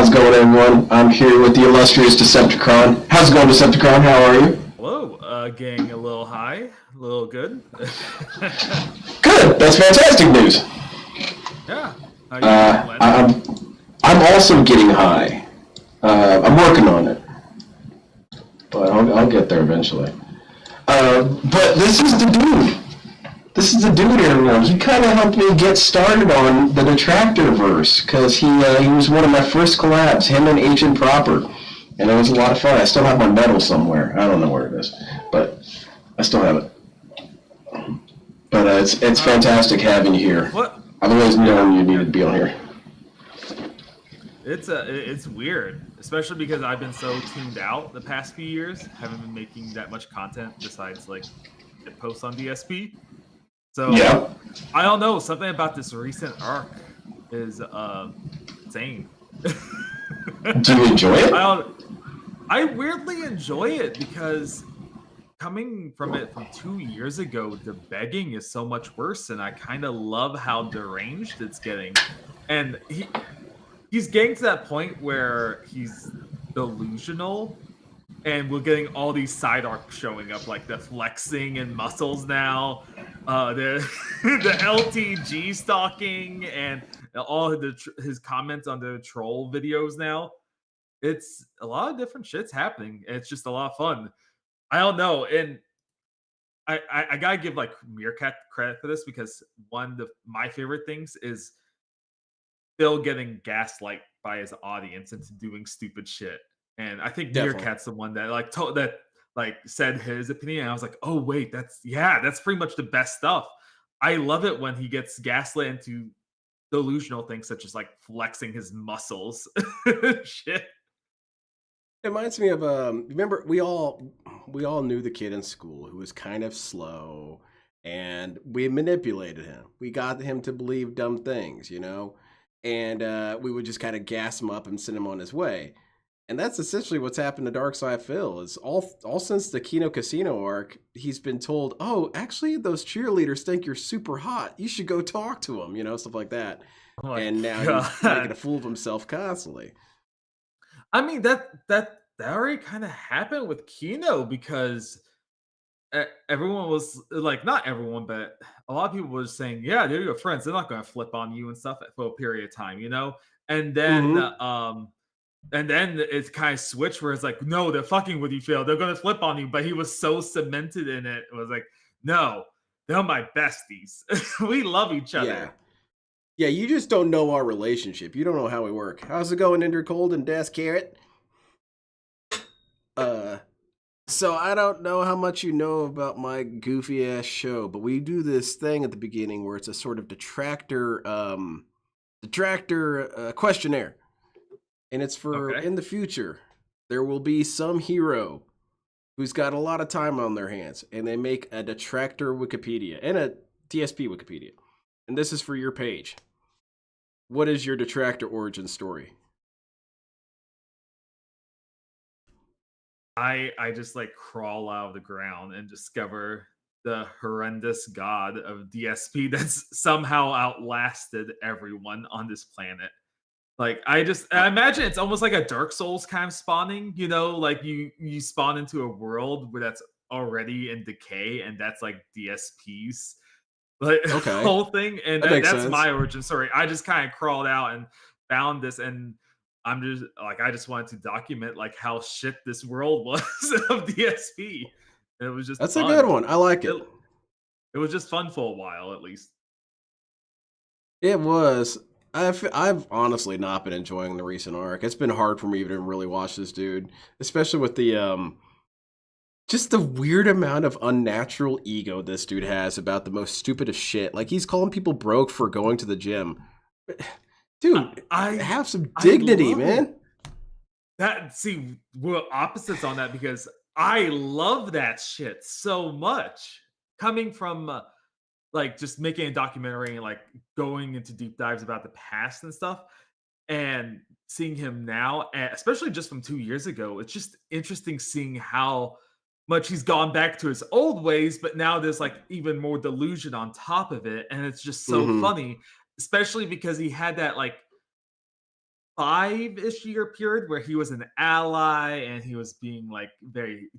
How's it going, everyone? I'm here with the illustrious Decepticron. How's it going, Decepticron? How are you? Hello, gang. A little high, a little good. Good. That's fantastic news. Yeah. How you doing, Len? I'm also getting high. I'm working on it, but I'll get there eventually. But this is the dude. This is the dude, everyone. He kind of helped me get started on the Detractorverse because he was one of my first collabs, him and Agent Proper, and it was a lot of fun. I still have my medal somewhere. I don't know where it is, but I still have it. But it's fantastic having you here. What? I've always known you needed to be on here. It's weird, especially because I've been so tuned out the past few years. Haven't been making that much content besides like posts on DSP. So Yeah. I don't know. Something about this recent arc is insane. Do you enjoy it? I weirdly enjoy it because coming from it from 2 years ago, the begging is so much worse, and I kind of love how deranged it's getting. And he's getting to that point where he's delusional, and we're getting all these side arcs showing up, like the flexing and muscles now, the LTG stalking, and all his comments on the troll videos now. It's a lot of different shit's happening. It's just a lot of fun. I don't know, and I gotta give like Meerkat credit for this because one of my favorite things is Phil getting gaslight by his audience into doing stupid shit. And I think Definitely. Meerkat's the one that said his opinion. And I was like, oh wait, that's pretty much the best stuff. I love it when he gets gaslit into delusional things such as like flexing his muscles. Shit. It reminds me of remember we all knew the kid in school who was kind of slow, and we manipulated him. We got him to believe dumb things, and we would just kind of gas him up and send him on his way. And that's essentially what's happened to Darkside Phil. Is all since the Kino Casino arc, he's been told, "Oh, actually, those cheerleaders think you're super hot. You should go talk to them," stuff like that. Oh and now he's making a fool of himself constantly. I mean that already kind of happened with Kino because everyone was like, not everyone, but a lot of people was saying, yeah, they're your friends. They're not going to flip on you and stuff for a period of time, And then and then it's kind of switched where it's like, no, they're fucking with you, Phil. They're going to flip on you. But he was so cemented in it. It was like, no, they're my besties. We love each other. Yeah, you just don't know our relationship. You don't know how we work. How's it going, Ender Cold and Das Carrot? So I don't know how much you know about my goofy ass show, but we do this thing at the beginning where it's a sort of detractor questionnaire. And it's for in the future, there will be some hero who's got a lot of time on their hands, and they make a detractor Wikipedia and a DSP Wikipedia. And this is for your page. What is your detractor origin story? I just like crawl out of the ground and discover the horrendous god of DSP that's somehow outlasted everyone on this planet. Like I imagine it's almost like a Dark Souls kind of spawning, like you spawn into a world where that's already in decay, and that's like DSP's whole thing. And that's sense. My origin story. I just kind of crawled out and found this, and I'm just like, I just wanted to document like how shit this world was of DSP. And it was just that's fun. A good one. I like it. It was just fun for a while, at least. It was. I've honestly not been enjoying the recent arc. It's been hard for me to really watch this dude, especially with the just the weird amount of unnatural ego this dude has about the most stupidest shit. Like he's calling people broke for going to the gym. Dude, I have some dignity, man. We're opposites on that because I love that shit so much. Coming from like just making a documentary and like going into deep dives about the past and stuff, and seeing him now, especially just from 2 years ago, it's just interesting seeing how much he's gone back to his old ways, but now there's like even more delusion on top of it, and it's just so funny, especially because he had that like 5-ish year period where he was an ally and he was being like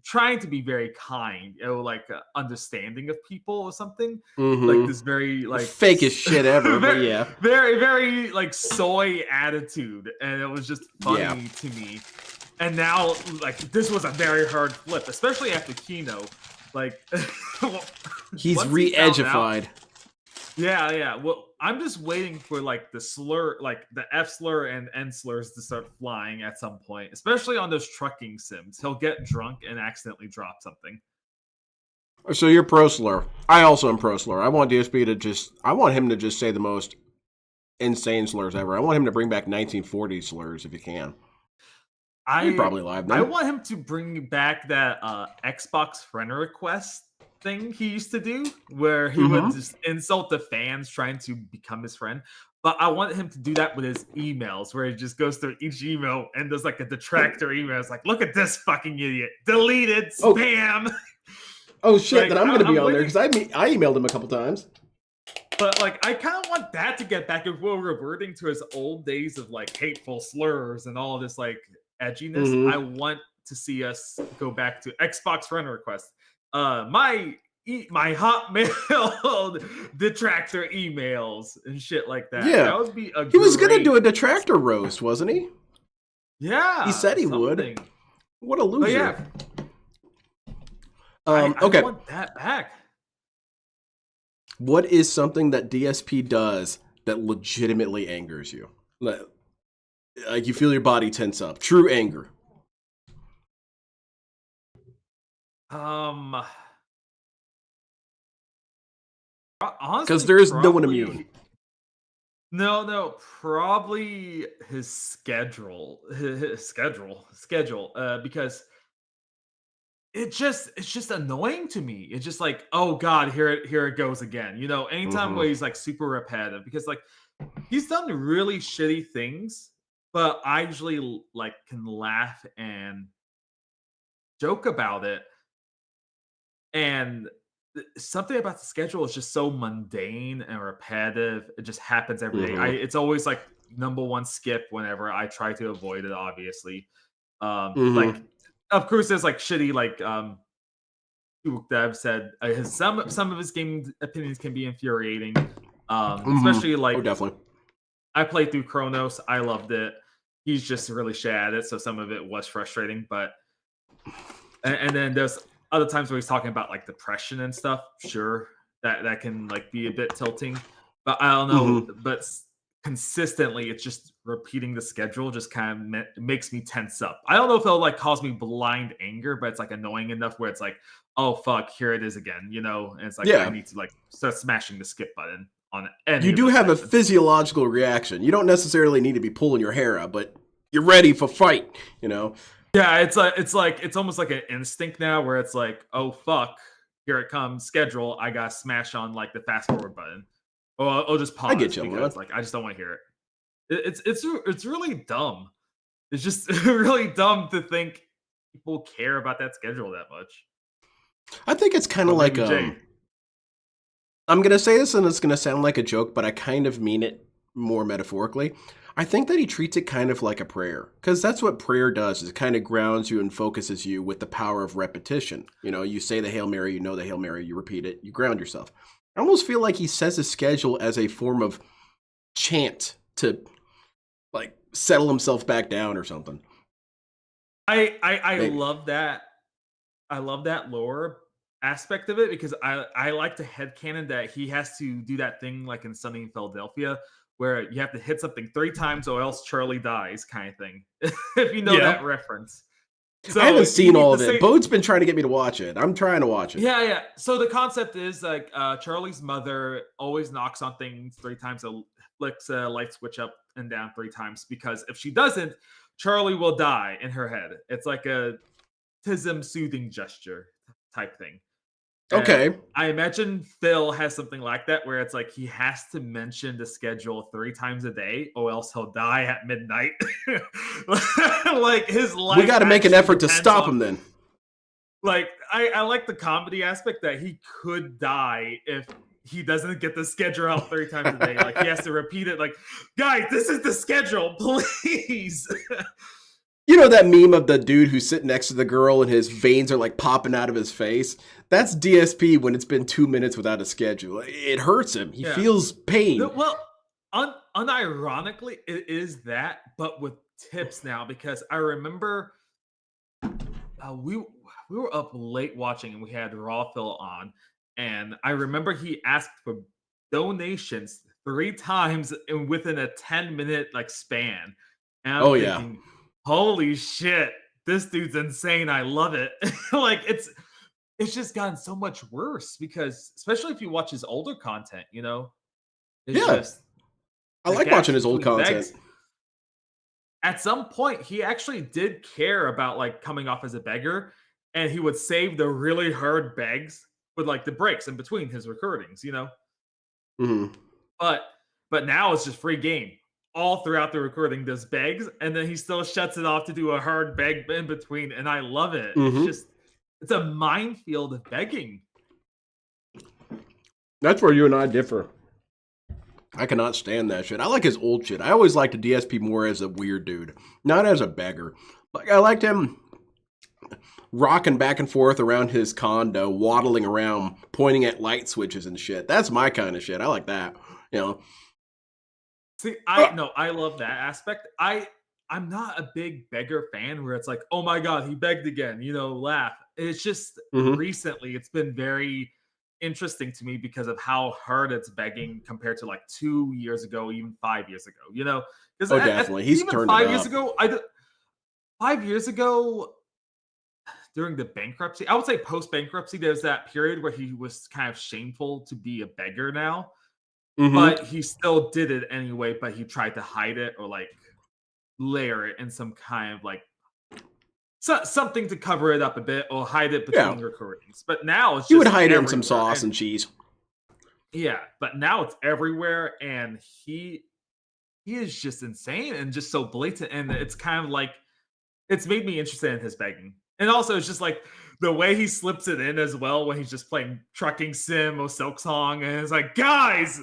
trying to be very kind, like understanding of people or something. Like Mm-hmm. this very like Fakest shit ever, but very, yeah. very like soy attitude, and it was just funny Yeah. to me. And now like this was a very hard flip, especially after Kino. Like He's once he found out- re-edgified. yeah. Well, I'm just waiting for like the slur, like the F slur and N slurs to start flying at some point, especially on those trucking sims. He'll get drunk and accidentally drop something. So you're pro slur. I also am pro slur. I want DSP I want him to just say the most insane slurs ever. I want him to bring back 1940s slurs if he can. He'd probably live them. I want him to bring back that Xbox friend request thing he used to do, where he would just insult the fans trying to become his friend. But I want him to do that with his emails, where he just goes through each email and does like a detractor email. It's like, look at this fucking idiot, deleted, spam. Oh shit! Like, then I'm going to be on there waiting- because I emailed him a couple times. But like, I kind of want that to get back if we're reverting to his old days of like hateful slurs and all this like edginess. I want to see us go back to Xbox friend request. My Hotmail detractor emails and shit like that. Yeah. That would be a He was going to great- do a detractor roast, wasn't he? Yeah. He said he would. something. What a loser. But yeah, Okay. I want that back. What is something that DSP does that legitimately angers you? Like you feel your body tense up. True anger. Honestly, Because there is no one probably- immune. No, probably his schedule. Because it's just annoying to me. It's just like, oh god, here it goes again. You know, anytime where he's like super repetitive, because like he's done really shitty things, but I usually like can laugh and joke about it. And something about the schedule is just so mundane and repetitive. It just happens every day. It's always like number one skip whenever I try to avoid it, obviously. Like, of course, there's like shitty, like, that I've said some of his game opinions can be infuriating. Especially like, definitely. I played through Chronos. I loved it. He's just really shit at it, so some of it was frustrating. But and then there's other times where he's talking about like depression and stuff. Sure, that can like be a bit tilting, but I don't know. But consistently, it's just repeating the schedule just kind of makes me tense up. I don't know if it'll like cause me blind anger, but it's like annoying enough where it's like, oh fuck, here it is again, you know? And it's like I need to like start smashing the skip button on it. You do have a physiological reaction. You don't necessarily need to be pulling your hair out, but you're ready for fight, you know? Yeah, it's almost like an instinct now where it's like, oh fuck, here it comes, schedule. I gotta smash on like the fast forward button, or I'll just pause. I get you, because like I just don't want to hear it. It's really dumb. It's just really dumb to think people care about that schedule that much. I think it's kind of like I'm gonna say this and it's gonna sound like a joke, but I kind of mean it more metaphorically. I think that he treats it kind of like a prayer, because that's what prayer does, is it kind of grounds you and focuses you with the power of repetition. You know, you say the Hail Mary, you know the Hail Mary, you repeat it, you ground yourself. I almost feel like he says his schedule as a form of chant to like settle himself back down or something. I love that. I love that lore aspect of it, because I like to headcanon that he has to do that thing like in Sunny in Philadelphia, where you have to hit something 3 times or else Charlie dies, kind of thing. If you know that reference. So I haven't seen all of it. same... Bode's been trying to get me to watch it. I'm trying to watch it. Yeah. So the concept is like Charlie's mother always knocks on things 3 times, flicks a light switch up and down 3 times, because if she doesn't, Charlie will die in her head. It's like a tism soothing gesture type thing. Okay. And I imagine Phil has something like that, where it's like he has to mention the schedule 3 times a day, or else he'll die at midnight. Like his life. We got to make an effort to stop him then. Like I like the comedy aspect that he could die if he doesn't get the schedule out 3 times a day. Like he has to repeat it. Like, guys, this is the schedule, please. You know that meme of the dude who's sitting next to the girl and his veins are like popping out of his face? That's DSP when it's been 2 minutes without a schedule. It hurts him. He feels pain. Well, unironically, it is that, but with tips now, because I remember we were up late watching and we had Raw Phil on, and I remember he asked for donations 3 times within a 10-minute like span. And I'm thinking, holy shit, this dude's insane. I love it. Like it's just gotten so much worse because especially if you watch his older content, you know, it's just I like watching his old content. begs. At some point, he actually did care about like coming off as a beggar, and he would save the really hard begs with like the breaks in between his recordings, you know. Mm-hmm. But now it's just free game all throughout the recording. Does begs, and then he still shuts it off to do a hard beg in between, and I love it. Mm-hmm. It's a minefield of begging. That's where you and I differ. I cannot stand that shit. I like his old shit. I always liked the DSP more as a weird dude, not as a beggar. Like I liked him rocking back and forth around his condo, waddling around, pointing at light switches and shit. That's my kind of shit. I like that. You know. See, I love that aspect. I'm not a big beggar fan where it's like, oh my god, he begged again, you know, laugh. It's just recently it's been very interesting to me because of how hard it's begging compared to like 2 years ago, even 5 years ago, you know? Because definitely. He's even turned 5 it years up. ago, 5 years ago during the bankruptcy, I would say post bankruptcy, there's that period where he was kind of shameful to be a beggar now, but he still did it anyway, but he tried to hide it or like layer it in some kind of like something to cover it up a bit or hide it between recordings. But now it's just you would hide it in everywhere. some sauce and cheese. Yeah, but now it's everywhere, and he is just insane and just so blatant, and it's kind of like it's made me interested in his begging. And also it's just like the way he slips it in as well when he's just playing Trucking Sim or Silk Song, and it's like, guys,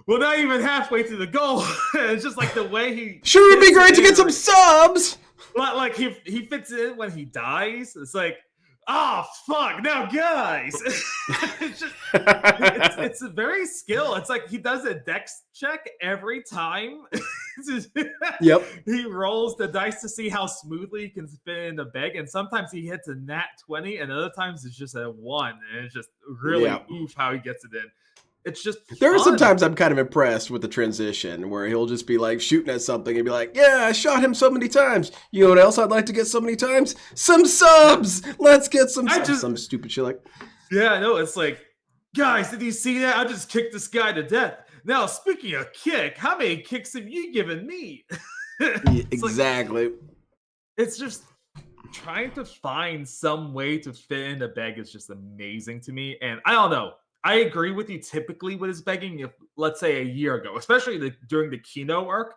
we're not even halfway to the goal. It's just like the way he sure it'd be great to get some subs. Like he fits in when he dies. It's like, oh fuck, now guys. It's a very skill. It's like he does a dex check every time. Yep. He rolls the dice to see how smoothly he can spin in the bag, and sometimes he hits a nat 20, and other times it's just a 1, and it's just really oof how he gets it in. It's just there are some times I'm kind of impressed with the transition where he'll just be like shooting at something and be like, yeah, I shot him so many times. You know what else I'd like to get so many times? Some subs. Let's get some subs. Some stupid shit like. Yeah, I know. It's like, guys, did you see that? I just kicked this guy to death. Now, speaking of kick, how many kicks have you given me? Exactly. Like, it's just trying to find some way to fit in a beg is just amazing to me. And I don't know. I agree with you typically with his begging, if let's say a year ago, especially during the Kino arc,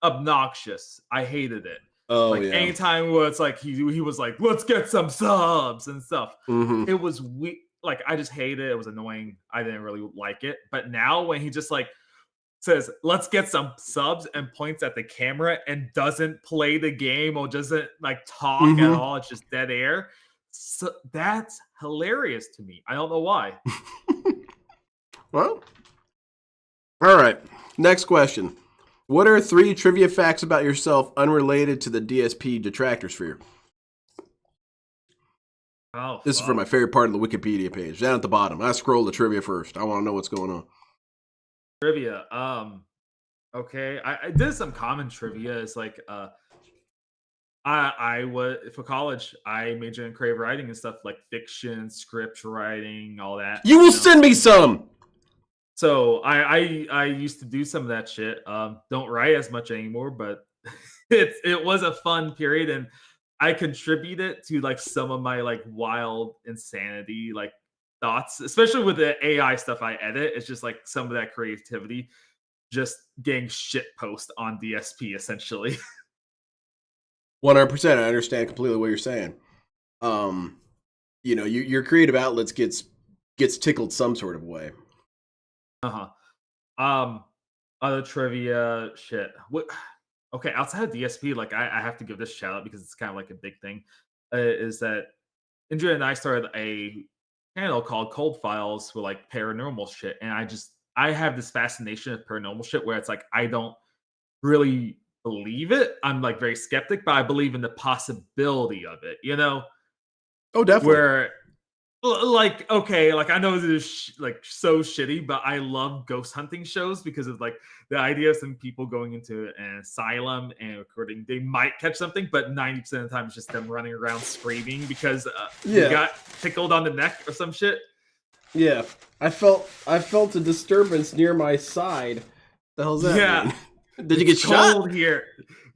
obnoxious. I hated it. Oh, like anytime where it's like he was like, let's get some subs and stuff. It was like I just hated it. It was annoying. I didn't really like it. But now when he just like says, let's get some subs and points at the camera and doesn't play the game or doesn't like talk at all, it's just dead air. So that's hilarious to me. I don't know why. Well, all right. Next question. What are 3 trivia facts about yourself unrelated to the DSP detractor sphere? Oh, this is for my favorite part of the Wikipedia page. Down at the bottom. I scroll the trivia first. I want to know what's going on. Trivia. Okay. I did some common trivia. It's like I was for college. I majored in creative writing and stuff like fiction, script writing, all that. You will send me some. So I used to do some of that shit. Don't write as much anymore, but it was a fun period, and I contributed to like some of my like wild insanity like thoughts, especially with the AI stuff I edit. It's just like some of that creativity just getting shit post on DSP essentially. 100%. I understand completely what you're saying. You know, your creative outlets gets tickled some sort of way. Uh-huh. Other trivia shit. What okay, outside of DSP, like I have to give this shout out because it's kind of like a big thing. Is that Indra and I started a channel called Cold Files with like paranormal shit. And I have this fascination with paranormal shit where it's like I don't really believe it. I'm like very skeptic, but I believe in the possibility of it, you know? Oh, definitely. Where like, okay, like I know this is like so shitty, but I love ghost hunting shows because of like the idea of some people going into an asylum and recording. They might catch something, but 90% of the time it's just them running around screaming because they Yeah. got tickled on the neck or some shit. Yeah. I felt a disturbance near my side. The hell's that Yeah. mean? Did you get It's shot? cold here.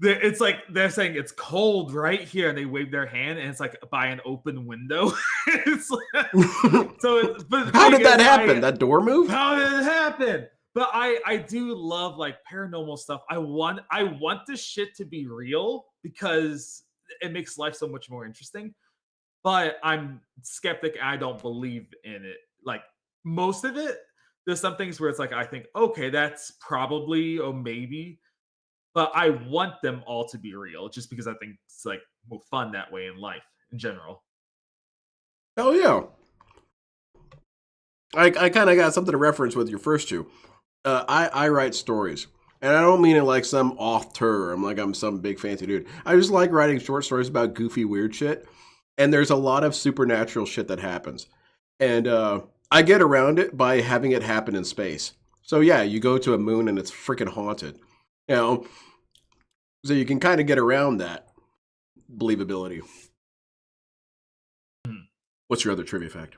It's like they're saying it's cold right here, and they wave their hand, and it's like by an open window. It's like, but the How thing did that is, happen? That door moved? How did it happen? But I do love like paranormal stuff. I want this shit to be real because it makes life so much more interesting. But I'm skeptic. I don't believe in it. Like most of it, there's some things where it's like I think, okay, that's probably or maybe, but I want them all to be real just because I think it's like more fun that way in life in general. Hell yeah. I kind of got something to reference with your first two. I write stories. And I don't mean it like some author. I'm some big fancy dude. I just like writing short stories about goofy, weird shit. And there's a lot of supernatural shit that happens. And I get around it by having it happen in space. So yeah, you go to a moon and it's freaking haunted. You know, so you can kind of get around that believability. Hmm. What's your other trivia fact?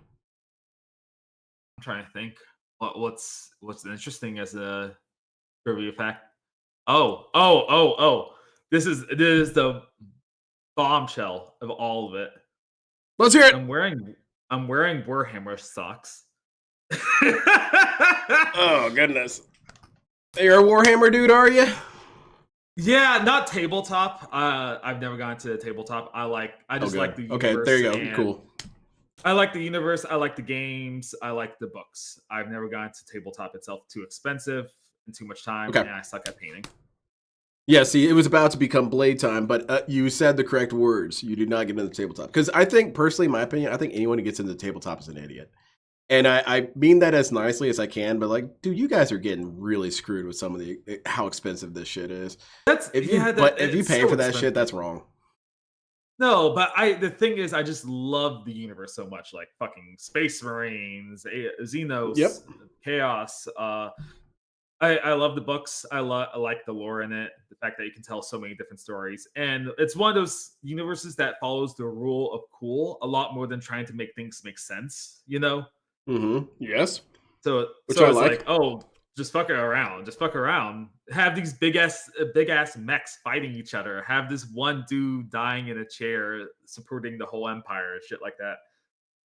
I'm trying to think what's interesting as a trivia fact. Oh. This is the bombshell of all of it. Let's hear it. I'm wearing Warhammer socks. Oh, goodness. You're a Warhammer dude, are you? Yeah, not tabletop. I've never gone to tabletop. I just like the universe. Okay, there you go. Cool. I like the universe. I like the games. I like the books. I've never gone to tabletop itself. Too expensive and too much time. Okay. And I suck at painting. Yeah, see, it was about to become Blade time, but you said the correct words. You did not get into the tabletop. Because I think, personally, in my opinion, I think anyone who gets into the tabletop is an idiot. And I mean that as nicely as I can, but like, dude, you guys are getting really screwed with some of how expensive this shit is. If you pay for that shit, that's wrong. No, but the thing is, I just love the universe so much, like fucking Space Marines, Xenos, Yep. Chaos. I love the books. I like the lore in it. The fact that you can tell so many different stories, and it's one of those universes that follows the rule of cool a lot more than trying to make things make sense. You know. Mm-hmm. Yes. So Which so I it's like. oh, just fuck around. Just fuck around. Have these big ass mechs fighting each other. Have this one dude dying in a chair supporting the whole empire, shit like that.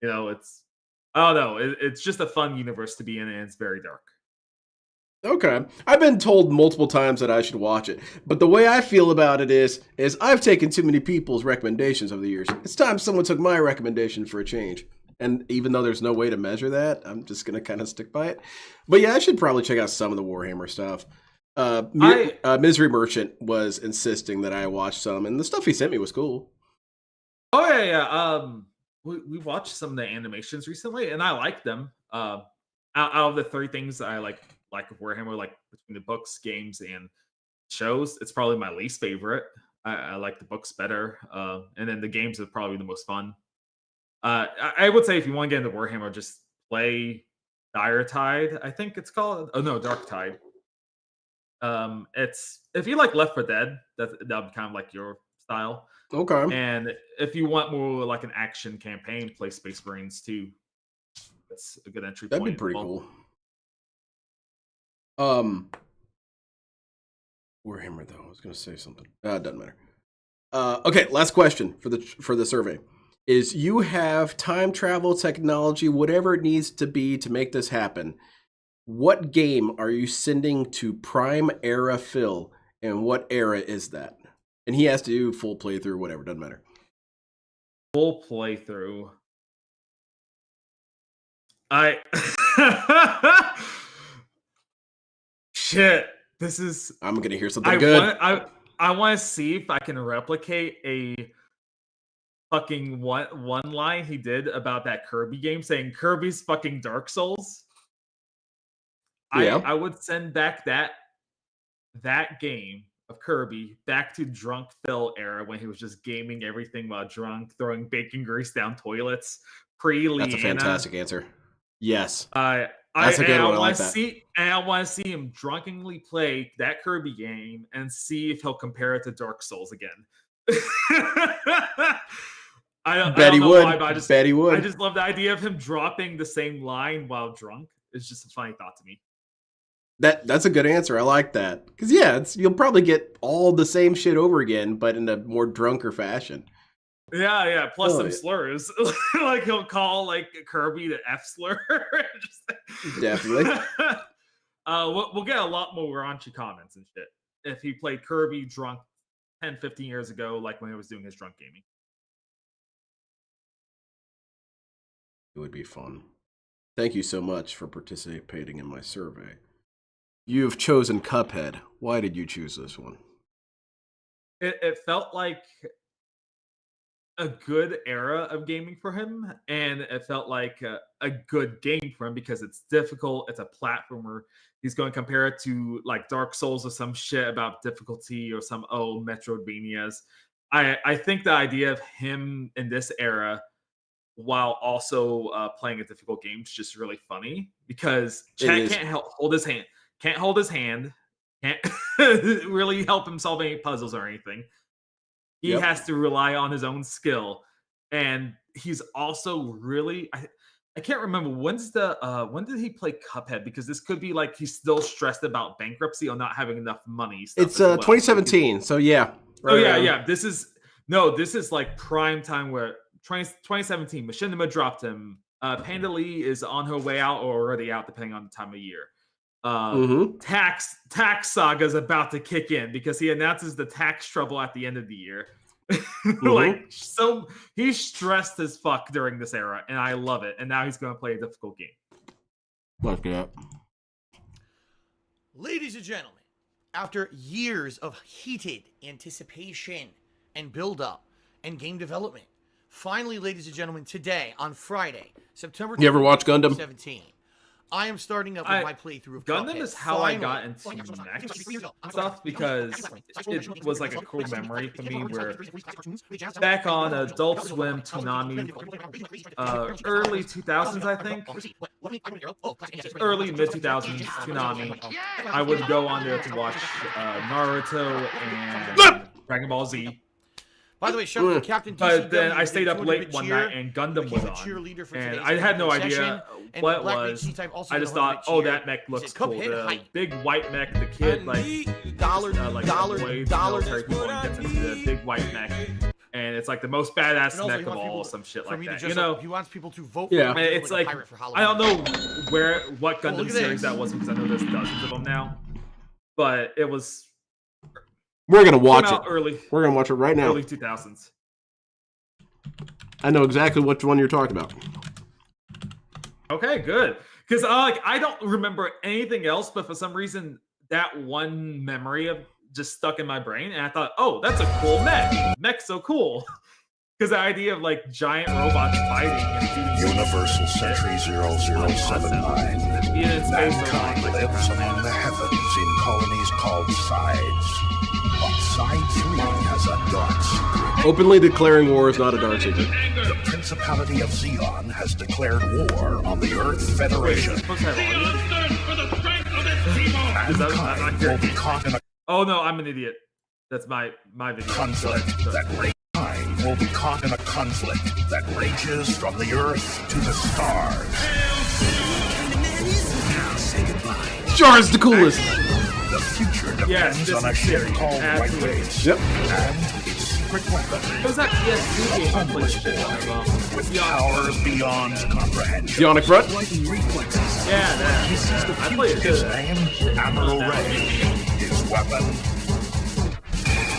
You know, I don't know. It's just a fun universe to be in, and it's very dark. Okay. I've been told multiple times that I should watch it, but the way I feel about it is I've taken too many people's recommendations over the years. It's time someone took my recommendation for a change. And even though there's no way to measure that, I'm just going to kind of stick by it. But yeah, I should probably check out some of the Warhammer stuff. Misery Merchant was insisting that I watch some, and the stuff he sent me was cool. Oh yeah. We watched some of the animations recently, and I like them. Out of the three things I like of Warhammer, like between the books, games, and shows, it's probably my least favorite. I like the books better, and then the games are probably the most fun. I would say if you want to get into Warhammer, just play Dire Tide. I think it's called. Oh no, Dark Tide. It's if you like Left 4 Dead, that'd be kind of like your style. Okay. And if you want more like an action campaign, play Space Marines too. That's a good entry That'd point. be pretty cool. Warhammer though, I was gonna say something. It doesn't matter. Okay, last question for the survey is: you have time travel technology, whatever it needs to be to make this happen. What game are you sending to Prime Era Phil, and what era is that? And he has to do full playthrough, whatever, doesn't matter. Full playthrough. shit. This is. I'm going to hear something good. I want to see if I can replicate a fucking one line he did about that Kirby game, saying Kirby's fucking Dark Souls. Yeah. I would send back that game of Kirby back to drunk Phil era when he was just gaming everything while drunk, throwing bacon grease down toilets. That's a fantastic answer. Yes. That's a good one. I I like want to see him drunkenly play that Kirby game and see if he'll compare it to Dark Souls again. I Bet he don't know would. why, but I just love the idea of him dropping the same line while drunk. It's just a funny thought to me. That's a good answer. I like that. Because, yeah, you'll probably get all the same shit over again, but in a more drunker fashion. Yeah. Plus some slurs. Like, he'll call, like, Kirby the F slur. Definitely. We'll get a lot more raunchy comments and shit if he played Kirby drunk 10, 15 years ago, like when he was doing his drunk gaming. It would be fun. Thank you so much for participating in my survey. You've chosen Cuphead. Why did you choose this one? It felt like a good era of gaming for him, and it felt like a good game for him because it's difficult. It's a platformer. He's going to compare it to like Dark Souls or some shit about difficulty or some Metroidvanias. I think the idea of him in this era, while also playing a difficult game, is just really funny because Chad can't hold his hand. Can't hold his hand. Can't really help him solve any puzzles or anything. He has to rely on his own skill, and he's also really. I can't remember when did he play Cuphead, because this could be like he's still stressed about bankruptcy or not having enough money. It's 2017, so yeah. Right yeah. This is like prime time where 2017. Machinima dropped him. Panda Lee is on her way out or already out, depending on the time of year. Tax saga is about to kick in because he announces the tax trouble at the end of the year. So he's stressed as fuck during this era, and I love it. And now he's going to play a difficult game. Look it up. Ladies and gentlemen, after years of heated anticipation and build-up and game development, finally, ladies and gentlemen, today on Friday, September 20th, you ever watch Gundam? 2017, I am starting up with my playthrough of Gundam Cuphead. is how I got into mech stuff, because it was like a cool memory for me where back on Adult Swim, Toonami, early 2000s, I think, early mid-2000s, Toonami, I would go on there to watch Naruto and Dragon Ball Z. By the way, shout out to Captain DCW. But then I stayed up late one night and Gundam was on, and I had no idea what it was. I just thought, oh, that mech looks cool. The big white mech, the kid, the big white mech, and it's like the most badass mech of all, some shit like that. You know, he wants people to vote. Yeah, for it's like I don't know what Gundam series that was, because I know there's dozens of them now, but it was. We're gonna watch it. We're gonna watch it right now. Early 2000s. I know exactly which one you're talking about. Okay, good. Because I don't remember anything else, but for some reason that one memory of just stuck in my brain, and I thought, oh, that's a cool mech. Mech's so cool. Because the idea of like giant robots fighting and shooting. Universal Century 0079. Being in space Mankind lives among the heavens in colonies called sides. But Side 3 has a dark secret. Openly declaring war is not a dark secret. The Principality of Zeon has declared war on the Earth Federation. Mankind will be caught in a Oh no, I'm an idiot. That's my video. conflict will be caught in a conflict that ranges from the Earth to the stars. Now say goodbye. Sure is the coolest. The future depends on a ship called White Race Yep. and its secret weapon. It was that PS2 game I played shit on. With powers beyond comprehension. Bionic Front. Yeah, that. I played it. His name, Admiral Ray. His weapon,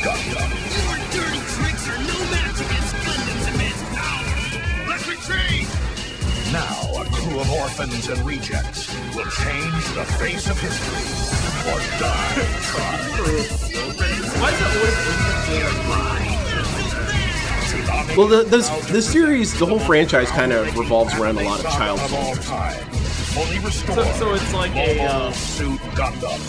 Gundam. Your dirty tricks are no match against Gundam's immense power. Let's retreat! Now, a crew rescue of orphans and rejects will change the face of history or die trying. Why is it always Well, the series, the whole franchise kind of revolves around a lot of child soldiers. Fully restored. So it's like a suit Gundam.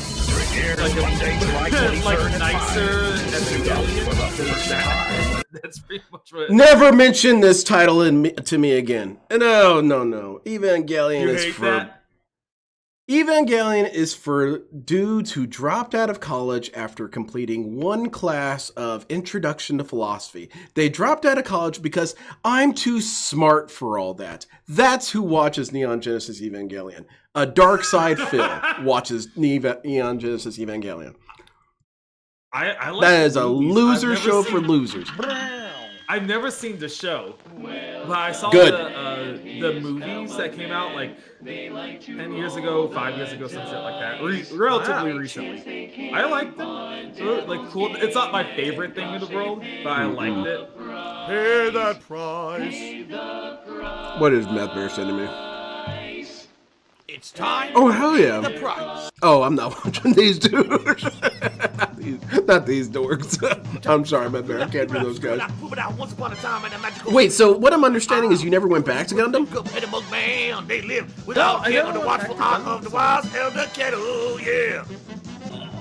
like nicer Evangelion. That's pretty much what. Never mention this title to me again. No. Evangelion You is hate for that? Evangelion is for dudes who dropped out of college after completing one class of Introduction to Philosophy. They dropped out of college because I'm too smart for all that. That's who watches Neon Genesis Evangelion. A dark side Phil watches Neon Genesis Evangelion. I like That is a movies. loser I've never show seen- for losers. I've never seen the show, but I saw Good. the movies that came out like 10 years ago, 5 years ago, some shit like that. Relatively recently. I liked them. They were, like cool. It's not my favorite thing in the world, but I liked it. Pay that price. What is Meth Bear sending me? It's time. Oh, hell yeah. The price. Oh, I'm not watching these dudes. Not these dorks. I'm sorry, Meth Bear. I can't do those guys. Once upon a time in a magical Wait, so what I'm understanding is you never went back to Gundam? Cuphead and Mugman, they live without I fear never under the went watchful back eye to of the wise elder kettle, yeah.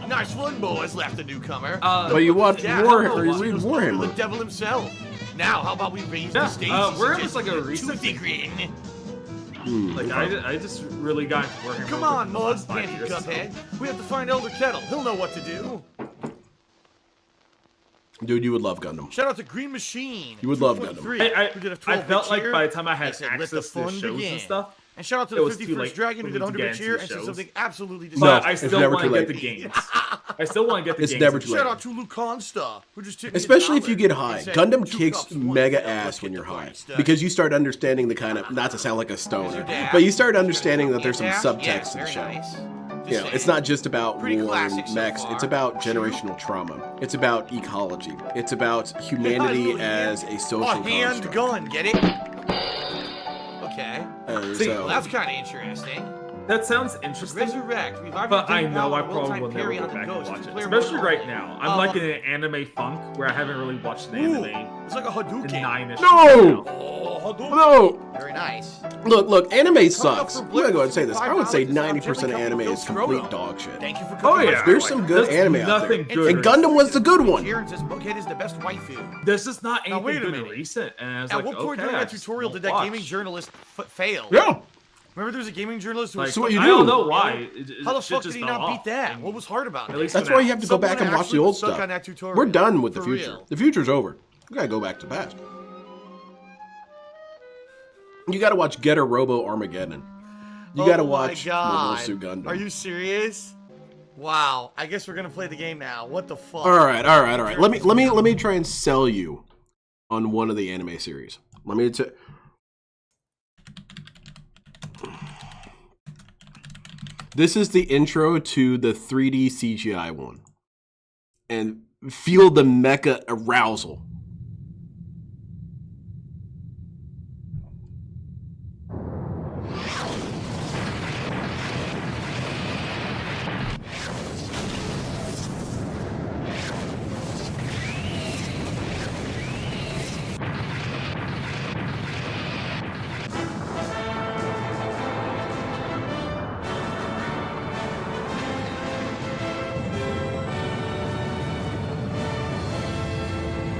Nice one, boys, left the newcomer. But you watch Yeah, Warhammer, hello, or you watch read the Warhammer. devil himself. Now, how about we raise Yeah, the stage? Warhammer's like a recent Toothy grin. Like I just really got into Warhammer. Come on, within the Mugs, last 5 Panty years. Cuphead. We have to find Elder Kettle. He'll know what to do. Dude, you would love Gundam. Shout out to Green Machine. You would love 2.3. I Who did a I 12-bit felt like cheer. by the time I He had said, "Let the access to fun shows begin." and stuff, And shout out to it the was too 51st late Dragon for who me did to 100 get bit into cheer the and said shows. something absolutely No, but I it's still never want too to get late. the games. I still want to get the It's games. never and too shit. Shout late. out to Luconsta, who just tipped me Especially if $1 you get high. and said, Gundam 2 kicks cups, 1 mega fill. ass Let's when get you're the high. party started. Because you start understanding the kind of, not to sound like a stoner, Dad. but you start understanding that there's some Yeah, subtext to the very show. nice. You know, it's not just about Pretty war classic and so mechs. far. It's about generational trauma. It's about ecology. It's about humanity as a social a hand construct. gun, get it? Okay. See, Well, So, that's kind of interesting. That sounds interesting. Resurrect. But I know I probably will never go back and watch it. Especially right now. I'm like in an anime funk where I haven't really watched an anime It's like a in Hadouken. 9-ish No! years now. Oh, Hadouken. no! Very nice. Look, anime Coming sucks. up I'm for gonna go ahead and say this. I would say $5 is 90% of anime is complete Scrotum. dog shit. Thank you for Oh coming. yeah. There's some good There's anime out there. nothing good. And Gundam was the good one. Sharon says Bughead is the best waifu. There's just not Now, wait anything a good minute. recent. And I was At like, what point okay, during I that just tutorial won't did that watch. gaming journalist fail? Yeah. Remember there was a gaming journalist who Like, was what you I do. don't know why. How the Shit fuck did just he fell not beat off. that? What was hard about At it? least That's for why now. you have to go back and watch the actually old suck stuff. on that tutorial. We're done with the For future. real. The future's over. We gotta go back to the past. You gotta watch Getter Robo Armageddon. You gotta watch Mobile Suit Gundam. Are you serious? Wow. I guess we're gonna play the game now. What the fuck? All right. Let me try and sell you on one of the anime series. This is the intro to the 3D CGI one, and feel the mecha arousal.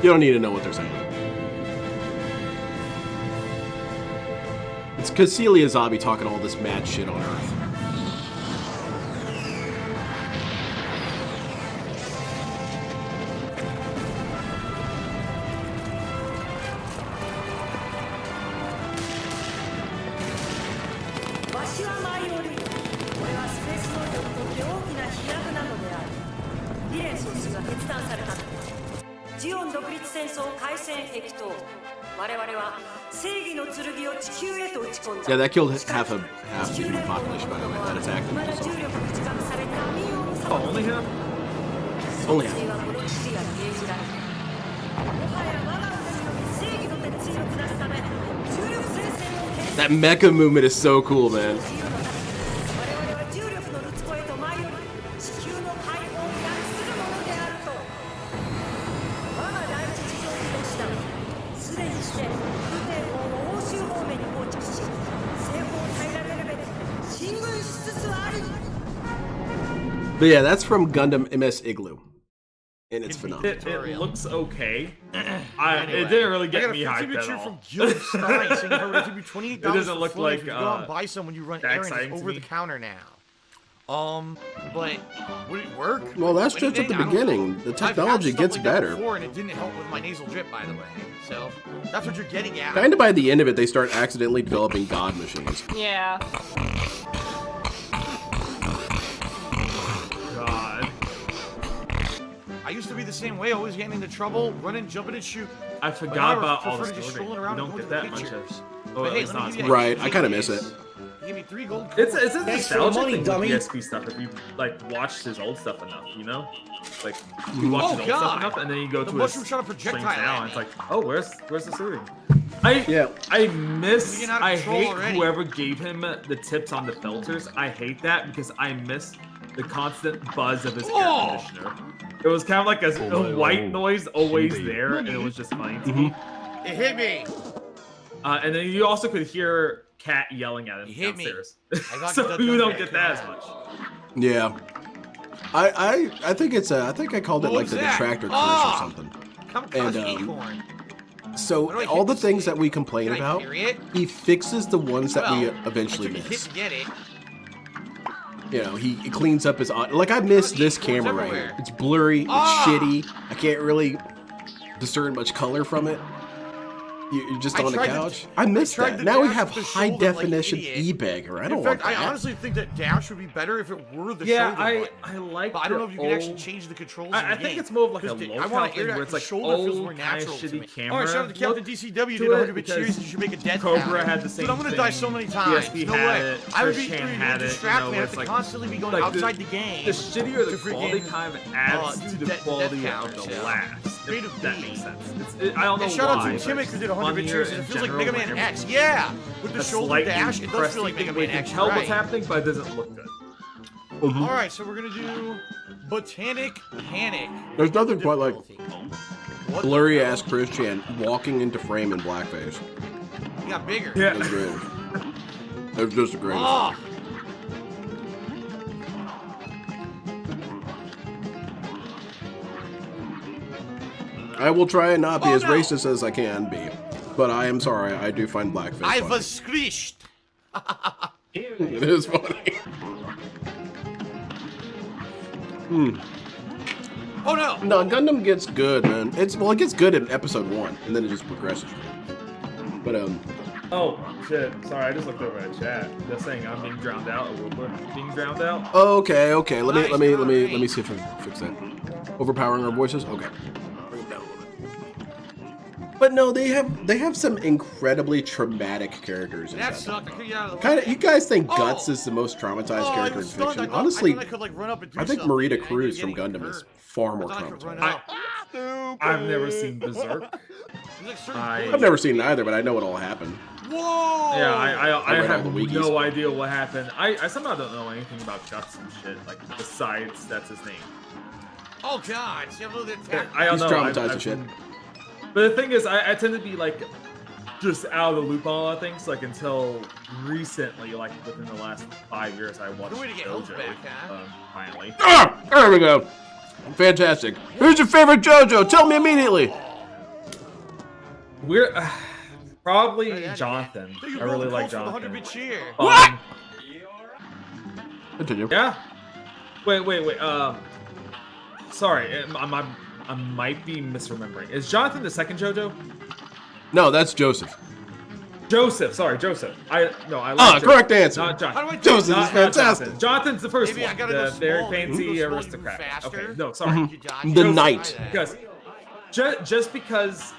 You don't need to know what they're saying. It's because Celia Zabi talking all this mad shit on Earth. Yeah, that killed half the human population, by the way. That attack. Oh, only him? Only half. That mecha movement is so cool, man. 我々は重力のるつぼへと舞い降り地球の解放をやするものであると我が第一次上機の師団すでにして空挺砲を欧州方面に放着し西方平らレベル進軍しつつあり But yeah, that's from Gundam MS Igloo. And it's phenomenal. It looks okay. It didn't really get me hyped at all. From Gilbert Stein saying if I were to give you $28 It doesn't look like, go out and buy some when you run that errands exciting to over me. the counter now. But would it work? Well, that's just at the Anything? I don't beginning. know. The I've had technology stuff gets like that better. before, and it didn't help with my nasal drip, by the way. So that's what you're getting at. Kind of by the end of it, they start accidentally developing god machines. Yeah. God. I used to be the same way, always getting into trouble, running, jumping, and shoot. I But now forgot I about all prefer the to just story. stroll We around don't and get go to that the much pictures. of. But Oh, at hey, least let me not give you as a- much. Right, I kind of miss it. He gave me 3 gold It's coins. a Thanks for the nostalgic money, thing with dummy. PSP stuff if you like watched his old stuff enough, you know? Like you watch Oh, his old God. stuff enough and then you go The to mushroom his shot a streams projectile now at and it's me. like, oh, where's the shooting? Yeah. I miss You're getting out of I control hate already. whoever gave him the tips on the filters. I hate that because I miss the constant buzz of his air Oh. conditioner. It was kind of like a white noise always there, and it was just funny to me. It hit me. And then you also could hear Cat yelling at him He hit me. downstairs. I got So the you don't Cat. get that as much. Yeah. I think it's I think I called it What like was the that? detractor curse Ah! or something. Kamikaze And, acorn. So What do I all hit the to things see? that we complain Can I about, parry it? he fixes the ones that we Well, eventually I took a hit miss. to get it. You know, he cleans up his like I miss this Acorns camera right here. everywhere. It's blurry, it's Ah! shitty. I can't really discern much color from it. You're just I on the tried to- couch. I miss tried that. to Now we dash have with the high shoulder like an definition idiot. e-bagger. I In don't fact, want I that. honestly think that dash would be better if it were the Yeah, shoulder I button. like. But I don't know if you can actually old- change the controls. I in the think game. it's more of like a 'Cause low I want count to thing air where it's like shoulder feels old more kinda natural to shitty me. camera. All right, shout out to Captain look DCW, to did it 100 bit because series. You should make a death Cobra pattern. had the same Dude, I'm gonna thing. die so many times. PSP no had way. it, I would Trish be Chan had it, distract you know, me. I where have it's to like- constantly be going like outside the game. The shittier the to freaking, quality kind of adds do to the death quality count, of the yeah. laughs. Creative If that beat. makes sense. I don't know And shout out why. to Timmick who did 100 bit on series. here It in feels like general, Mega Man whenever X. Yeah, with the a shoulder slightly dash, it does feel like depressing Mega thing Man where you can X. tell Right. what's happening, but it doesn't look good. Mm-hmm. All right, so we're gonna do Botanic Panic. There's nothing quite like What the blurry hell? ass Chris Chan walking into frame in blackface. He got bigger. Yeah. It's great. It's just the greatest. Oh, I will try and not be Oh, as no. racist as I can be, but I am sorry. I do find blackface I funny. was squished. It is funny. Oh no! No, Gundam gets good, man. It gets good in episode 1, and then it just progresses. But Oh shit! Sorry, I just looked over at chat. They're saying I'm being drowned out. Aruba being drowned out. okay. Let Nice, me see if I can fix that. Overpowering our voices. Okay. Bring it down a little bit. But no, they have some incredibly traumatic characters in That Gundam. sucked. I couldn't get out of the way. Kind of, you guys think Oh. Guts is the most traumatized Oh, I character in was stunned. fiction? I Honestly, thought I could, like, run up and do I think something, Marita and I ended Cruz up from getting Gundam is hurt. far I more thought I could run traumatized. up. I've never seen Berserk. There's, like, certain I- bullets. I've never seen it either, but I know what all happened. Whoa! Yeah, I read all have the wikis. no idea what happened. I somehow don't know anything about Guts and shit. Like besides that's his name. Oh god! See, I'm a little bit I don't He's know. traumatized as shit. But the thing is, I tend to be like just out of the loop on a lot of things. Like until recently, like within the last 5 years, I watched Good way to get health JoJo. back, huh? Finally. Ah, there we go. Fantastic. Who's your favorite JoJo? Tell me immediately. We're probably Oh, yeah, Jonathan. Thank you, I really Golden like Colt, for the Jonathan. 100-bit cheer. What? Continue. Yeah. Wait. Sorry, I might be misremembering. Is Jonathan the second JoJo? No, that's Joseph. Joseph. Sorry, Joseph. I like Joseph. correct answer. Not Jonathan. How do I Joseph Not- is not fantastic. Jonathan. Jonathan's the first Maybe I one. gotta The go very small, fancy move slow, you move aristocrat. faster. Okay, no, sorry. You dodge. The Joseph, knight. Because just because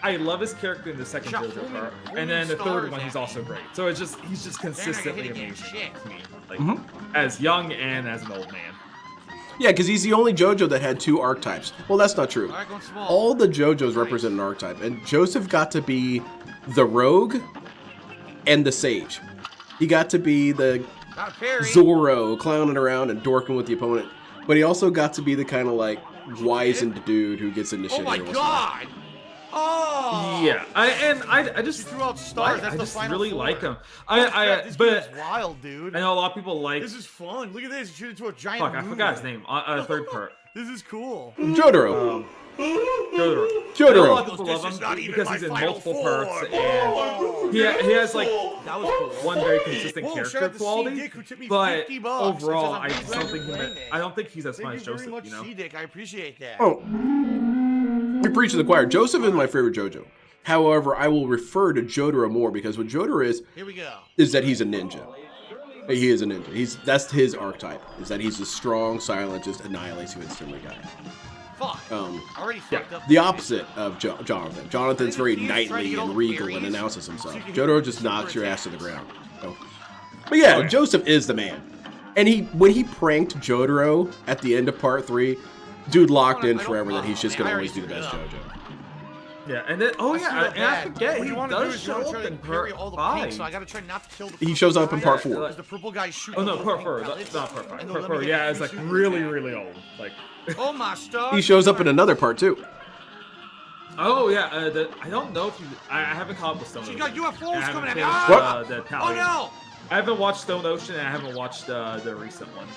I love his character in the second Shot JoJo homing- part, homing and then the third stars one at he's me. also great. So he's just consistently hit again. amazing Shit. to me, like as young and as an old man. Yeah, because he's the only JoJo that had 2 archetypes. Well, that's not true. All right, going small. All the JoJos represent an archetype, and Joseph got to be the rogue and the Sage. He got to be the Got a parry. Zorro clowning around and dorking with the opponent, but he also got to be the kind of like wizened dude who gets into shit. Oh my every once in a while. god! Oh! Yeah, I just You threw out stars. That's I the just final really four. like him. This game is But wild, dude. I know a lot of people like. This is fun. Look at this. Shoot into a giant Fuck, I moon. forgot his name. Third part. This is cool. Jotaro. Jotaro. Jotaro. I know a lot of people This love is him not even because my he's in final multiple four. parts, and he has like That was cool. one very consistent Whoa, shout character out to quality. C-Dick who tipped me But $50. overall, It I says just I'm don't think playing it. I don't think he's as fun Thank as you very Joseph. much, You know. C-Dick. I appreciate that. Oh, we preach to the choir. Joseph is my favorite JoJo. However, I will refer to Jotaro more because what Jotaro Here we go. is that he's a ninja. He is a ninja. That's his archetype. Is that he's a strong, silent, just annihilates you instantly guy. Fuck. Already fucked up. The opposite of Jonathan. Jonathan's very knightly and regal and announces himself. Jotaro just knocks your ass to the ground. So. But yeah, Joseph is the man. And when he pranked Jotaro at the end of part 3, dude locked in forever that he's just gonna always be the best JoJo. Yeah, and then I forget What he you want to do does is show try up to in parry part all the 5. pink, so I gotta try not to kill the He shows up in part 4. Because the purple guy shoots. Oh no, the part pink 4. pellets, That's not part 5. and Part they'll 4. let me Yeah, get it's like free really, super really old. Like. Oh my star. He shows up in another part too. Oh yeah, I don't know if you. I haven't caught up with Stone She Ocean. got UFOs I haven't coming at me. finished, Ah! the Oh Italian. no! I haven't watched Stone Ocean and I haven't watched the recent one.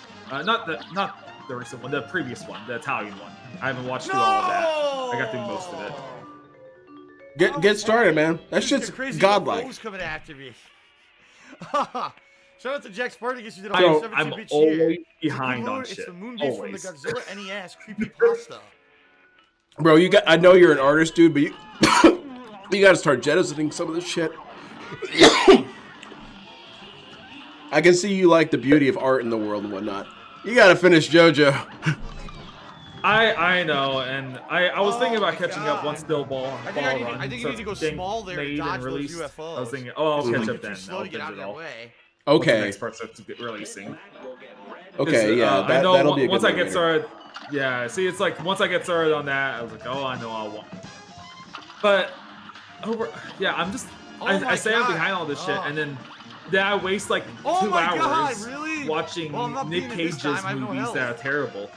Not the recent one, the previous one, the Italian one. I haven't watched through all of that. I got through most of it. Get started, man. That shit's Crazy godlike. UFOs coming after me. Shout out to Jack Spartacus who did a So, 17-bit I'm always cheer. behind on It's shit. the moon beast Always. from the Godzilla NES creepypasta. Bro, I know you're an artist, dude, but you you gotta start jettisoning some of this shit. I can see you like the beauty of art in the world and whatnot. You gotta finish JoJo. I know, and I was thinking about my catching God. up once Still Ball I think I need- Run. I think you so need to go it's being small there to made dodge and those released. UFOs. I was thinking, oh, I'll catch You're up too then. slow I'll to get binge out of it their all. way. Once the Okay. next part starts releasing. Okay, yeah, I know that'll be a good once I one get later. started. Yeah, see, it's like once I get started on that, I was like, oh, I know I'll want. But I'm just. Oh I my say I'm God. behind all this shit, Oh. and then I waste like 2 Oh my hours God, really? watching Well, I'm not Nick being it this Cage's time, I have no movies health. that are terrible,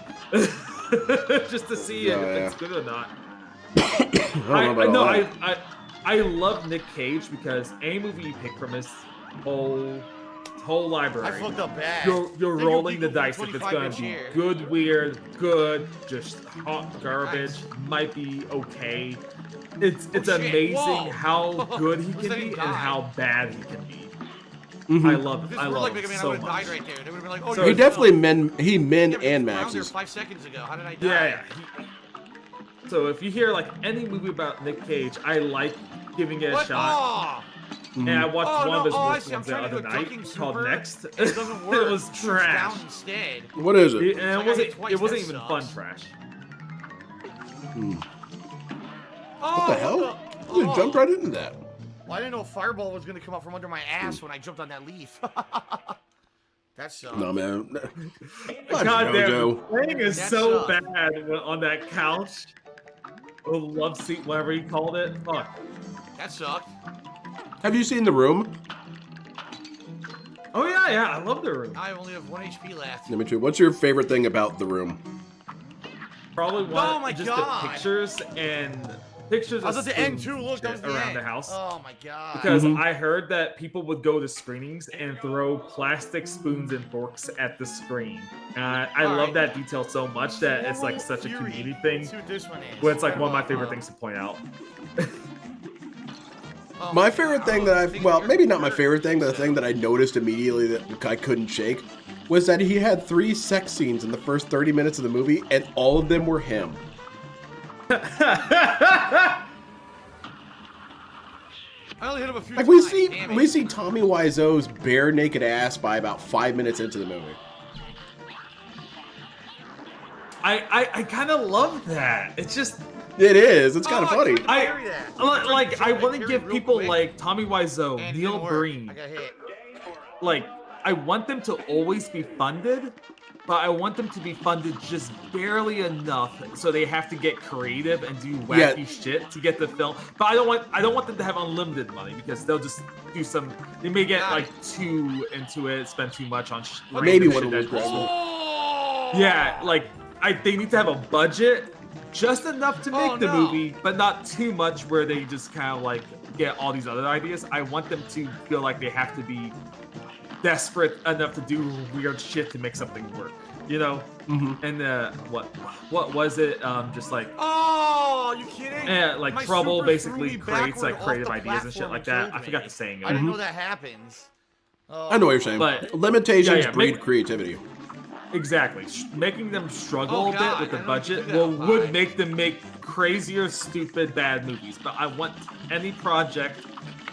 just to see Yeah, if yeah. it's good or not. I don't know about all that. I love Nick Cage because any movie you pick from his whole library, I fucked up bad. you're Thank you, rolling the people, for dice if it's 25 gonna this be year. good, weird, good, just hot garbage, Nice. might be okay. It's shit. amazing Whoa. how good he Was can that be he and died? how bad he can be. Mhm. I love This I were love like it Mega Man, I so would have much. died right there. They would have been like, oh, So no, He no. definitely Yeah, he but and he was around there maxes. 5 seconds ago. How did I die? Yeah. So if you hear like any movie about Nick Cage, I like giving it a What? shot. Oh, And I watched Oh, one of his no. Oh, I worst see. I'm ones the trying to other do a night ducking called super. Next. it doesn't work. It was Shoots trash. down instead. What is it? And I it got wasn't hit twice, it wasn't that even sucks. fun trash. Oh, What the hell? You just jumped right into that. Well, I didn't know a fireball was going to come out from under my ass when I jumped on that leaf. That sucks. No, man. God damn, JoJo. the playing is That so sucks. bad on that couch. Or love seat, whatever you called it. Fuck. That sucked. Have you seen The Room? Oh yeah, I love the room. I only have 1 HP left. Let me tell you, what's your favorite thing about The Room? Probably one Oh my just God. the pictures and pictures I was of at the end spoons too. Look, that was shit the around end. the house. Oh my god. Because I heard that people would go to screenings and throw plastic spoons and forks at the screen. I All love right. that detail so much that it's like such a Fury. community thing. Let's see what this one is. But it's like one of my favorite things to point out. Oh My God. favorite thing that maybe not my favorite thing, but the thing that I noticed immediately that I couldn't shake was that he had 3 sex scenes in the first 30 minutes of the movie, and all of them were him. I only hit him a few Like times. Damn it. we see Tommy Wiseau's bare naked ass by about 5 minutes into the movie. I kind of love that. It's just It is. It's kind of Oh, funny. couldn't parry that. I want to Parry give real people quick, like Tommy Wiseau, and it Neil didn't work. Breen, I got hit. like I want them to always be funded but I want them to be funded just barely enough so they have to get creative and do wacky shit to get the film. But I don't want them to have unlimited money because they'll just do some. They may get like too into it, spend too much on. Maybe random one shit of those. that- Yeah, like they need to have a budget just enough to make the movie, but not too much where they just kind of like get all these other ideas. I want them to feel like they have to be desperate enough to do weird shit to make something work, you know? Mm-hmm. And what was it? Just like you kidding? like My Trouble super basically threw me creates like backward off creative the ideas and shit platform like and that. killed I forgot me. the saying. I didn't know that happens. I know what you're saying. But- Limitations Yeah, breed creativity. Exactly. Making them struggle a bit God, with the I don't budget do that. Why? would make them make crazier, stupid, bad movies. But I want any project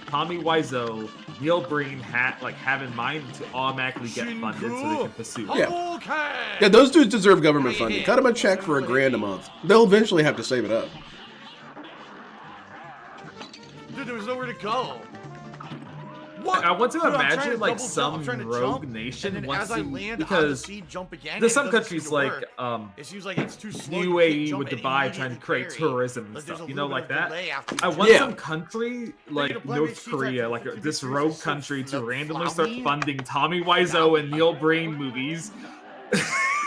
Tommy Wiseau, Neil Breen have in mind to automatically get funded so they can pursue it. Yeah. Okay. Yeah, those dudes deserve government funding. Cut them a check for $1,000 a month. They'll eventually have to save it up. Dude, there was nowhere to go. What? I want to Dude, I'm trying imagine to like double jump, some I'm trying to rogue jump, nation and then wants as I to, land on the because seat, jump again, there's it some doesn't seem countries to like work. It seems like it's too slow. You UAE can't with jump Dubai and trying to create immediately tourism and parry. Like, stuff, there's a you know, little like bit of that. delay after I you want Yeah. some country like to blame North it, she's Korea, like, like "Dude, this this rogue is so country, to randomly flabby." start funding Tommy Wiseau and Neil Breen movies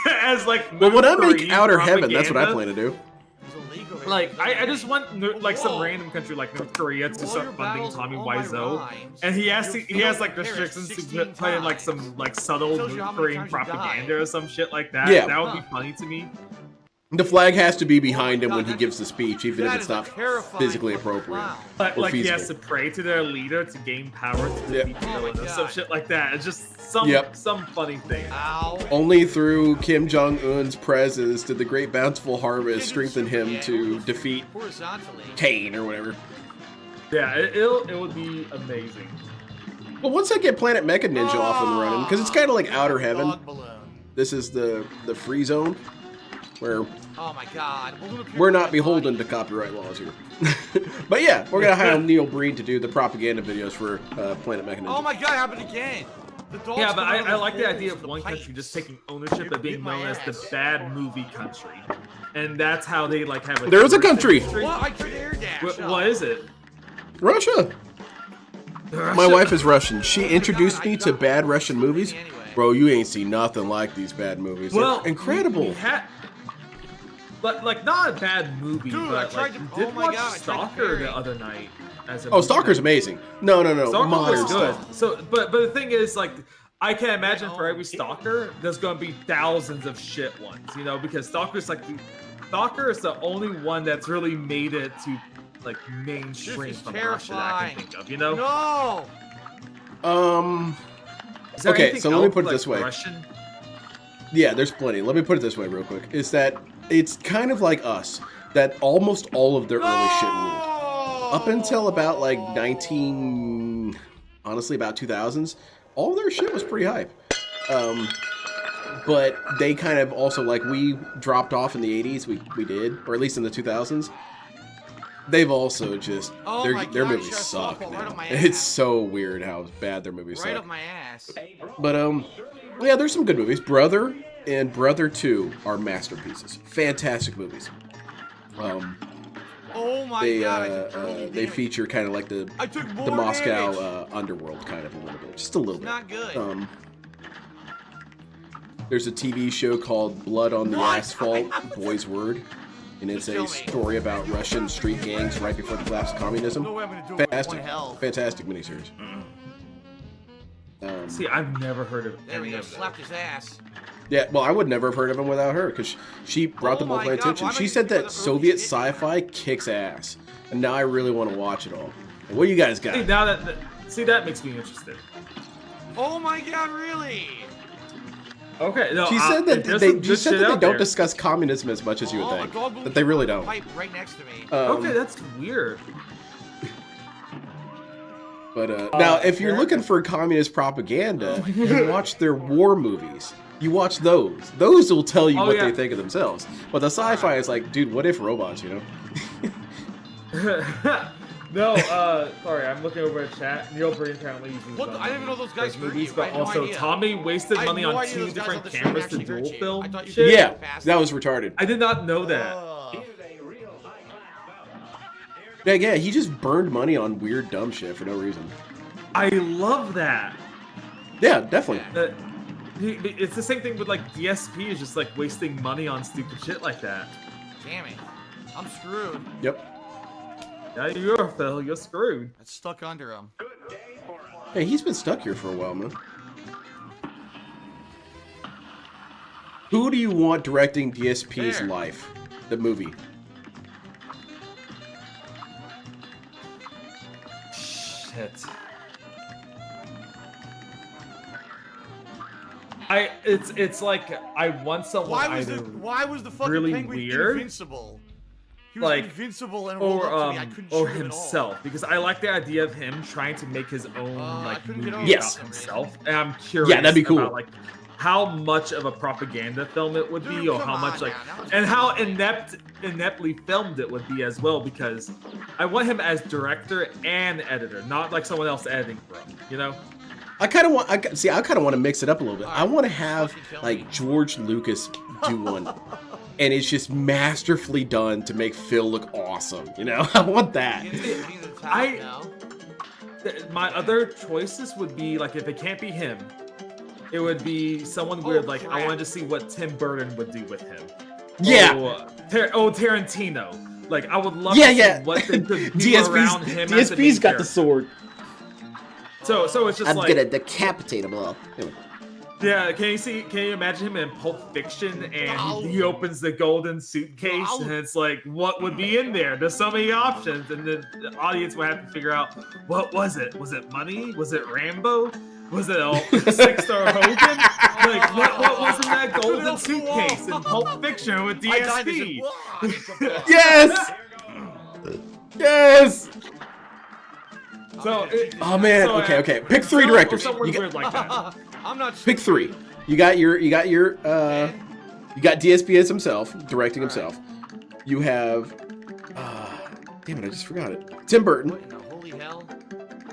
as like. But when I North make Korean Outer Heaven, that's what I propaganda. plan to do. It's illegal there. Like I just want like some Whoa. random country like North Korea to All start your funding battles, Tommy all my Wiseau, rhymes, and he has you'll like fail to perish restrictions to 16 play in like times. some like subtle Tells you how North many Korean times you died. propaganda or some shit like that. Yeah. That would be funny to me. The flag has to be behind him God, when he that- gives the speech, even if that it's is a not terrifying physically fucking appropriate. clown. But Or like he has feasible. to pray to their leader to gain power to Yeah. defeat the Oh my villain or some God. shit like that. It's just some Yep. some funny thing. Ow. Only through Kim Jong-un's presence did the Great Bountiful Harvest strengthen him to defeat horizontally. Kane or whatever. Yeah, it would be amazing. Well, once I get Planet Mecha Ninja off and running, because it's kind of like Outer Heaven. Dog balloon. This is the free zone, where Oh my god. Balloon appeared we're in not my beholden to body. copyright laws here. But yeah, we're gonna hire Neil Breen to do the propaganda videos for Planet Mecha Ninja. Oh my god, it happened again. The dogs Yeah, but come out of I like the holes idea in of the one pipes. country just taking ownership of being Hit my known as the ass. bad movie country, and that's how they like have a. There is a tourist country. industry. What? I tried to air dash. What is it? Russia. My wife is Russian. She introduced me to bad Russian movies. Bro, you ain't seen nothing like these bad movies. Well, They're incredible. But like not a bad movie, Dude, but I tried like to- you oh did my watch God, I tried to Stalker parry. the other night. As a Oh, movie Stalker's night. amazing. No, Stalker modern was good. stuff. So, but the thing is, like, I can imagine for every Stalker, there's going to be thousands of shit ones, you know, because Stalker is the only one that's really made it to like mainstream This is from Russia that I can terrifying. think of, you know. No. Is there Okay, anything so let me else, put it like, this way. Russian? Yeah, there's plenty. Let me put it this way real quick. Is that it's kind of like Us, that almost all of their early shit ruled. Up until about like about 2000s, all of their shit was pretty hype. But they kind of also, like, we dropped off in the 80s, we did, or at least in the 2000s. They've also just, Oh their my their God, movies shut suck up, right now. up my It's ass. so weird how bad their movies Right suck. up my ass. But yeah, there's some good movies. Brother and Brother 2 are masterpieces. Fantastic movies. Oh my They god. I took early they damage. feature kind of like the I took more Moscow damage. underworld kind of a little bit, just a little It's bit. not good. There's a TV show called Blood on the What? Asphalt, Boy's Word, and it's a Kill me. story about Russian street gangs right before the collapse of communism. No way I'm gonna do it with Fantastic, one health. fantastic miniseries. See, I've never heard of There we any go. of them. Slapped his ass. Yeah, well, I would never have heard of him without her, because she brought them Oh all to my my God, attention. why am I She getting said the that early Soviet shit? sci-fi kicks ass, and now I really want to watch it all. What do you guys got? See, now that makes me interested. Oh my god, really? Okay, no, She said that there's they some good said shit that they out don't there. discuss communism as much as you would Oh, a think. dog balloon That they really don't. pipe right next to me. Okay, that's weird. But now, if you're looking for communist propaganda, you watch their war movies. You watch those. Those will tell you Oh, what yeah. they think of themselves. But the sci-fi is like, dude, what if robots? You know? No, sorry, I'm looking over at chat. Neil Breen apparently uses What? I didn't even know those guys hurt movies, you. I but had no also idea. Tommy wasted I had money no on idea 2 those guys on different the train cameras to actually hurt dual you. film I thought you shit. did. Yeah, Fast. that was retarded. I did not know that. Yeah, he just burned money on weird, dumb shit for no reason. I love that. Yeah, definitely. It's the same thing with like DSP is just like wasting money on stupid shit like that. Damn it. I'm screwed. Yep. Yeah, you're Phil. You're screwed. It's stuck under him. Hey, he's been stuck here for a while, man. Who do you want directing DSP's There. life? The movie. Shit. It's like I want someone Why was the fucking really penguin weird, invincible? He was like, invincible and rolled up to me. I couldn't shoot or him at all. himself, because I like the idea of him trying to make his own I like couldn't movie get over about Yes. himself, and I'm curious. Yeah, that'd be cool. About, like, how much of a propaganda film it would be, Dude, or come how much on like, now, that was and how ridiculous. ineptly filmed it would be as well. Because I want him as director and editor, not like someone else editing for him. You know? I kind of want. I kind of want to mix it up a little bit. I want to have Fucking kill like me. George Lucas do one, and it's just masterfully done to make Phil look awesome. You know, I want that. My other choices would be like, if it can't be him, it would be someone weird. Like, I crap. wanted to see what Tim Burton would do with him. Yeah. Tarantino. Like, I would love Yeah, to yeah. see what they could do around him. as the main DSP's got the character. sword. So it's just like, decapitate him all. yeah. Can you imagine him in Pulp Fiction, and he opens the golden suitcase, and it's like, what would be in there? There's so many options, and then the audience would have to figure out, what was it? Was it money? Was it Rambo? Was it a 6-star Hogan? Like, what was in that golden suitcase in Pulp Fiction with I died as DSP? a- Yes. Yes. So, Oh man. Okay. Pick 3 directors. Someone You got, weird like that. I'm not pick 3. You got DSP as himself, directing himself. You have damn it, I just forgot it. Tim Burton. What in the holy hell?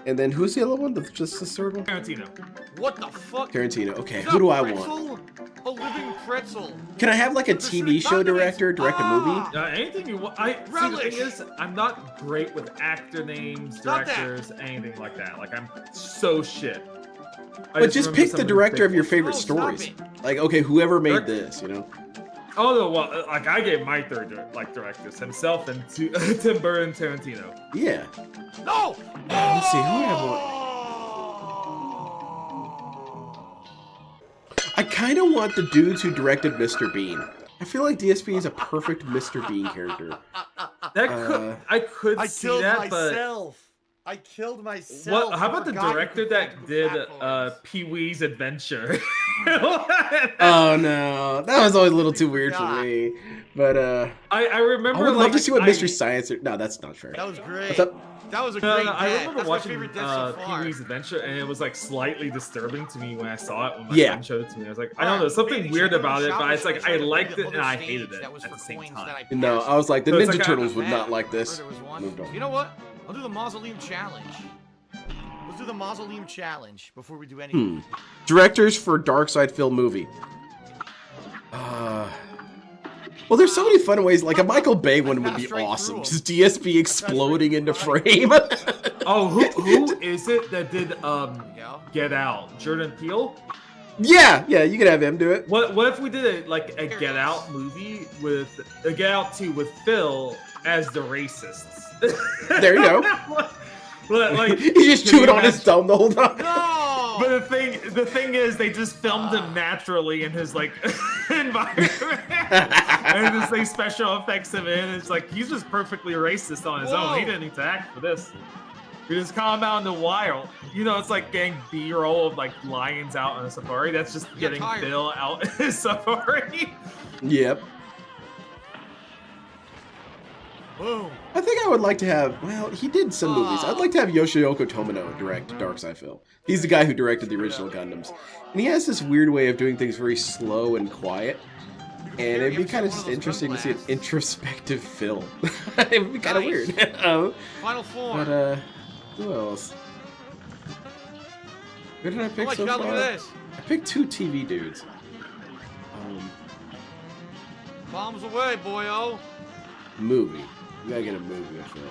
And then who's the other one? Just the third one? Tarantino. What the fuck? Tarantino. Okay, Is who that do I pretzel? want? A living pretzel. Can I have like a TV show director direct a movie? Anything you want. See, the Relish. thing is, I'm not great with actor names, Stop that. directors, anything like that. Like, I'm so shit. But just pick the director of your favorite Oh, stop stories. it. Like, okay, whoever made Direct- this, you know? Oh no, well, like I gave my third directors himself and Tim Burton, Tarantino. Yeah. No! Let's see, who would I want? I kind of want the dudes who directed Mr. Bean. I feel like DSP is a perfect Mr. Bean character. I could I see killed that, myself. I killed myself. but how about the Forgot you director could that fucking did platforms. Pee-wee's Adventure? Oh no, that was always a little too weird for God. me. But I remember. I would love like, to see what I- Mystery Science. No, that's not fair. That was great. What's up? That was a No, great no, I death. remember That's watching my favorite death so far. Pee-wee's Adventure, and it was like slightly disturbing to me when I saw it. When my Yeah. friend showed it to me, I was like, I don't know, there's something Maybe weird check about the it, shop but it's before like try I to liked find it the and I other hated stage it that was at for the same coins time. that I No, passed. I was like, the So it's Ninja like Turtles I would was not mad. like this. There was one. Moved on. You know what? I'll do the Mausoleum Challenge. Let's do the Mausoleum Challenge before we do anything. Directors for Dark Side Film movie. Well, there's so many fun ways. Like a Michael Bay one would be passed right awesome. through 'em. Just DSP exploding into frame. Oh, who is it that did go. Get Out? Jordan Peele? Yeah, you could have him do it. What if we did a Get Out movie with a Get Out 2 with Phil as the racists? There you go. like, He's just can you chewing on his imagine- thumb the whole time. No! But the thing is, they just filmed him naturally in his like environment, and just they special effects him in. It's like he's just perfectly racist on his own. He Whoa. didn't need to act for this. He just calm out in the wild. You know, it's like getting B-roll of like lions out on a safari. That's just get getting tired. Phil out in his safari. Yep. Boom. I think I would like to have. Well, he did some movies. I'd like to have Yoshiyoko Tomino direct Dark Side Film. He's the guy who directed the original Gundams, and he has this weird way of doing things very slow and quiet. And it'd be kind of just interesting to see an introspective film. It'd be kind of weird. Final form. But who else? Who did I pick Oh my so God, far? look at this. I picked 2 TV dudes. Bombs away, boyo. Movie. You gotta get a movie, I feel.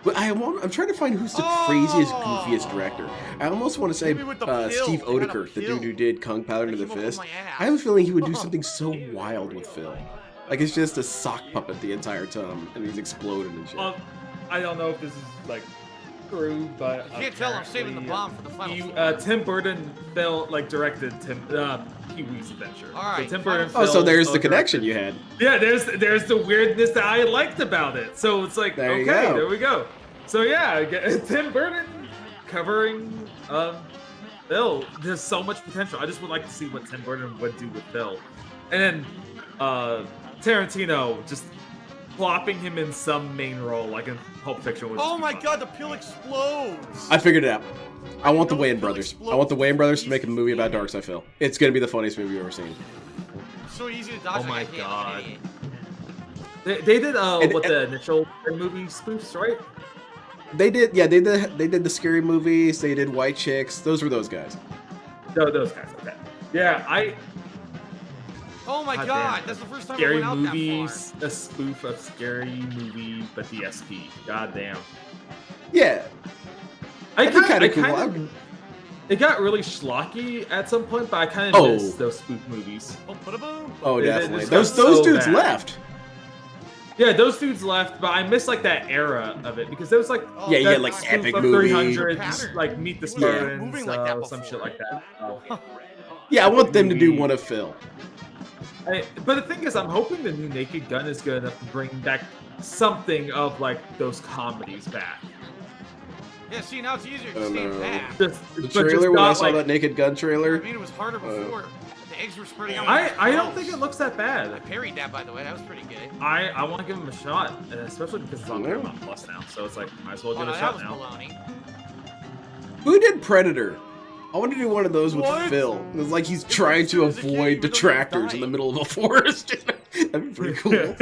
But I'm trying to find who's the craziest, goofiest director. I almost want to say Maybe with the pill. Steve They got a Oedeker, the pill. dude who did Kung Pao Under the came up with Fist. my ass. I have a feeling he would do something so wild with Phil. Like it's just a sock puppet the entire time, and he's exploding and shit. I don't know if this is like true, but You can't tell I'm saving the bomb for the final form. Tim Burton directed Pee-wee's Adventure. All right, so Tim Burton. Oh, so there's the directed- connection you had. Yeah, there's the weirdness that I liked about it. So it's like, There you okay, go. there we go. So yeah, Tim Burton covering Phil. There's so much potential. I just would like to see what Tim Burton would do with Phil. And then Tarantino just plopping him in some main role, like in Pulp Fiction. Would Oh just be my fun. God, the pill explodes. I figured it out. I want the know Wayans Phil brothers. explodes. I want the Wayans brothers to make a movie about Darkseid Phil. It's gonna be the funniest movie you've ever seen. So easy to dodge. Oh my like I can't, God. I'm an idiot. They did And- the initial movie spoofs, right? They did, yeah. They did the scary movies. They did White Chicks. Those were those guys. No, those guys. Okay. Yeah, Oh my God God, damn. that's the first time I Scary went out movies, that a spoof of Scary Movie, but DSP. God damn. Yeah, that'd be kind of cool. It got really schlocky at some point, but I kind of Oh. miss those spoof movies. far. Oh, ba-da-boom. Oh, They- they definitely. just Those got those so dudes bad. left. Yeah, those dudes left, but I miss like that era of it because there was like Oh, Yeah, you that had, like, spoof epic of movie. 300, Pattern. like Meet the He wasn't Spartans, moving like that some shit before. like that. Yeah, I want them to do one of Phil. But the thing is, I'm hoping the new Naked Gun is good enough to bring back something of like those comedies back. Yeah, see, now it's easier Oh, to stay no. back. Just, The but trailer just when I not, saw like, that Naked Gun I trailer. mean, it was harder before. The eggs were spreading out. I don't think it looks that I bad. parried that, by the way. That was pretty good. I want to give him a shot, especially because it's on Paramount Plus now. So it's like, might as well give it a that shot was now. baloney. Who did Predator? I want to do one of those with What? Phil. It's like he's trying to as a kid, you avoid don't detractors die. in the middle of a forest. That'd be pretty cool.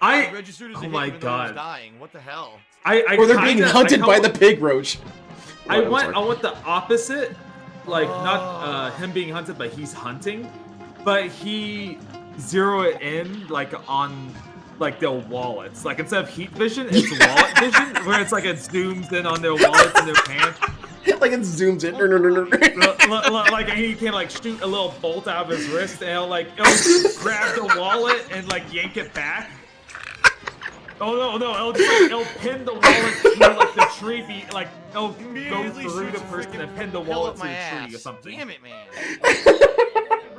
I registered as a oh hit my even though I was God. dying. What the hell? Or they're being hunted by the pig roach. I I'm sorry. want the opposite, like Oh. not him being hunted, but he's hunting, but he zero it in like on like their wallets. Like instead of heat vision, it's wallet vision, where it's like it zooms in on their wallets and their pants. Like it zooms in. Like he can like shoot a little bolt out of his wrist, and he'll grab the wallet and like yank it back. Oh no! It'll pin the wallet to like the tree. It'll go Immediately through the shoots a person and freaking pin the pill wallet up to the my tree ass. or something. Damn it, man.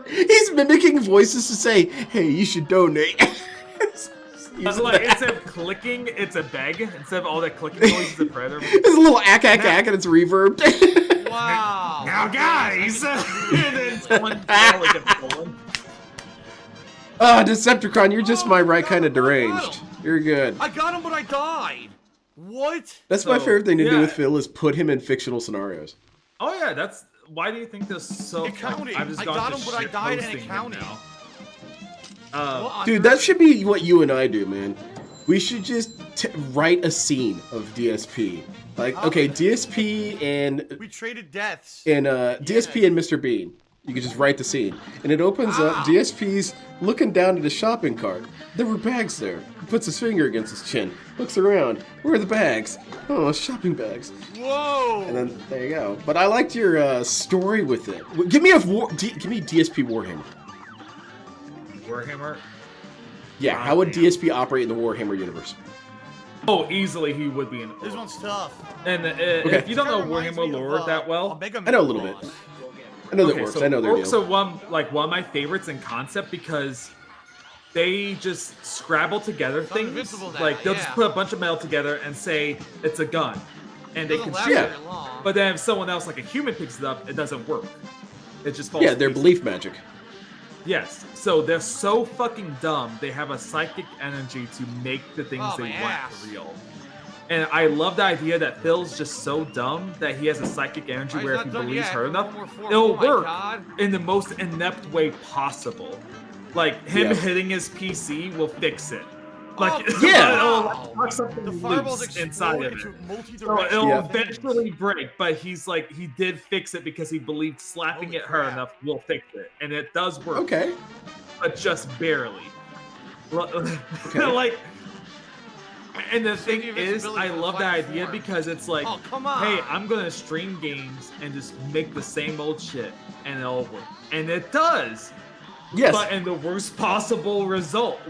He's mimicking voices to say, "Hey, you should donate." Like instead of clicking, it's a beg. Instead of all that clicking noise, it's a predator. It's a little ack and it's reverbed. Wow. Now, guys, and then someone probably gets stolen. Decepticron, you're just my right kind of deranged. You're good. I got him, but I died. What? That's my So, favorite thing to do yeah. with Phil is put him in fictional scenarios. Oh yeah, that's why do you think this so? It counted. I've just I gone got to him, but I shit died and it posting him counted. now. Well, Dude, that should be what you and I do, man. We should just write a scene of DSP. Like, okay, DSP and we traded deaths. DSP and Mr. Bean. You could just write the scene, and it opens up. DSP's looking down at a shopping cart. There were bags there. He puts his finger against his chin, looks around. Where are the bags? Oh, shopping bags. Whoa. And then there you go. But I liked your story with it. Give me give me DSP Warhammer. Warhammer. Yeah, how would DSP operate in the Warhammer universe? Oh, easily he would be in. This one's tough. And if you don't know Kinda reminds Warhammer me of, lore that well, I know a little bit. I know that works. I know their deal. Orcs are one of my favorites in concept because they just scrabble together things. invincible now, Like they'll yeah. just put a bunch of metal together and say it's a gun, and they Doesn't can last shoot Yeah. it. very long. But then if someone else, like a human, picks it up, it doesn't work. It just falls. Yeah, to they're pieces. belief magic. Yes. So they're so fucking dumb. They have a psychic energy to make the things Oh, they my want ass. real. And I love the idea that Phil's just so dumb that he has a psychic energy He's where if not he done believes yet. her enough, One more form. it'll Oh my work God. in the most inept way possible. Like him Yeah. hitting his PC will fix it. Like Oh, Yeah. it'll knock something The fireballs loose explode inside of into it. So multi-directional it'll Yeah. eventually break, but he's like, he did fix it because he believed slapping Holy it hard crap. enough will fix it. And it does work, Okay. but just barely. Okay. Like, and the So thing the is, invincibility I for the love the final idea form. because it's like, Oh, come on. hey, I'm gonna stream games and just make the same old shit, and it'll work. And it does, Yes. but in the worst possible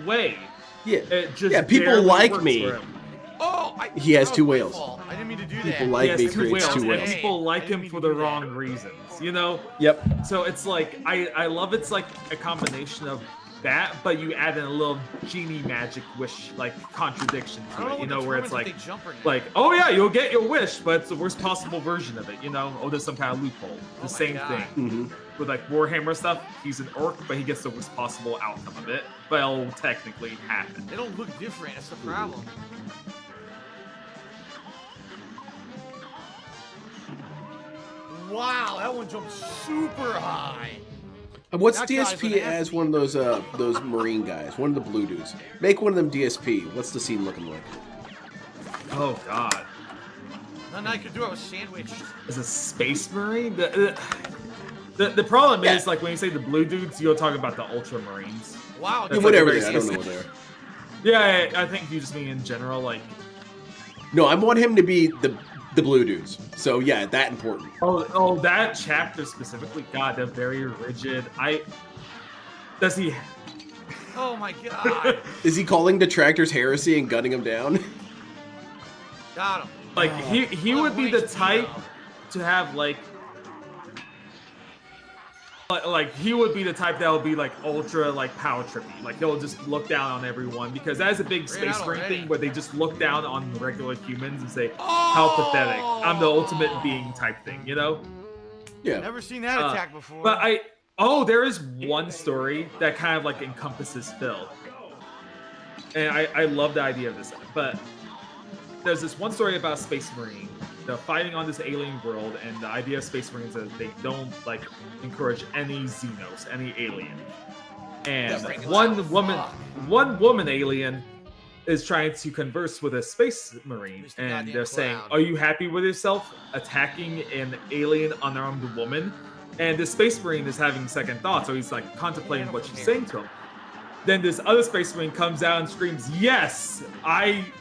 way. Yeah. It just Yeah, people barely like works me. for him. Oh, He has that two was my whales. fault. I didn't mean to do People that. like He me has two creates whales, two and whales. people like I didn't him mean for to the do that. wrong reasons, you know? Yep. So it's like, I love it's like a combination of that, but you add in a little genie magic wish, like, contradiction I to don't know it, you what know, where it's determines like, if they jump or not. like, oh yeah, you'll get your wish, but it's the worst possible version of it, you know? Oh, there's some kind of loophole. Oh my The same God. thing. Hmm. With like Warhammer stuff, he's an orc, but he gets the worst possible outcome of it, but it'll technically happen. They don't look different. That's the problem. Wow, that one jumped super high. What's That guy's DSP an as one of those Marine guys, one of the blue dudes? Make one of them DSP. What's the scene looking like? Oh god. Nothing I could do. I was sandwiched. As a space marine? The problem is, like, when you say the blue dudes, you're talking about the ultramarines. Wow. That's Yeah, whatever. like a I very don't know what they are. Yeah, I think you just mean in general, like, No, I want him to be the blue dudes. So yeah, that important. oh, that chapter specifically, god, they're very rigid. Does he, Oh my God. Is he calling detractors heresy and gunning them down? Got him. like, he What a would be the waste, type hero. to have, like, he would be the type that would be like ultra like power trippy. Like he'll just look down on everyone because that is a big Ran out space marine already. thing where they just look down on regular humans and say, "How pathetic! I'm the ultimate being" type thing, you know? Yeah. Never seen that attack before. But there is one story that kind of like encompasses Phil, and I love the idea of this. But there's this one story about a space marine. They're fighting on this alien world, and the idea of space marines is they don't like encourage any xenos, any alien. And That's right. one woman alien is trying to converse with a space marine, Mr. and Goddamn they're saying, Clown. "Are you happy with yourself attacking an alien unarmed woman?" And the space marine is having second thoughts, so he's like contemplating what she's saying to him. Then this other space marine comes out and screams, "Yes,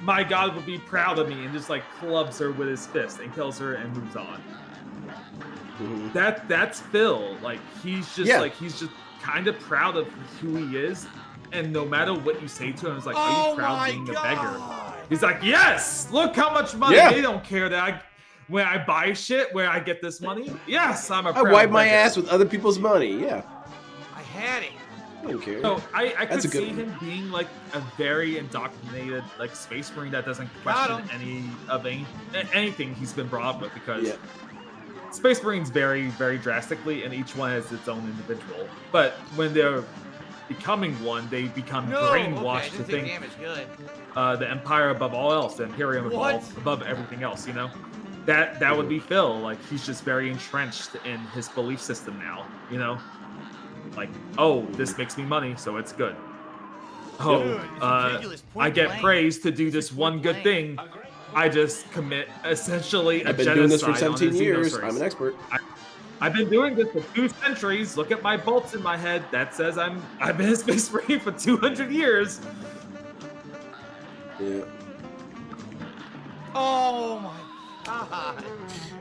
my god would be proud of me," and just like clubs her with his fist and kills her and moves on. Mhm. That's Phil. Like he's just Yeah. he's just kind of proud of who he is, and no matter what you say to him, it's like, "Are Oh you proud my of being a God. beggar?" He's like, "Yes, look how much money." Yeah. They don't care that when I buy shit, where I get this money. Yes, I'm a I proud wipe my beggar. ass with other people's money. Yeah. I had it. I don't care. So I could That's a good see one. him being like a very indoctrinated like space marine that doesn't Got question anything he's been brought up with, because Yeah. space marines vary very drastically and each one has its own individual. But when they're becoming one, they become No. brainwashed Okay, to I didn't take think damage. Good. the Empire above all else, the Imperium What? above everything else. You know, that would be Phil. Like he's just very entrenched in his belief system now. You know. Like, oh, this makes me money, so it's good. Oh, Dude, it's ridiculous. Point I get blank. praised to do It's this just one point good blank. thing. I just commit essentially a I've been genocide doing this for on a 17 years. xenosaurus. I'm an expert. I've been doing this for 2 centuries. Look at my bolts in my head. That says I've been a space marine for 200 years. Yeah. Oh my God.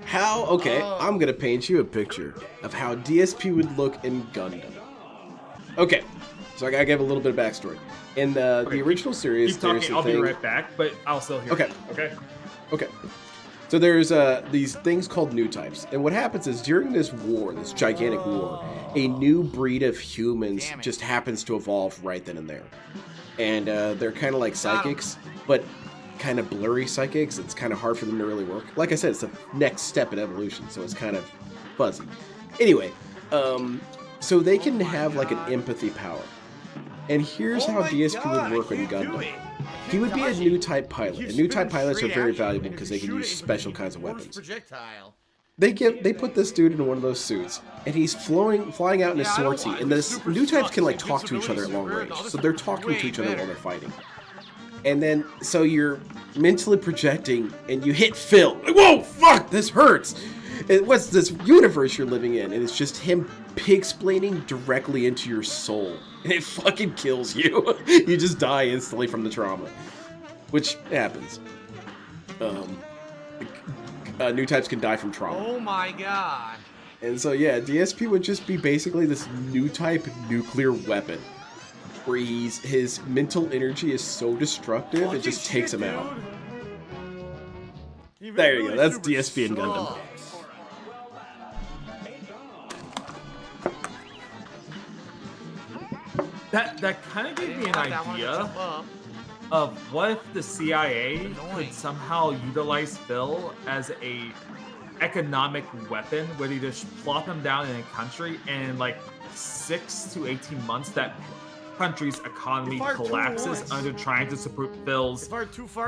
How? Okay, Oh. I'm gonna paint you a picture of how DSP would look in Gundam. Okay, so I gotta give a little bit of backstory. In the original series, Keep there's talking. a I'll thing. be right back, but I'll still hear. Okay. you. Okay. Okay. So there's these things called new types, and what happens is during this war, this gigantic war, a new breed of humans Damn it. just happens to evolve right then and there, and they're kind of like Got 'em. psychics, but kind of blurry psychics. It's kind of hard for them to really work. Like I said, it's the next step in evolution, so it's kind of fuzzy. Anyway, so they can have like an empathy power, and here's Oh how my DSP God, would work I in can't do Gundam. it. He would be a new type pilot. And new type pilots are very valuable because they can use special kinds of weapons. Projectile. They put this dude in one of those suits, and he's flying out in a sortie. And the new types can like talk to each other at long range, so they're talking to each other while they're fighting. And then so you're mentally projecting, and you hit Phil. Like, whoa, fuck, this hurts. And what's this universe you're living in? And it's just him pig-splaining directly into your soul, and it fucking kills you. You just die instantly from the trauma, which happens. New types can die from trauma. Oh my god. And so yeah, DSP would just be basically this new type nuclear weapon, where his mental energy is so destructive it just takes him out. There you go. That's DSP and Gundam. That kind of gave me an idea of what if the CIA could somehow utilize Phil as a economic weapon, where they just plop him down in a country, and in like 6 to 18 months that country's economy collapses under trying to support Phil's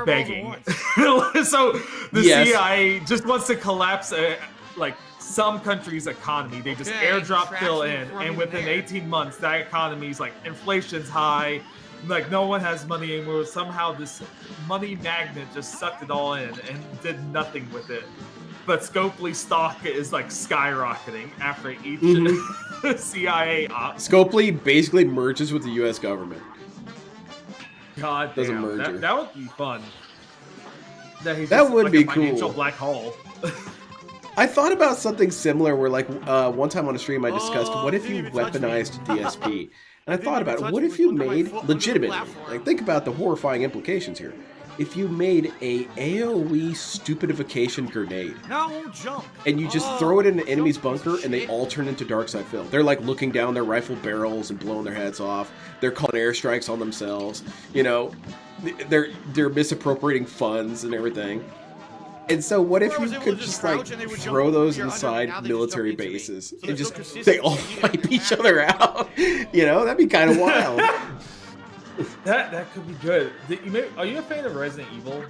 begging. So the CIA just wants to collapse like some country's economy. They just airdrop Phil in, and within 18 months that economy's like, inflation's high, like no one has money anymore. Somehow this money magnet just sucked it all in and did nothing with it. But Scopely stock is like skyrocketing after each CIA op. Scopely basically merges with the U.S. government. God Does a damn, merger. that would be fun. That would like be a financial cool. black hole. I thought about something similar where, like, one time on a stream I discussed, what if you weaponized DSP? And I thought about it, what if you made, legitimately, like, think about the horrifying implications here. If you made a AoE stupidification grenade, Now I won't jump. and you just throw it in an enemy's bunker, and they all turn into Darkseid Phil. They're, like, looking down their rifle barrels and blowing their heads off. They're calling airstrikes on themselves. You know, they're misappropriating funds and everything. And so what if you could just like throw those inside military bases and just they all wipe each other out? You know, that'd be kind of wild. That could be good. Are you a fan of Resident Evil?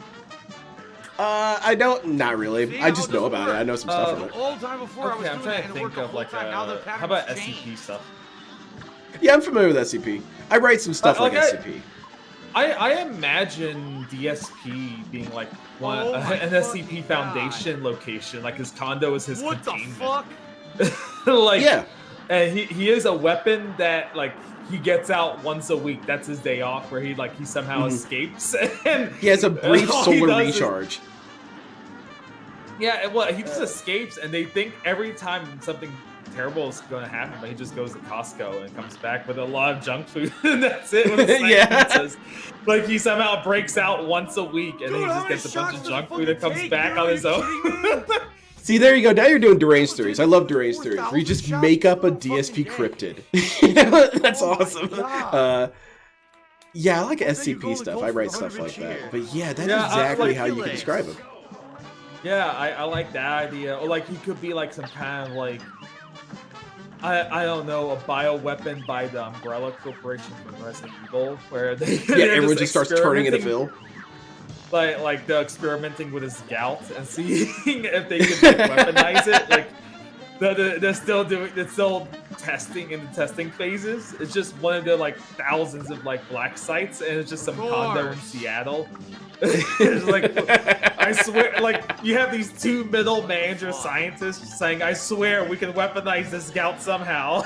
I don't, not really. I just know about it. I know some stuff from it. All the time before I was Okay, I'm doing trying it to and it worked think the of like whole time. Now the how about pattern's SCP changed. stuff? Yeah, I'm familiar with SCP. I write some stuff like Okay. SCP. I imagine DSP being like Oh my an SCP fucking Foundation location, like his condo is his What the containment. fuck? Like, Yeah. and he is a weapon that like he gets out once a week. That's his day off, where he somehow escapes. And He has a brief all he solar does is- recharge. Yeah, well, he just escapes, and they think every time something terrible is going to happen, but he just goes to Costco and comes back with a lot of junk food, and that's it. With his Yeah. pizzas. Like he somehow breaks out once a week, and Dude, then he how just many gets a bunch shots of does junk it food and fucking comes take, back dude? on Are his you own. kidding me? See, there you go. Now you're doing deranged theories. I love deranged theories, where you just make up a DSP cryptid. You know, that's Oh my awesome. God. Yeah, I like you go SCP to stuff. go I for write the stuff 100 like that. cheer. But yeah, that's Yeah, I exactly like how you can Felix. describe him. Yeah, I like that idea. Or like he could be like some kind of like I don't know, a bioweapon by the Umbrella Corporation from Resident Evil, where they Yeah, everyone just starts turning into Phil. Like they're experimenting with his gout and seeing if they can like, weaponize it. Like they're still testing in the testing phases. It's just one of the like thousands of like black sites, and it's just some condo in Seattle. It's like, I swear, like you have these two middle manager scientists saying, "I swear we can weaponize this gout somehow."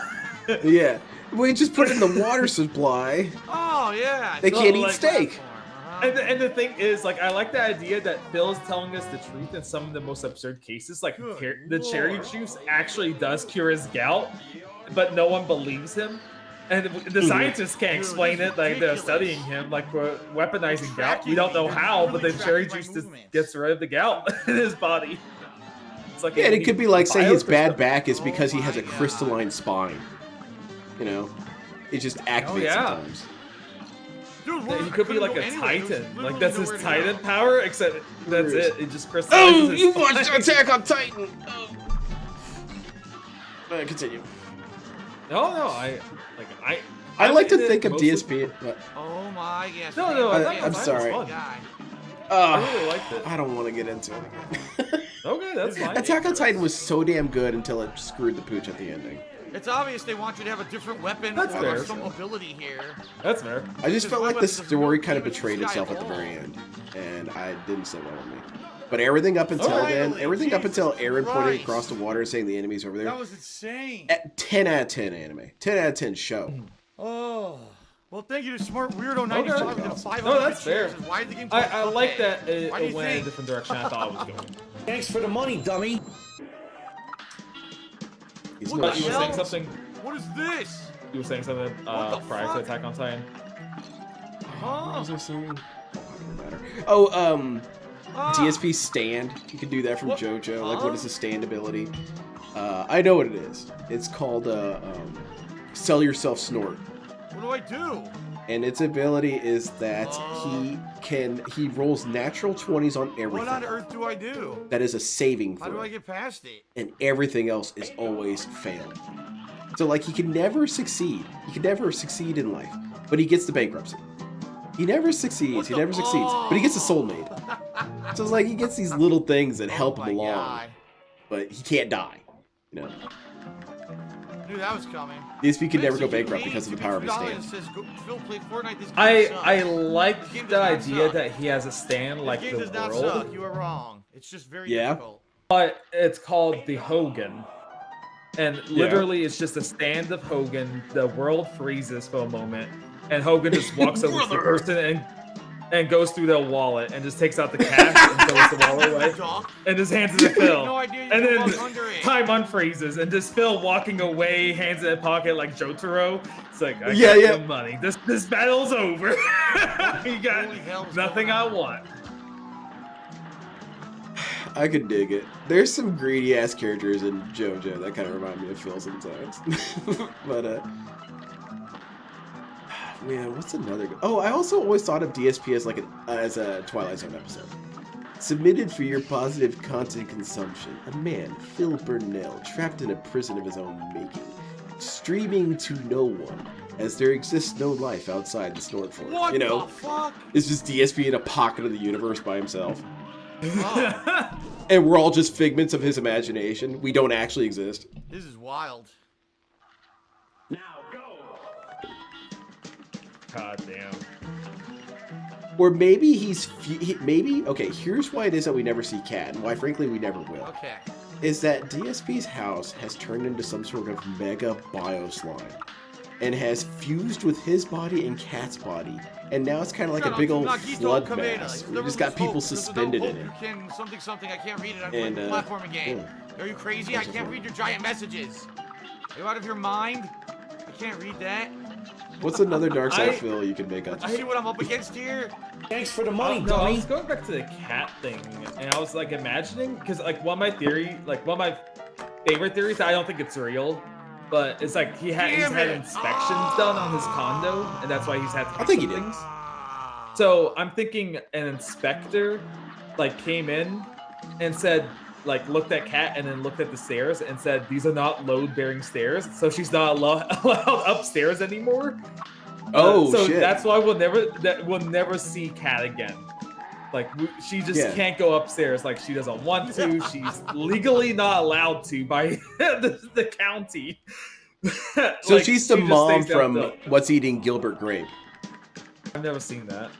Yeah. We just put it in the water supply. Oh yeah. They can't eat like- steak. And the thing is, like, I like the idea that Phil is telling us the truth in some of the most absurd cases. Like, the cherry juice actually does cure his gout, but no one believes him. And the scientists can't explain it. Like, they're studying him. Like, we're weaponizing gout. We don't know how, but the cherry juice just gets rid of the gout in his body. It's like Yeah, and it could be like, say his bad biocrystal- back is because he has a crystalline spine. You know? It just activates yeah. sometimes. Dude, Yeah, he could be like a titan. Like that's his titan go. power, except that's it. It just crystallizes. Oh, his you watched spine. Attack on Titan! Oh. Continue. No, I like to in it think of mostly- DSP. Oh my gosh. No, I thought it I'm was fine, sorry. it was fun. Guy. I really liked it. I don't want to get into it again. Okay, that's fine. Attack on Titan was so damn good until it screwed the pooch at the ending. It's obvious they want you to have a different weapon That's or fair. some ability here. That's fair. I just Because felt my like the weapon doesn't story work kind of even betrayed if itself it's at the got very all. end, and I didn't sit well with me. But everything up until then, Finally, everything up until Jesus Aaron pointing Christ. across the water and saying the enemy's over there, That was insane. at 10 out of 10 anime, 10 out of 10 show. Oh. Well, thank you to Smart Weirdo 95 Okay. with the 500 No, that's fair. cheers. Why is the game I called like Cuphead? that it Why do you went in a think? different direction I thought it was going. Thanks for the money, dummy. He's What no But you were hell? saying something. What is this? You were saying something What the prior to fuck? Attack on Titan. Huh? Was I saying? Doesn't matter. Oh, Ah. DSP stand. You can do that from What? JoJo. Like, Huh? what is the stand ability? I know what it is. It's called Sell Yourself Snort. What do I do? And its ability is that he rolls natural 20s on What on everything. earth do I do? That is a saving How do throw. I get past it? And everything else is always fail. So like he can never succeed. He can never succeed in life. But he gets the bankruptcy. He never succeeds. He never succeeds. But he gets a soulmate. So it's like he gets these little things that help Oh him my along. God. But he can't die. You know. I knew that was coming. DSP can never go Thanks, bankrupt you because of the paid power of his $2 stand. Says, go, Phil, play Fortnite. This game I sucks. like This game the does not idea suck. that he has a stand like This game the does not world, suck. You are wrong. It's just very Yeah? difficult. but it's called the Hogan. And literally, it's just a stand of Hogan. The world freezes for a moment, and Hogan just walks over to the person and goes through their wallet and just takes out the cash and throws the wallet away Dog. and just hands it to Phil. No idea you and can then walk under it. time unfreezes and just Phil walking away, hands in his pocket like Jotaro. It's like, I Yeah, got yeah. the money. This battle's over. You got Holy hell, what's nothing going I on? want. I could dig it. There's some greedy ass characters in JoJo that kind of remind me of Phil sometimes. But man, what's another? Oh, I also always thought of DSP as like as a Twilight Zone episode. Submitted for your positive content consumption, a man, Phil Burnell, trapped in a prison of his own making, streaming to no one, as there exists no life outside the Snort Force. What You know, the fuck? it's just DSP in a pocket of the universe by himself. Oh, And we're all just figments of his imagination. We don't actually exist. this is wild. God damn. Or maybe maybe, okay, here's why it is that we never see Cat, and why frankly we never will. Okay. Is that DSP's house has turned into some sort of mega bioslime. And has fused with his body and Cat's body. And now it's kind of like a big old flood mass. We just got people suspended in it. You can something. I can't read it. I'm And, playing a platforming game. yeah. Are you crazy? I can't read your giant messages. Are you out of your mind? I can't read that. What's another Dark Side I- Phil you can make up? You see what I'm up against here? Thanks for the money, No, I dummy. was going back to the cat thing, and I was like imagining, because like one of my favorite theories, I don't think it's real, but it's like he's Damn had it. inspections done on his condo, and that's why he's had to I think he fix did. some things. So I'm thinking an inspector like came in and said, like looked at Cat and then looked at the stairs and said, these are not load-bearing stairs, so she's not allowed upstairs anymore. Oh, so shit. that's why we'll never see Cat again. Like she just Yeah. can't go upstairs. Like she doesn't want to. She's legally not allowed to by the county. So Like, she's the she just mom stays down from the- What's Eating Gilbert Grape. I've never seen that.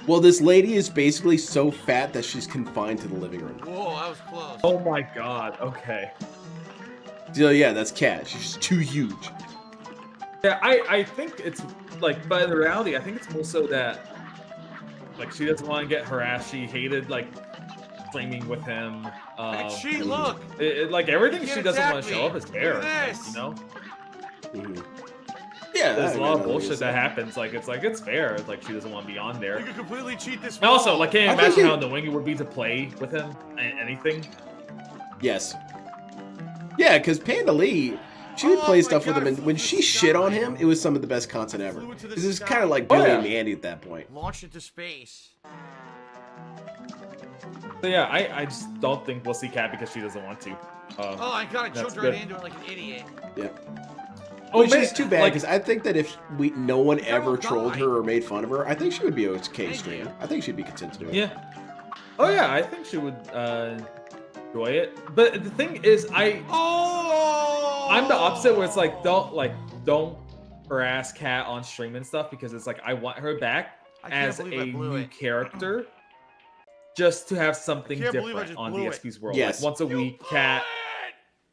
Well, this lady is basically so fat that she's confined to the living room. Whoa, that was close. Oh my god. Okay. So yeah, that's Cat. She's too huge. Yeah, I think it's like, but in reality, I think it's more so that like she doesn't want to get harassed. She hated like flaming with him. Like, she look. Like everything Can't she doesn't attack want to show me. up is Look fair. at this. You know, Mhm. Yeah, there's I a lot of mean, bullshit that happens. Like it's fair. Like she doesn't want to be on You there. could completely cheat this. And also, wall. like, can you I think imagine it- how annoying it would be to play with him? Anything? Yes. Yeah, because Panda Lee, she would Oh play my stuff with God, him, and it when flew she to the shit on sky. him, it was some of the best content ever. Flew to the This is sky. kind of like Oh, Billy yeah. and Mandy at that point. launched into space. So yeah, I just don't think we'll see Cat because she doesn't want to. Oh, I got That's jumped right good. into it like an idiot. Yeah. Oh, Which is too bad like, because I think that if no one ever Don't trolled die. her or made fun of her, I think she would be okay stream. I think she'd be content to do it. yeah. Oh yeah, I think she would enjoy it. But the thing is, I'm the opposite where it's like don't harass Kat on stream and stuff because it's like I want her back I can't as a believe I blew new it. character, just to have something I can't believe I different just on blew it. DSP's world. Yes. Like once a week, Kat.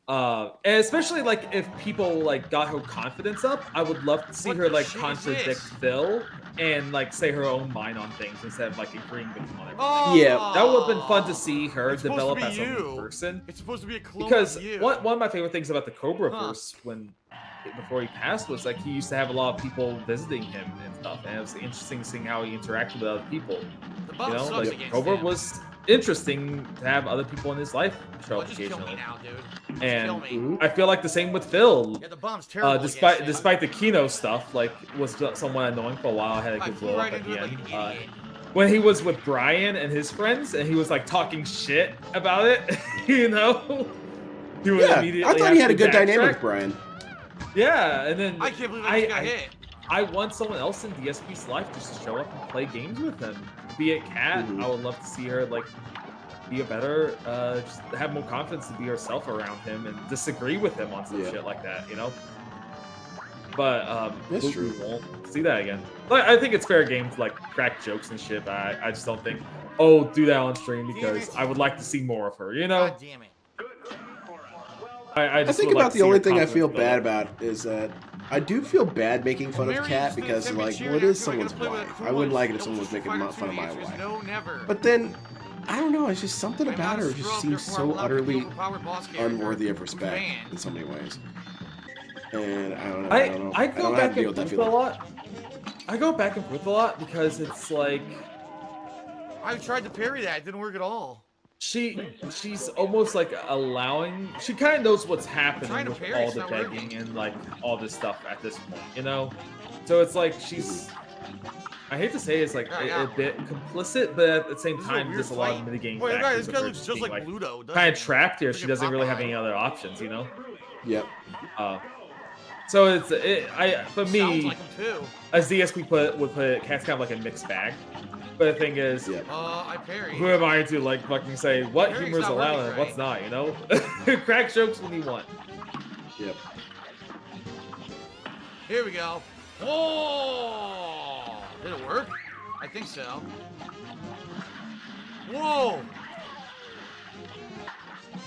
And especially like if people like got her confidence up, I would love to see What her the like shit is contradict this? Phil and like say her own mind on things instead of like agreeing with him on everything. Oh, Yeah. That would have been fun to see her It's supposed develop to be as a new you. person. It's supposed to be a clone Because of you. one of my favorite things about the Cobra Huh. verse before he passed was like he used to have a lot of people visiting him and stuff, and it was interesting seeing how he interacted with other people. The You bomb know, sucks like against Cobra him. was interesting to have other people in his life show Oh, up just kill me occasionally. now, dude. Just And kill me. Mhm. I feel like the same with Phil. Yeah, the bomb's terrible. Despite against him. despite the Kino stuff, like was somewhat annoying for a while. I had a I good flew blow right up at into the it like end. an idiot. When he was with Brian and his friends, and he was like talking shit about it, you know, he would Yeah, immediately. I thought have he had a to good dynamic backtrack. with Brian. Yeah, and then I can't believe I just got hit. I want someone else in DSP's life just to show up and play games with him. Be it Kat, Mhm. I would love to see her like be a better, just have more confidence to be herself around him and disagree with him on some Yeah. shit like that, you know. But That's we true. won't see that again. Like, I think it's fair game to like crack jokes and shit. But I just don't think, oh, do that on stream because I would like to see more of her, you know. God damn it. I I just think would like about to the see only her thing I confidence feel build bad up. about is that I do feel bad making fun of Mary Kat used to because, send me like, cheering well, it is after I got someone's to play with wife. a I wouldn't like it if cool someone was making Fighter fun of my teenagers. wife. No, never. But then, I don't know, it's just something I'm about not her a just scrub, seems therefore so I'm not a utterly overpowered boss character. unworthy of respect Man. in so many ways. And I don't know. I don't know. go don't have back to deal and with that forth a feeling. lot. I go back and forth a lot because it's like I tried to parry that. It didn't work at all. she's almost like allowing. She kind of knows what's happening trying to with parry, all it's the not begging working. and like all this stuff at this point, you know. So it's like she's. I hate to say it's like a bit complicit, but at the same This is time, weird there's a lot of fight. mitigating Wait, factors. this of guy her looks just being, like Ludo. doesn't kind of he? trapped here. She Freaking doesn't really have Popeye. any other options, you know. Yep. So for Sounds me, like him too. as DSP would put it, Cat's kind of like a mixed bag. But the thing is, Yep. I parry. who am I to like fucking say what Parry's humor is not allowed working and what's right. not? You know, crack jokes when you want. Yep. Here we go. Oh! Did it work? I think so. Whoa!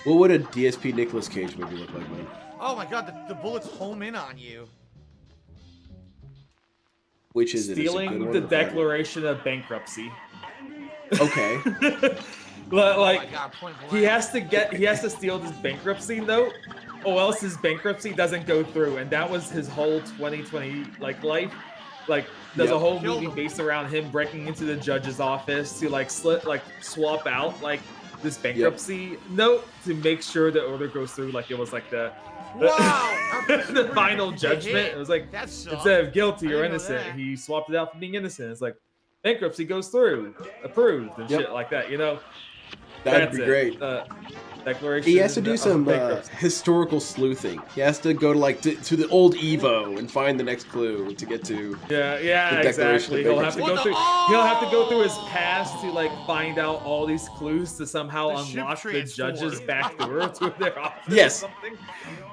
What would a DSP Nicolas Cage movie look like, man? Oh my god, the bullets home in on you. Which is it? Is it a good Stealing one the or bad? Declaration of Bankruptcy. Okay. Like Oh my god, point blank. he has to steal this bankruptcy note, or else his bankruptcy doesn't go through. And that was his whole 2020 like life. Like there's a Yep. whole Killed movie him. based around him breaking into the judge's office to like swap out like this bankruptcy note to make sure the order goes through. Like it was like the Wow! the final judgment. It was like That sucks. instead of guilty I or didn't know innocent, that. he swapped it out for being innocent. It's like bankruptcy goes through, approved, and Yep. shit like that. You know, That'd That's be it. great. Declaration. He has to do of some bankruptcy. historical sleuthing. He has to go to like to the old Evo and find the next clue to get to. Yeah, the Declaration exactly. of He'll have to Bankruptcy. go through. He'll have to go through his past to like find out all these clues to somehow The ship unlock the transformed. judge's back door to their office. Yes. Or something.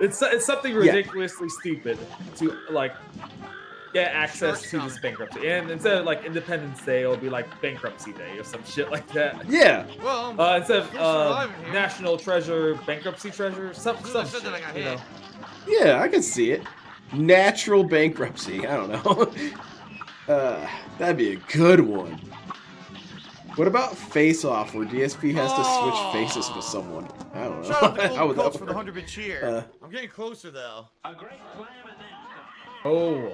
It's something ridiculously stupid to like get access to this bankruptcy. And instead of like Independence Day, it'll be like Bankruptcy Day or some shit like that. Yeah. Well, Instead of still surviving here. National Treasure, Bankruptcy Treasure, some As soon as I shit, said that, I got you hit. know. Yeah, I can see it. Natural bankruptcy. I don't know. That'd be a good one. What about Face Off, where DSP has to switch faces with someone? I don't know. Shout out to How Golden would that Coach for the work? 100-bit cheer. I'm getting closer though. Oh.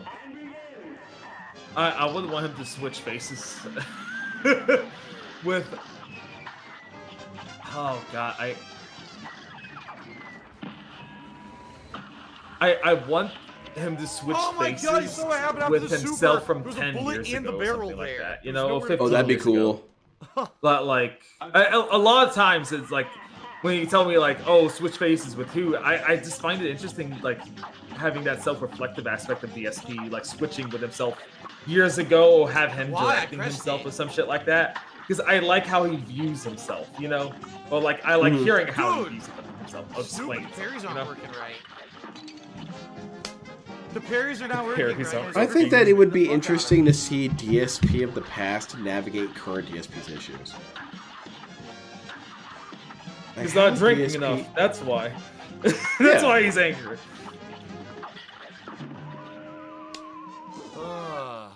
I wouldn't want him to switch faces with. Oh god, I want him to switch Oh my faces god, he's so happy after with the himself super. from There's 10 a bullet years in ago the or barrel something like there. that. You There's know, nowhere 15 Oh, that'd be years ago. cool. But like a lot of times it's like when you tell me like, oh, switch faces with who, I just find it interesting, like having that self-reflective aspect of DSP, like switching with himself years ago, or have him Why? I directing pressed himself it. or some shit like that. Because I like how he views himself, you know, or like I like hearing how he Dude! views himself. I'll Stupid explain. parries you aren't know? working right. The parries are not working Parries right. aren't I It's think that freaking it would the be fuck out of interesting me. to see DSP of the past navigate current DSP's issues. Like, He's not how drinking DSP enough. That's why. That's Yeah. why he's angry. Ugh.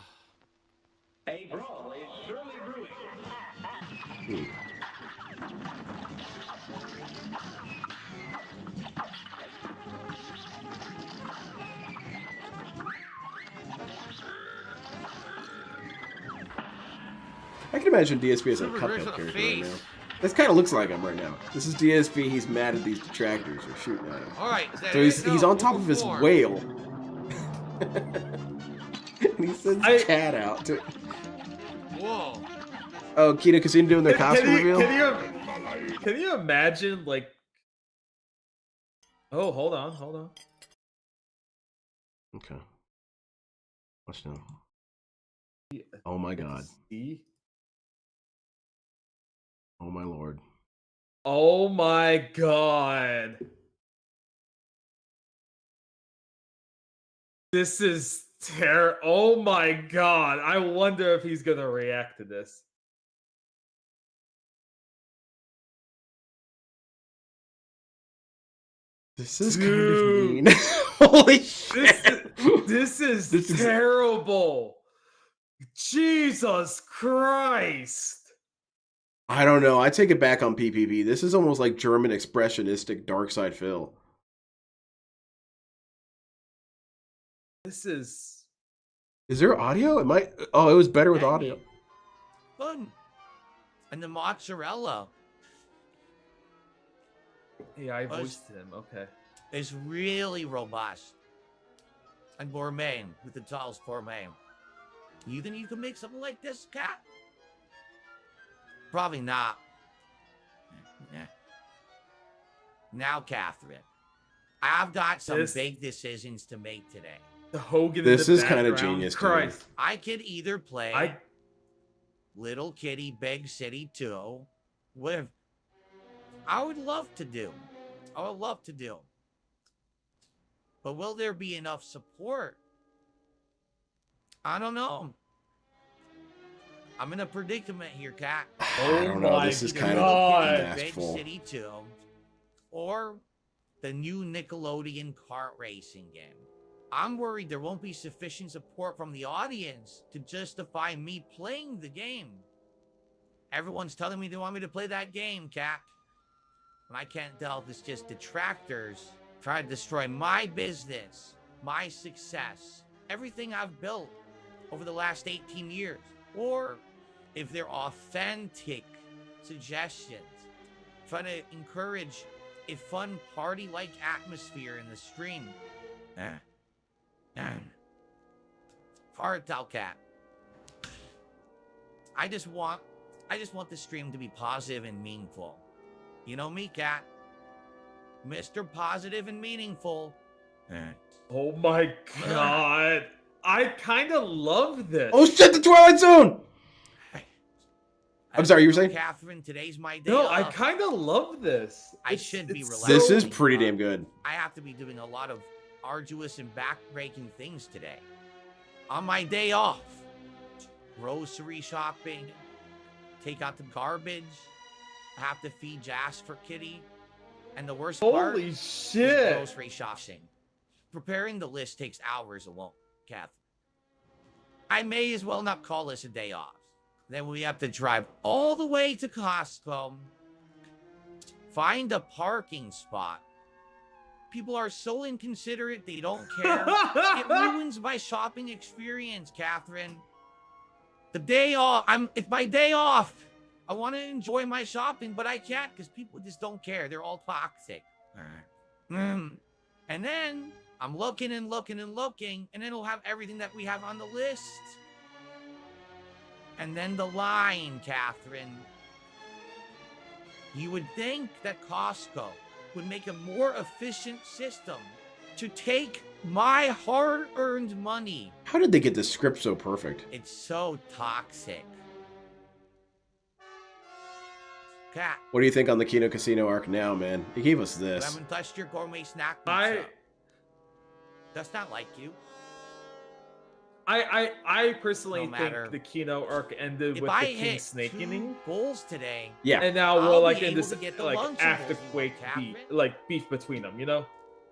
I can imagine DSP as a Super Rich Cuphead with a character right face. now. This kind of looks like him right now. This is DSP. He's mad at these detractors who are shooting at him. All right. Is that So it? he's No, on top of his before. whale. And he sends Cat out to. Whoa. Oh, Kino Casino doing their costume reveal. Can you imagine like? Oh, hold on. Okay. Watch now. Oh my God. See? Oh my Lord. Oh my god. This is oh my god. I wonder if he's gonna react to this. This is kind of Dude. mean. Holy shit. This is This is- terrible. Jesus Christ. I don't know. I take it back on PPP. This is almost like German expressionistic Dark Side Phil. This is Is there audio? It might. Oh, it was better with Dang audio. it. Fun. And the mozzarella yeah, I Was- voiced him. Okay. is really robust. And gourmet with the tallest gourmet. You think you can make something like this, Cat? Probably not. Yeah. Now, Catherine, I've got some This- big decisions to make today. The Hogan. This in the is kinda background. genius, dude. Christ. I could either play I Little Kitty Big City 2 with I would love to do. But will there be enough support? I don't know. I'm in a predicament here, Cat. I don't know. This is kind of God. Big full. City 2 or the new Nickelodeon kart racing game. I'm worried there won't be sufficient support from the audience to justify me playing the game. Everyone's telling me they want me to play that game, Cat. And I can't tell if it's just detractors trying to destroy my business, my success, everything I've built over the last 18 years. Or if they're authentic suggestions, trying to encourage a fun party-like atmosphere in the stream. Hard to tell, Cat. I just want the stream to be positive and meaningful. You know me, Cat. Mr. Positive and Meaningful. Oh my god. I kind of love this. Oh shit! The Twilight Zone. I'm sorry, you were saying? Catherine, today's my day No, off. I kind of love this. I should be it's relaxed. This so- is pretty damn good. I have to be doing a lot of arduous and back-breaking things today. On my day off. Grocery shopping. Take out the garbage. I have to feed Jasper Kitty. And the worst part Holy is shit. grocery shopping. Preparing the list takes hours alone, Catherine. I may as well not call this a day off. Then we have to drive all the way to Costco. Find a parking spot. People are so inconsiderate, they don't care. It ruins my shopping experience, Catherine. The day off, it's my day off. I want to enjoy my shopping, but I can't because people just don't care. They're all toxic. And then I'm looking and looking and looking, and then it'll have everything that we have on the list. And then the line, Catherine. You would think that Costco would make a more efficient system to take my hard-earned money. How did they get this script so perfect? It's so toxic. Cat, What do you think on the Kino Casino arc now, man? He gave us you this. haven't touched your gourmet snack I- pizza. That's not like you. I personally No matter. think the Kino arc ended If with I the King hit Snake 2 inning. goals today, Yeah. And now I'll we're like be in able this to get the like Lunchables after you Quake want, beef, Catherine. like beef between them, you know?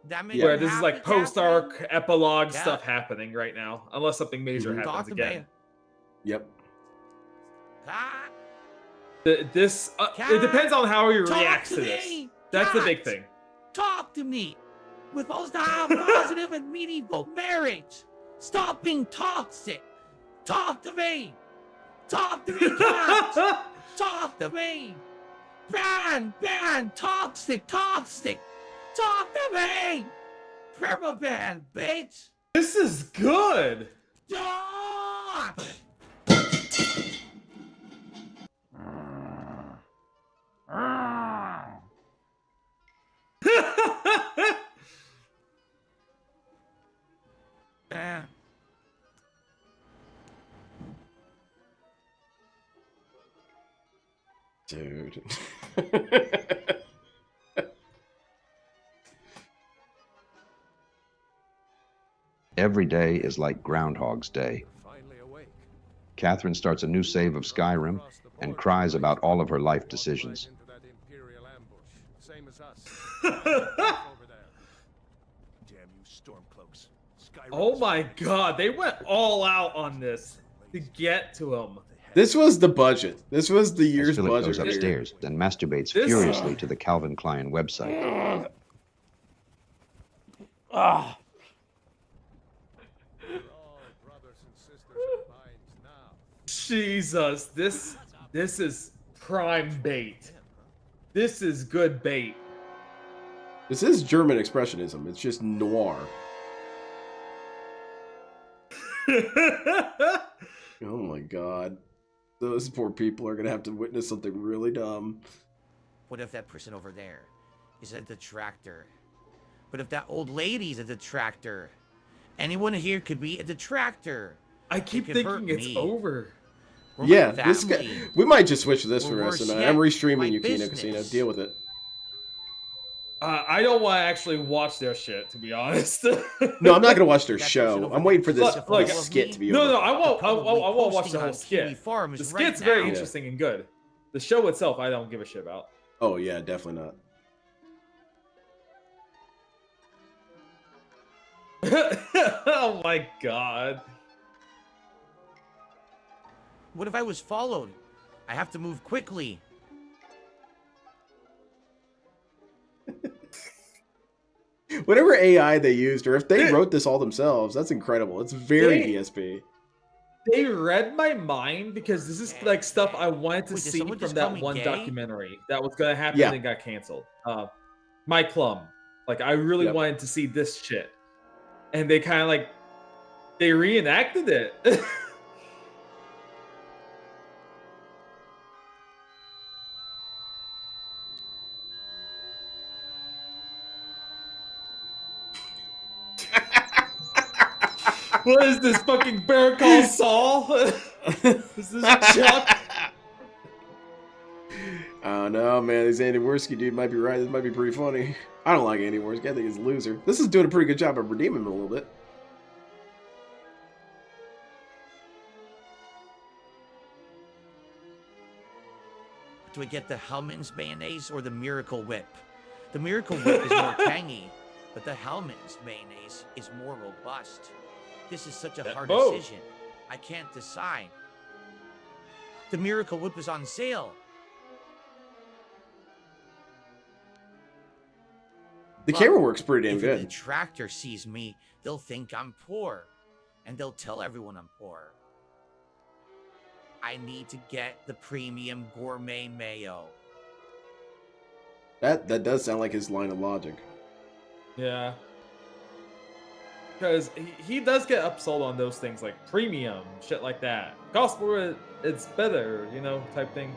that makes Yeah. Where you this is like happy, post arc Catherine? epilogue Yeah. stuff happening right now, unless something major Mhm. happens Talk to again. me. Yep. Cat, This Cat, it depends on how he talk reacts to to this. me. That's the big Cat, thing. talk to me. We're supposed to have positive and meaningful marriage. Stop being toxic. Talk to me. Talk to me, Cat. Talk to me. Ban, toxic. Talk to me. Permaban, bitch. This is good. Talk. Eh. Dude. Every day is like Groundhog's Day. Catherine starts a new save of Skyrim and cries about all of her life decisions. Oh my god, they went all out on this to get to him. This was the budget. This was the As year's Philip budget. goes here. upstairs and masturbates This- furiously to the Calvin Klein website. Jesus, this is prime bait. This is good bait. This is German expressionism. It's just noir. Oh my god. Those poor people are gonna have to witness something really dumb. What if that person over there is a detractor? What if that old lady's a detractor? Anyone here could be a detractor. I keep could hurt thinking it's me. over. We're Yeah, my this guy. family. We might just switch to this Or for the rest of worse the night. yet, I'm my restreaming you, Kino Casino. business. Deal with it. I don't want to actually watch their shit, to be honest. No, I'm not gonna watch their That person show. over I'm waiting for there this is like, full of skit me. to be No, over. no, I won't. I Probably won't watch the posting whole on skit. Kiwi Farms The right skit's very now. interesting and good. The show itself, I don't give a shit about. Oh yeah, definitely not. Oh my god. What if I was followed? I have to move quickly. Whatever AI they used, or if they wrote this all themselves, that's incredible. It's very They- DSP. They read my mind because this is like stuff I wanted to Wait, did see someone from just call that me one gay? documentary that was gonna happen Yeah. and got canceled. My Clum. Like I really Yep. wanted to see this shit. And they kind of like they reenacted it. What is this fucking Bear Call Saul? Is this Chuck? I don't know, man. This Andy Worski dude might be right. This might be pretty funny. I don't like Andy Worski. I think he's a loser. This is doing a pretty good job of redeeming him a little bit. Do I get the Hellman's mayonnaise or the Miracle Whip? The Miracle Whip is more tangy, but the Hellman's mayonnaise is more robust. This is such a hard both. decision. I can't decide. The Miracle Whip is on sale. The But camera works pretty damn If a good. detractor sees me, they'll think I'm poor, and they'll tell everyone I'm poor. I need to get the premium gourmet mayo. That does sound like his line of logic. Yeah. Because he does get upsold on those things like premium, shit like that. Cost more, it's better, you know, type thing.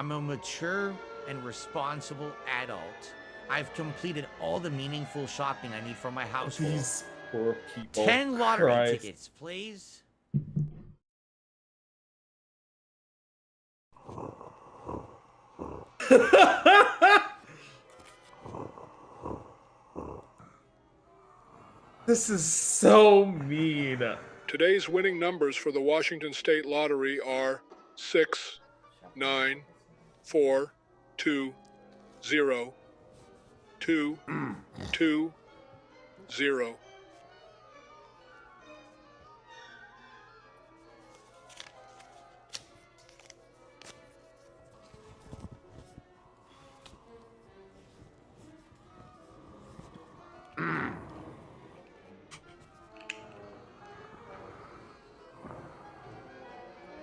I'm a mature and responsible adult. I've completed all the meaningful shopping I need for my household. These poor people. 10 lottery Christ. tickets, please. This is so mean. Today's winning numbers for the Washington State Lottery are 6, 9, 4, 2, 0, 2, 2, 0.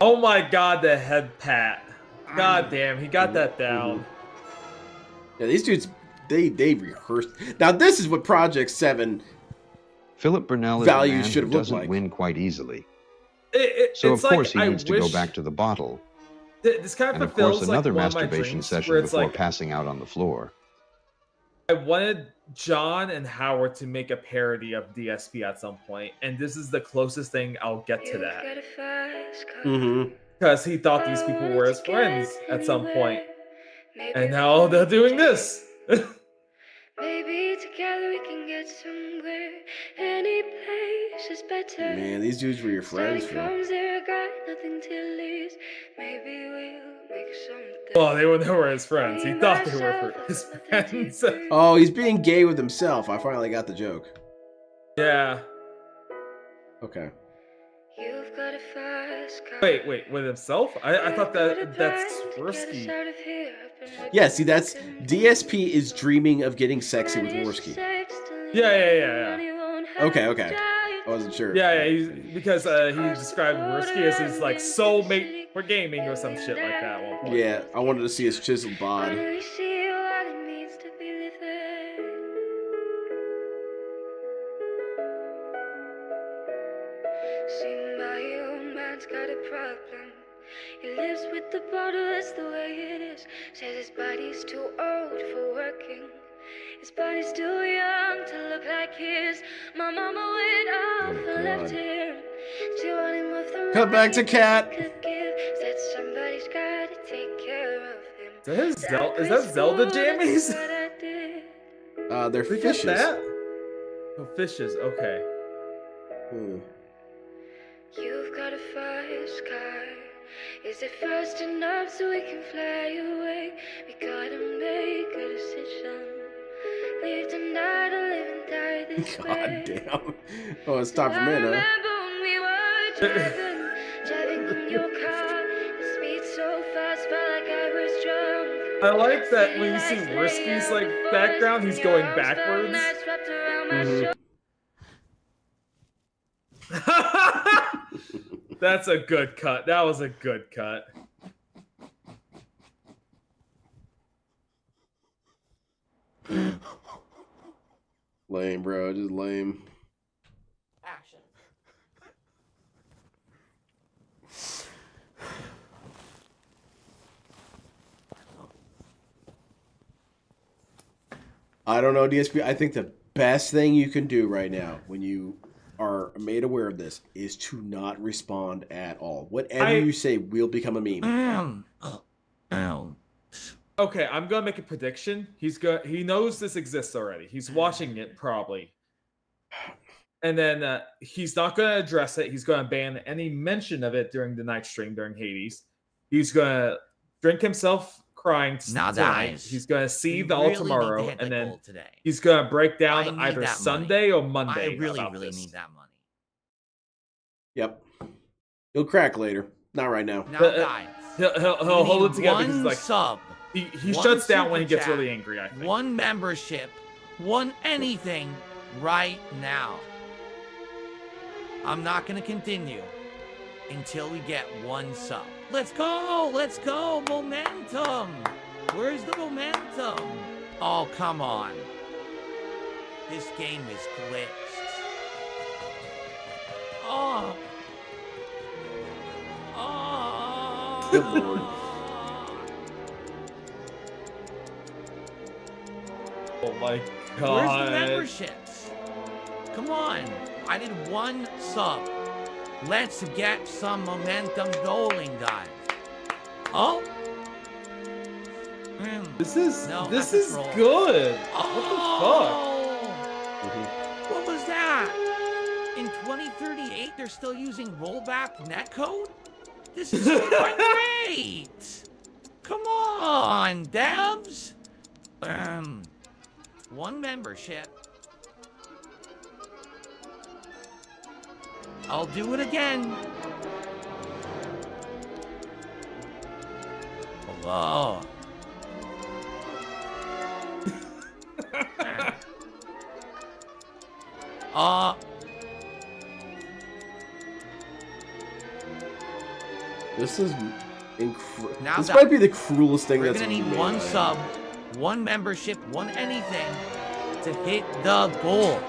Oh my god, the head pat. God damn, he got that down. Yeah, these dudes, they rehearsed. Now this is what Project 7 Philip Burnell is values a man should who have looked doesn't like. win quite easily. It's So of course like, he needs I to go wish- back to the bottle. This kind And of of course fulfills another like one of my masturbation dreams, session where it's before like passing out on the floor. I wanted John and Howard to make a parody of DSP at some point, and this is the closest thing I'll get to that. Mm-hmm. Because he thought these people were his friends at some point. And now they're doing this. Maybe together we can get somewhere. Any place is better. Man, these dudes were your friends, Starting Phil. from zero, got nothing to lose. Maybe we'll make something. Well, they were his friends. He thought they were his friends. Oh, he's being gay with himself. I finally got the joke. Yeah. Okay. You've got a fast car. Wait, with himself? I thought that's Swirsky. Yeah, see, that's DSP is dreaming of getting sexy with Worski. Yeah. Okay. I wasn't sure. Yeah, because he described Worski as his like soulmate for gaming or some shit like that at one point. Yeah, I wanted to see his chiseled bod. Finally see what it means to be living. See, my old man's got a problem. He lives with the bottle, that's the way it is. Says his body's too old for working. His body's too young to look like his. My mama went off and left him. She wanted him off the Cut back to Cat. could give. Said somebody's gotta take care of him. Is that Zelda jammies? They're Did we fishes. get that? Oh, fishes. Okay. You've got a fast car. Is it fast enough so we can fly away? We gotta make a decision. Live tonight or live and die this God way. damn. Oh, it's time for me, I huh? remember when we were driving in your car. The speed so fast, felt like I was drunk. I like that when you see Worski's like background, he's going backwards. That's a good cut. That was a good cut. Lame, bro. Just lame. Action. I don't know, DSP. I think the best thing you can do right now when you are made aware of this is to not respond at all. Whatever you say will become a meme. Okay, I'm gonna make a prediction. He knows this exists already. He's watching it probably, and then he's not gonna address it. He's gonna ban any mention of it during the night stream during Hades. He's gonna drink himself crying Now, tonight. guys, He's gonna see we the all really need tomorrow, to hit and the then goal today. he's gonna break I down need either that Sunday or I Monday. really about need this. that money. Yep. He'll crack later. Not right now. Now, Uh, guys, He'll hold it together because one he's like sub, he one shuts down when he super gets chat, really angry. I think. one membership, one anything right now. I'm not going to continue until we get one sub. Let's go, momentum. Where's the momentum? Oh, come on. This game is glitched. Oh. Good lord. Oh my Where's god. the memberships? Come on. I did 1 sub. Let's get some momentum going, guys. Oh. This is No, this that's a is troll. good. Oh. What was that? In 2038, they're still using rollback netcode? This is great! Come on, devs! 1 membership. I'll do it again. Oh. This is incredible. Now This that- might be the cruelest thing We're that's gonna been need made. 1 sub, 1 membership, 1 anything to hit the goal.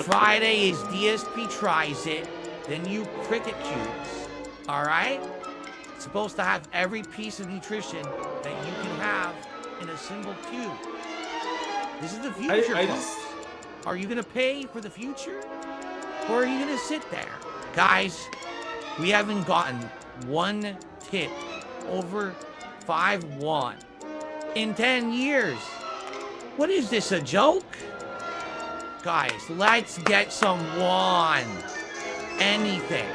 Friday is DSP tries it, then you cricket cubes. Alright? It's supposed to have every piece of nutrition that you can have in a single cube. This is the future, folks. Are you gonna pay for the future? Or are you gonna sit there? Guys, we haven't gotten 1 tip over 5-1 in 10 years. What is this, a joke? Guys, let's get some 1. Anything.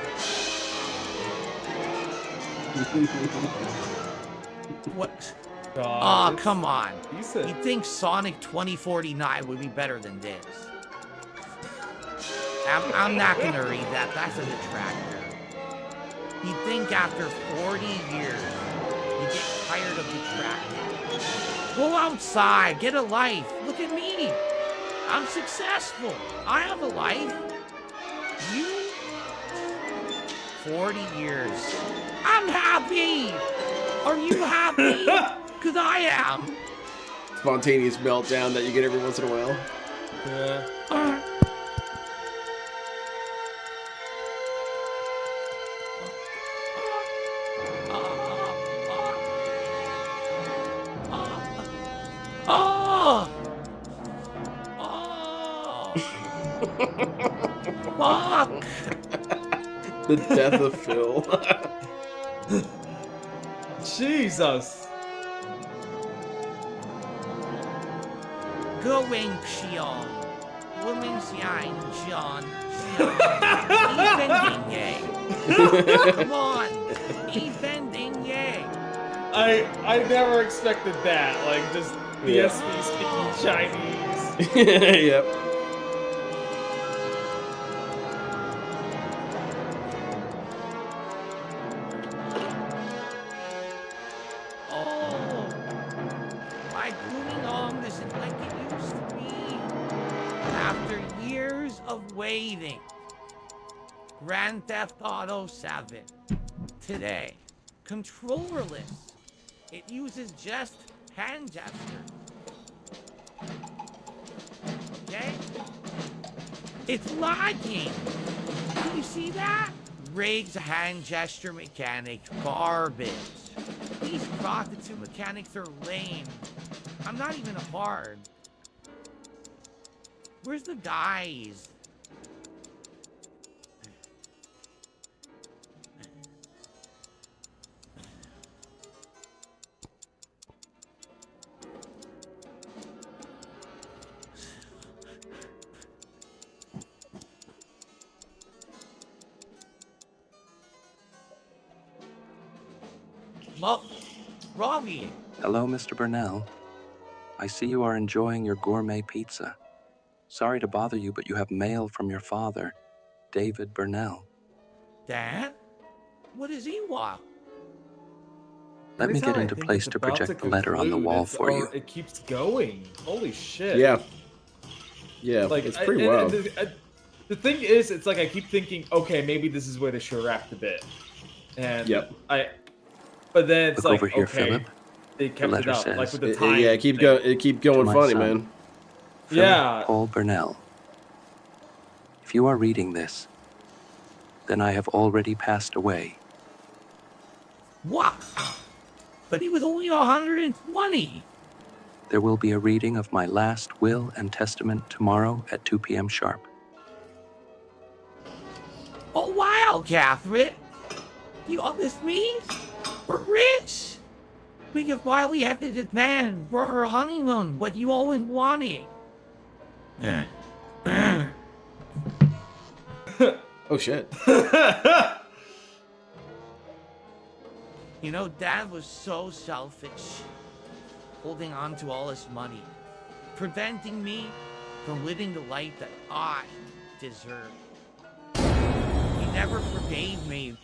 What? God, Oh, come on. decent. You'd think Sonic 2049 would be better than this. I'm not gonna read that. That's a detractor. You'd think after 40 years, you get tired of detracting. Go outside, get a life. Look at me. I'm successful. I have a life. You? 40 years. I'm happy. Are you happy? Because I am. Spontaneous meltdown that you get every once in a while. Yeah. Oh! Oh! Fuck! The death of Phil. Jesus. Going Xion. Woman Xian John. Ethan Ding Come on. Ethan Ding I never expected that. Like just Yeah. DSP speaking Chinese. Yep. Oh! My grooming arm isn't like it used to be. After years of waiting. Grand Theft Auto 7. Today. Controllerless. It uses just hand gesture. Okay? It's lagging. Do you see that? Riggs hand gesture mechanic garbage. These Crocta 2 mechanics are lame. I'm not even hard. Where's the guys? Well, Robbie. Hello, Mr. Burnell. I see you are enjoying your gourmet pizza. Sorry to bother you, but you have mail from your father, David Burnell. Dad? What does he want? Let me Every get time I into think place it's to about project the letter on the conclude, wall it's- for or you. It keeps going. Holy shit. Yeah. Yeah, Like it's pretty wild. The thing is, it's like I keep thinking, okay, maybe this is where they should wrap the bit, and Yep. but then it's Look like over here, okay, Philip. they kept letter it up, says- like with the It- time. yeah, it keep going my funny, son. man. Philip Yeah. Paul Burnell. If you are reading this, then I have already passed away. What? But he was only 120. There will be a reading of my last will and testament tomorrow at 2 p.m. sharp. Oh, wow, Catherine. You all this means we're rich. We can finally have the demand for her honeymoon, what you always wanted. Oh shit. You know, Dad was so selfish, holding on to all his money, preventing me from living the life that I deserve. He never forgave me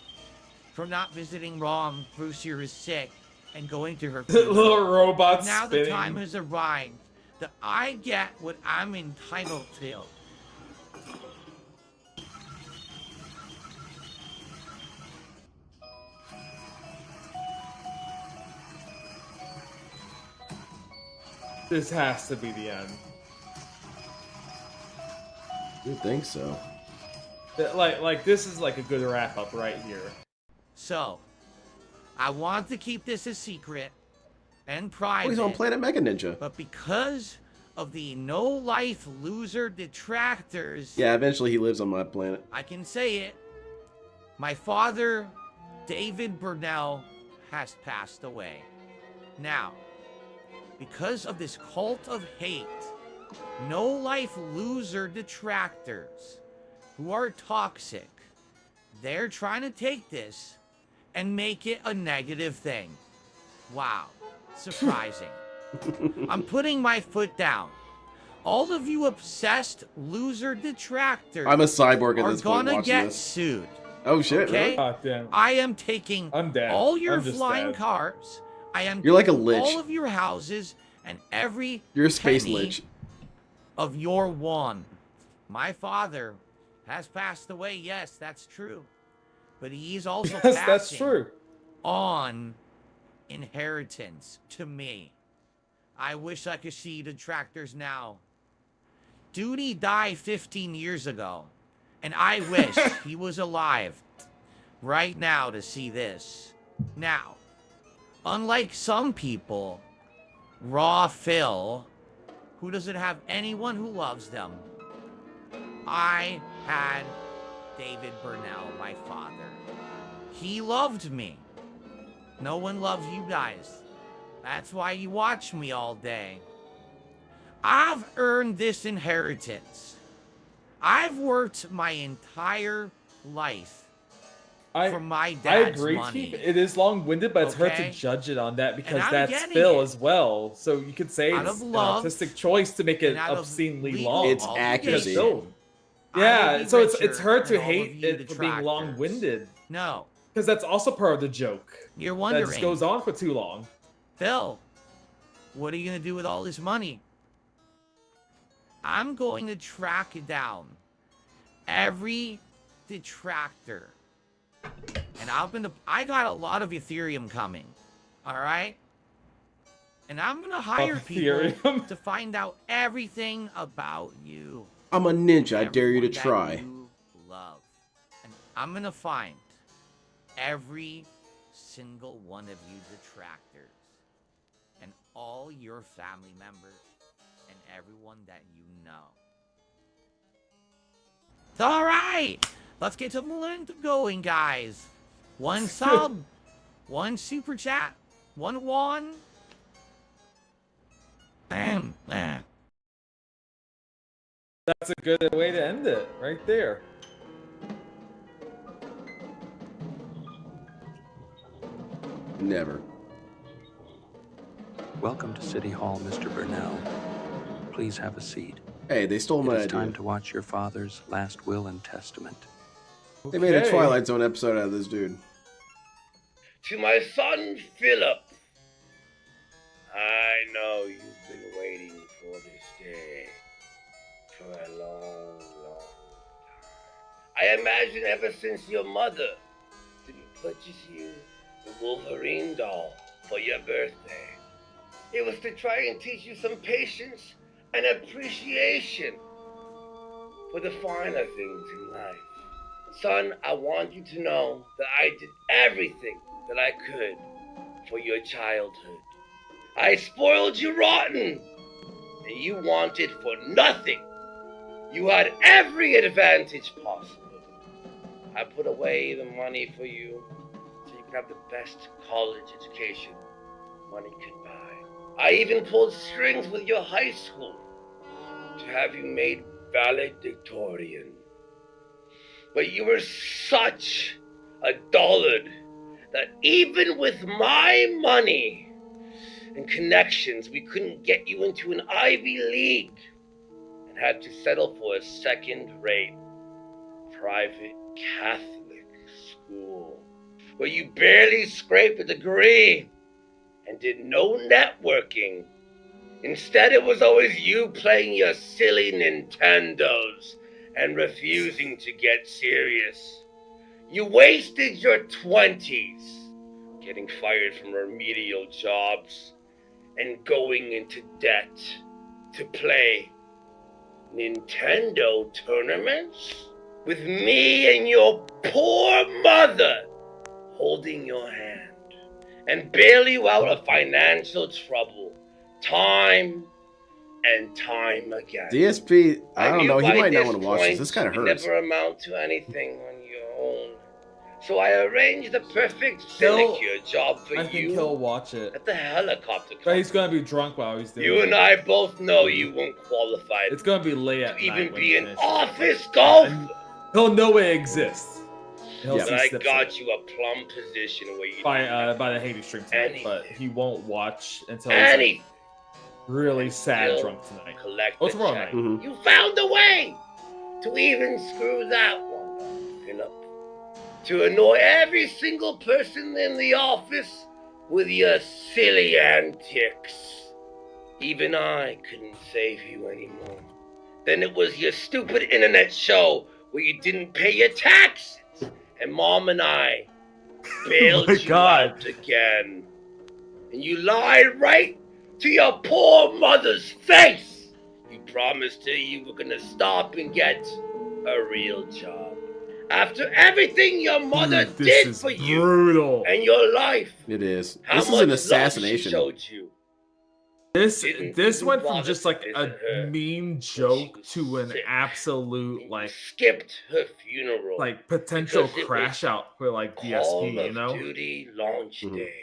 for not visiting Mom. Brucia is sick and going to her funeral. Little robot Now spinning. the time has arrived that I get what I'm entitled to. This has to be the end. You think so? Like this is like a good wrap up right here. So, I want to keep this a secret and Oh, private. he's on Planet Mega Ninja. But because of the no-life loser detractors, Yeah, eventually he lives on my planet. I can say it. My father, David Burnell, has passed away. Now, because of this cult of hate, no-life loser detractors who are toxic, they're trying to take this and make it a negative thing. Wow, surprising. I'm putting my foot down. All of you obsessed loser detractors I'm a cyborg at are this point gonna watching get this. sued. Oh shit, Okay? really? God damn. I am taking I'm dead. all your I'm just flying dead. cars. I am You're like a taking lich. all of your houses and every You're a space penny lich. of your one. My father has passed away. Yes, that's true. But he's also Yes, passing that's true. on inheritance to me. I wish I could see detractors now. Duty died 15 years ago, and I wish he was alive right now to see this. Now, unlike some people, Raw Phil, who doesn't have anyone who loves them, I had David Burnell, my father. He loved me. No one loves you guys. That's why you watch me all day. I've earned this inheritance. I've worked my entire life for my I dad's agree, money. Chief. It is long-winded, but it's hard Okay? to judge it on that because I'm that's getting Phil it. as well. So you could say Out it's of an love artistic choice to make it and out of obscenely legal long. It's obligation, accuracy. Phil. I will Yeah, be so it's richer hard to than all of hate you it for being detractors. long-winded No, because that's also part of the joke. you're That wondering, just goes on for too long. Phil, what are you going to do with all this money? I'm going to track it down. Every detractor. And I got a lot of Ethereum coming. All right? And I'm going to hire people Ethereum? to find out everything about you. I'm a ninja. I dare you to Everyone that try. you love. And I'm going to find every single one of you detractors and all your family members and everyone that you know. All right, let's get the momentum going, guys. One sub, one super chat, one won. Bam, bam. That's a good way to end it, right there. Never. Welcome to City Hall, Mr. Burnell. Please have a seat. Hey, they stole my It is idea. time to watch your father's last will and testament. They made a Okay. Twilight Zone episode out of this dude. To my son Philip, I know you've been waiting for this day for a long, long time. I imagine ever since your mother didn't purchase you the Wolverine doll for your birthday. It was to try and teach you some patience and appreciation for the finer things in life. Son, I want you to know that I did everything that I could for your childhood. I spoiled you rotten, and you wanted for nothing. You had every advantage possible. I put away the money for you so you could have the best college education money could buy. I even pulled strings with your high school to have you made valedictorian. But you were such a dullard that even with my money and connections, we couldn't get you into an Ivy League and had to settle for a second-rate private Catholic school where you barely scraped a degree and did no networking. Instead, it was always you playing your silly Nintendos and refusing to get serious. You wasted your 20s getting fired from remedial jobs and going into debt to play Nintendo tournaments with me and your poor mother holding your hand and bail you out of financial trouble time and time again. DSP, I don't know. He by might not this want to watch this. point, This kind of you hurts. never amount to anything on your own. So I arranged the perfect sinecure job for I think you he'll watch it. at the helicopter But company. he's gonna be drunk while he's doing it. You and I both know you won't qualify It's gonna be late at to night even when be he an finishes. office golfer. And he'll know it exists. He'll But see I snips got of it you a plum position where you by the Hades stream tonight, Anything. but he won't watch until he's Anything. like, really sad Still drunk tonight. collect Oh, the tomorrow check. night. You found a way to even screw that one up, Philip. To annoy every single person in the office with your silly antics. Even I couldn't save you anymore. Then it was your stupid internet show where you didn't pay your taxes, and Mom and I bailed my you God. out again. And you lied right to your poor mother's face. You promised her you were gonna stop and get a real job. After everything your mother This did is for you brutal. and your life, It is. how This is much an love she assassination. showed you. This Didn't this even went from bother just to like visit a her mean joke was to an sick. absolute like Skipped her funeral. potential because it crash was out for like Call DSP, you of know? Duty launch Mhm. day.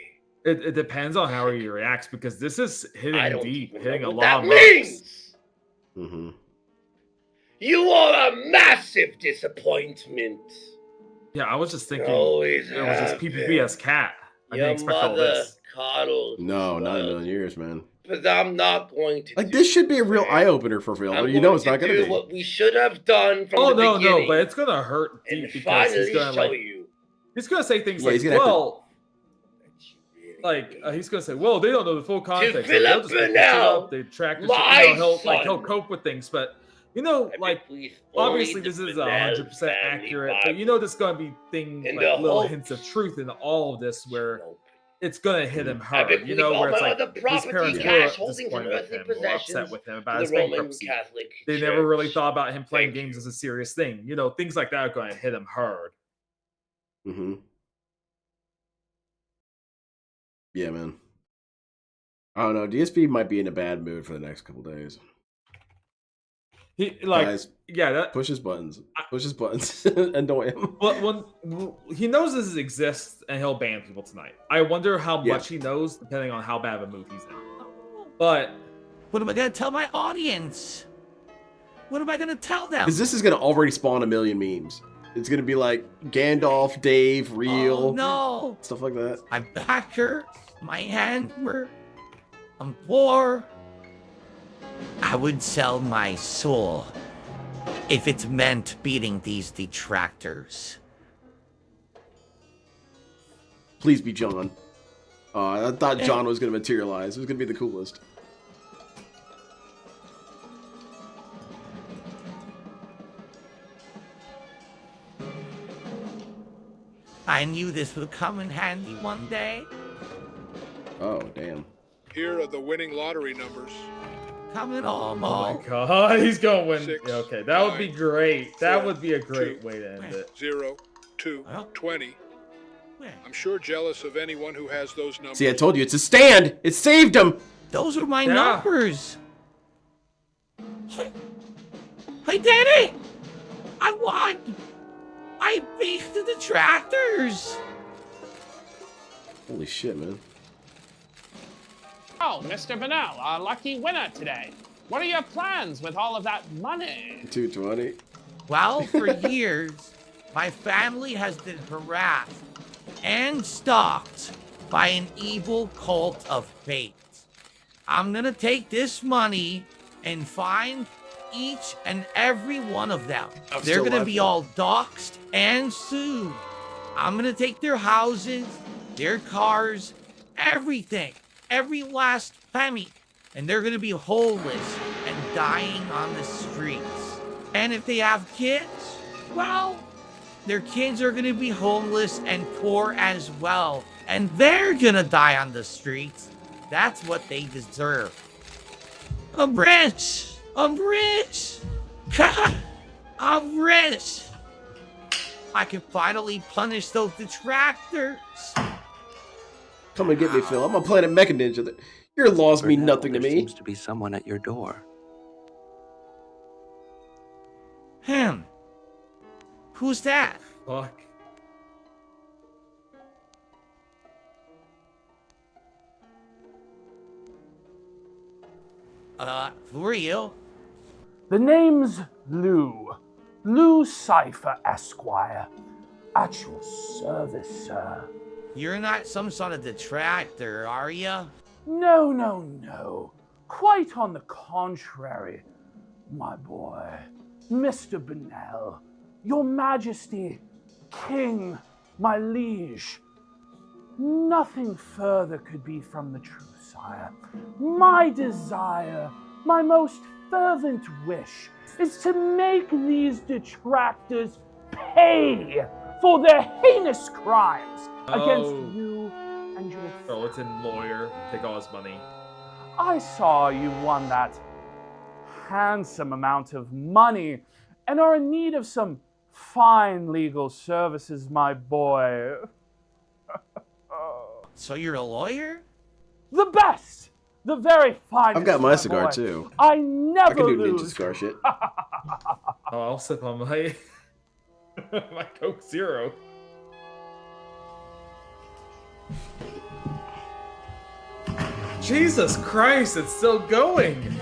It depends on how he reacts because this is I hitting don't deep, even hitting know a what lot that of marks. means. Mm-hmm. You are a massive disappointment. Yeah, I was just thinking Always it was just have PPP been. as cat. I Your didn't expect all mother this. coddled No, you, not in a spoiled million years, man. But I'm not going to. Like, do this should be a real it. eye opener for Phil. I'm You know going it's not to going to do be. what we should have done from Oh the no, beginning. but it's gonna hurt and deep because he's finally gonna show like you. he's gonna say things Yeah, like, he's gonna have to- well, he's gonna say, well, they don't know the full context. So Philip they'll just make this shit Burnell, up. They track the my shit. He'll son. cope with things, but you know, I like bequeath obviously only this the is Burnell 100% family accurate, but Bible you know there's gonna be things in like the little hope hints of truth in all of this where Nope. it's gonna hit him I hard. bequeath You know, all where it's my like other his property, parents were cash holdings, and disappointed with earthly him or possessions upset with him to about the his Roman bankruptcy. Catholic They Church. never really thought about him playing Thank games you. as a serious thing. You know, things like that are going to hit him hard. Mm-hmm. Yeah, man. I don't know. DSP might be in a bad mood for the next couple days. He like, Guys, yeah, that push his buttons. Push his buttons. Annoy him. when he knows this exists and he'll ban people tonight. I wonder how Yeah. much he knows, depending on how bad of a mood he's in. But What am I gonna tell my audience? What am I gonna tell them? Because this is going to already spawn a million memes. It's going to be like Gandalf, Dave, Real, Oh, no. stuff like that. I'm Packer, my hammer, I'm poor. I would sell my soul if it meant beating these detractors. Please be John. I thought John was going to materialize. It was going to be the coolest. I knew this would come in handy one day. Oh, damn. Here are the winning lottery numbers. Coming all, oh my god, he's going to win. 6, Yeah, okay, that would be 9, great. That 4, would be a great 2, way to end it. 0, 2, 20, I'm sure jealous of anyone who has those numbers. See, I told you, it's a stand. It saved him. Those are my numbers. I did it! I won! I beat the detractors! Holy shit, man. Oh, Mr. Bennell, our lucky winner today. What are your plans with all of that money? 220. Well, for years, my family has been harassed and stalked by an evil cult of fate. I'm gonna take this money and find each and every one of them. They're gonna be all doxxed and sued. I'm gonna take their houses, their cars, everything, every last penny, and they're gonna be homeless and dying on the streets. And if they have kids, well, their kids are gonna be homeless and poor as well, and they're gonna die on the streets. That's what they deserve. I'm rich! I'm rich! I'm rich! I can finally punish those detractors. Come and get me, Phil. I'm a Planet Mecha Ninja. Your laws mean Burnell, nothing to there me. seems to be someone at your door. Who's that? Fuck. Who are you? The name's Lou. Lou Cypher, Esquire. At your service, sir. You're not some sort of detractor, are ya? No, no, no. Quite on the contrary, my boy. Mr. Bennell, your majesty, king, my liege. Nothing further could be from the truth, sire. My desire, my most fervent wish, is to make these detractors pay for their heinous crimes against you and your Oh, it's in lawyer. Take all his money. I saw you won that handsome amount of money and are in need of some fine legal services, my boy. So you're a lawyer? The best! The very finest. I've got my cigar boy. too. I never I can do lose. ninja cigar shit. Oh, I'll sip on my my Coke Zero. Jesus Christ, it's still going.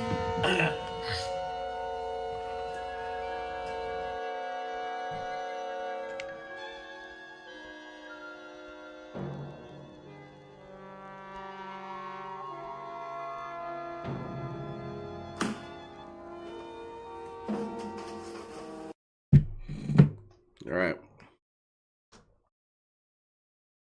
All right.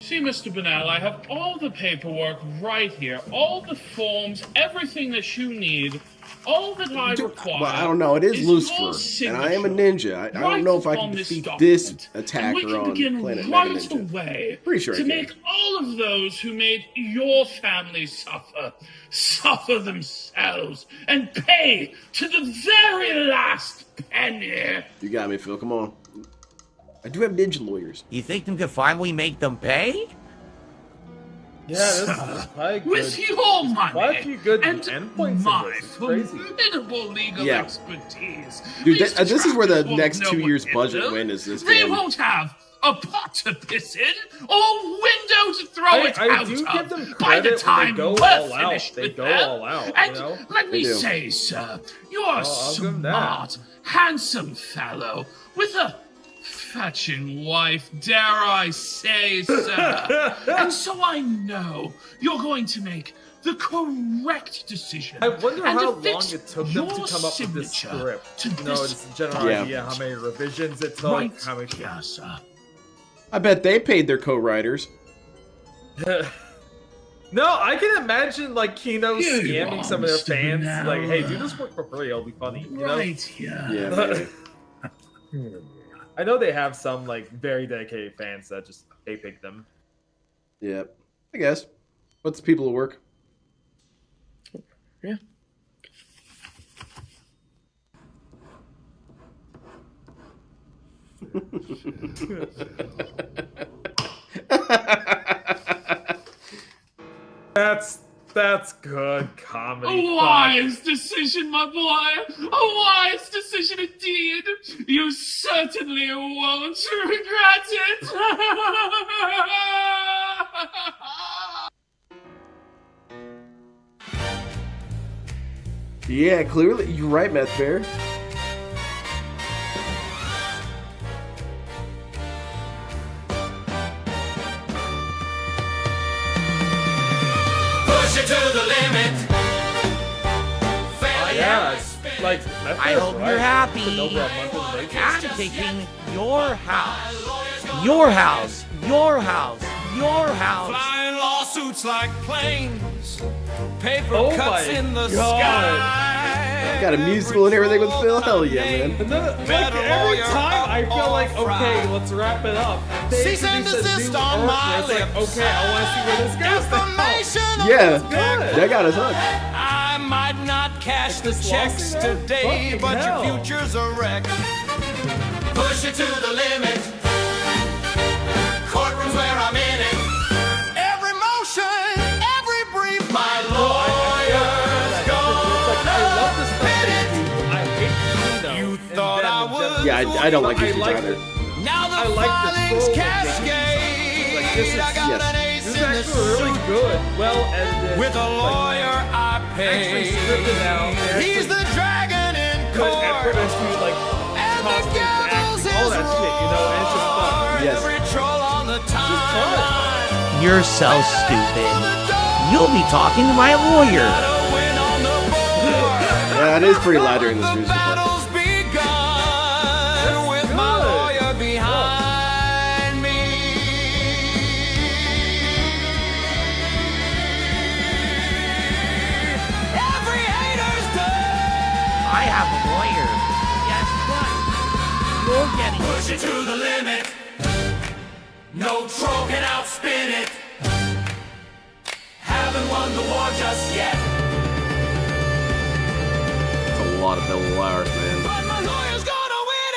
See, Mr. Bennell, I have all the paperwork right here, all the forms, everything that you need, all that I require. Well, I don't know. It is your Lucifer, and I am a ninja. I don't know if I can defeat this attacker and we can on begin Planet right Mega Ninja. away Pretty sure I to can. make all of those who made your family suffer themselves and pay to the very last penny. You got me, Phil. Come on. I do have ninja lawyers. You think them could finally make them pay? Yeah, this is quite good. With your money Quite a few good and endpoints my in this. It's crazy. formidable legal Yeah. expertise, Dude, these this is where the detractors next won't 2 know years what budget hit win them. is this They game. won't have a pot to piss in or window to throw it I out do of give them by the credit when time they go we're all out. finished They with go them. all out, And you know? let me They do. say, sir, you're a I'll give them that. smart, handsome fellow with a fetching wife, dare I say, sir. And so I know you're going to make the correct decision. I wonder and how affix long it took them to your come up with this signature script. to You know, this it's a general Yeah. idea how many revisions it took, right how many... here, sir. I bet they paid their co-writers. No, I can imagine like Kino Here you scamming are, some of their Mr. fans. Bernal. Like, hey, do this work for free. It'll be funny. You know? Right here. Yeah, maybe. I know they have some like very dedicated fans that just they pick them. Yeah, I guess. What's people at work? Yeah. That's good comedy. A wise decision, my boy. A wise decision indeed. You certainly won't regret it. Yeah, clearly. You're right, Meth Bear. Push it to the limit. Yeah, like I hope you're happy. I'm taking your house. Your house. Your house. Your house. Flying lawsuits like planes. Paper Oh cuts my in the God. sky. Got a musical and everything with Phil. Hell yeah, man. And then, like, every time I feel like, okay, let's wrap it up. Cease and desist on my it's like, lips. okay, I want to see where this goes now. Yeah, good. that got us hooked. I might not cash the checks today, Fucking but hell. your future's a wreck. Push it to the limit. Courtrooms where I'm in it. Every motion, every brief, my lawyer's gonna pin it. I hate Kino. You thought I was Yeah, I don't like I these like either. it. Now the I like the filings scroll cascade. Like, this is, I got yes. an ace This is in the actually really suit. good. Well edited. With a lawyer I Actually pay. scripted out. He's the dragon in Good court. effort into like And the costumes, gallows acting, all is that shit, you know, and it's just fun. roared. Yes. Every troll on the timeline. You're so stupid. You'll be talking to my lawyer. Win on the board. Yeah, it is pretty loud during this The musical part. battle's begun with my lawyer behind me. Every hater's done. I have a lawyer. Guess what? You're getting Push it to the limit. No troll can outspin it. Haven't won the war just yet. It's a lot of double wires, man. But my lawyer's gonna win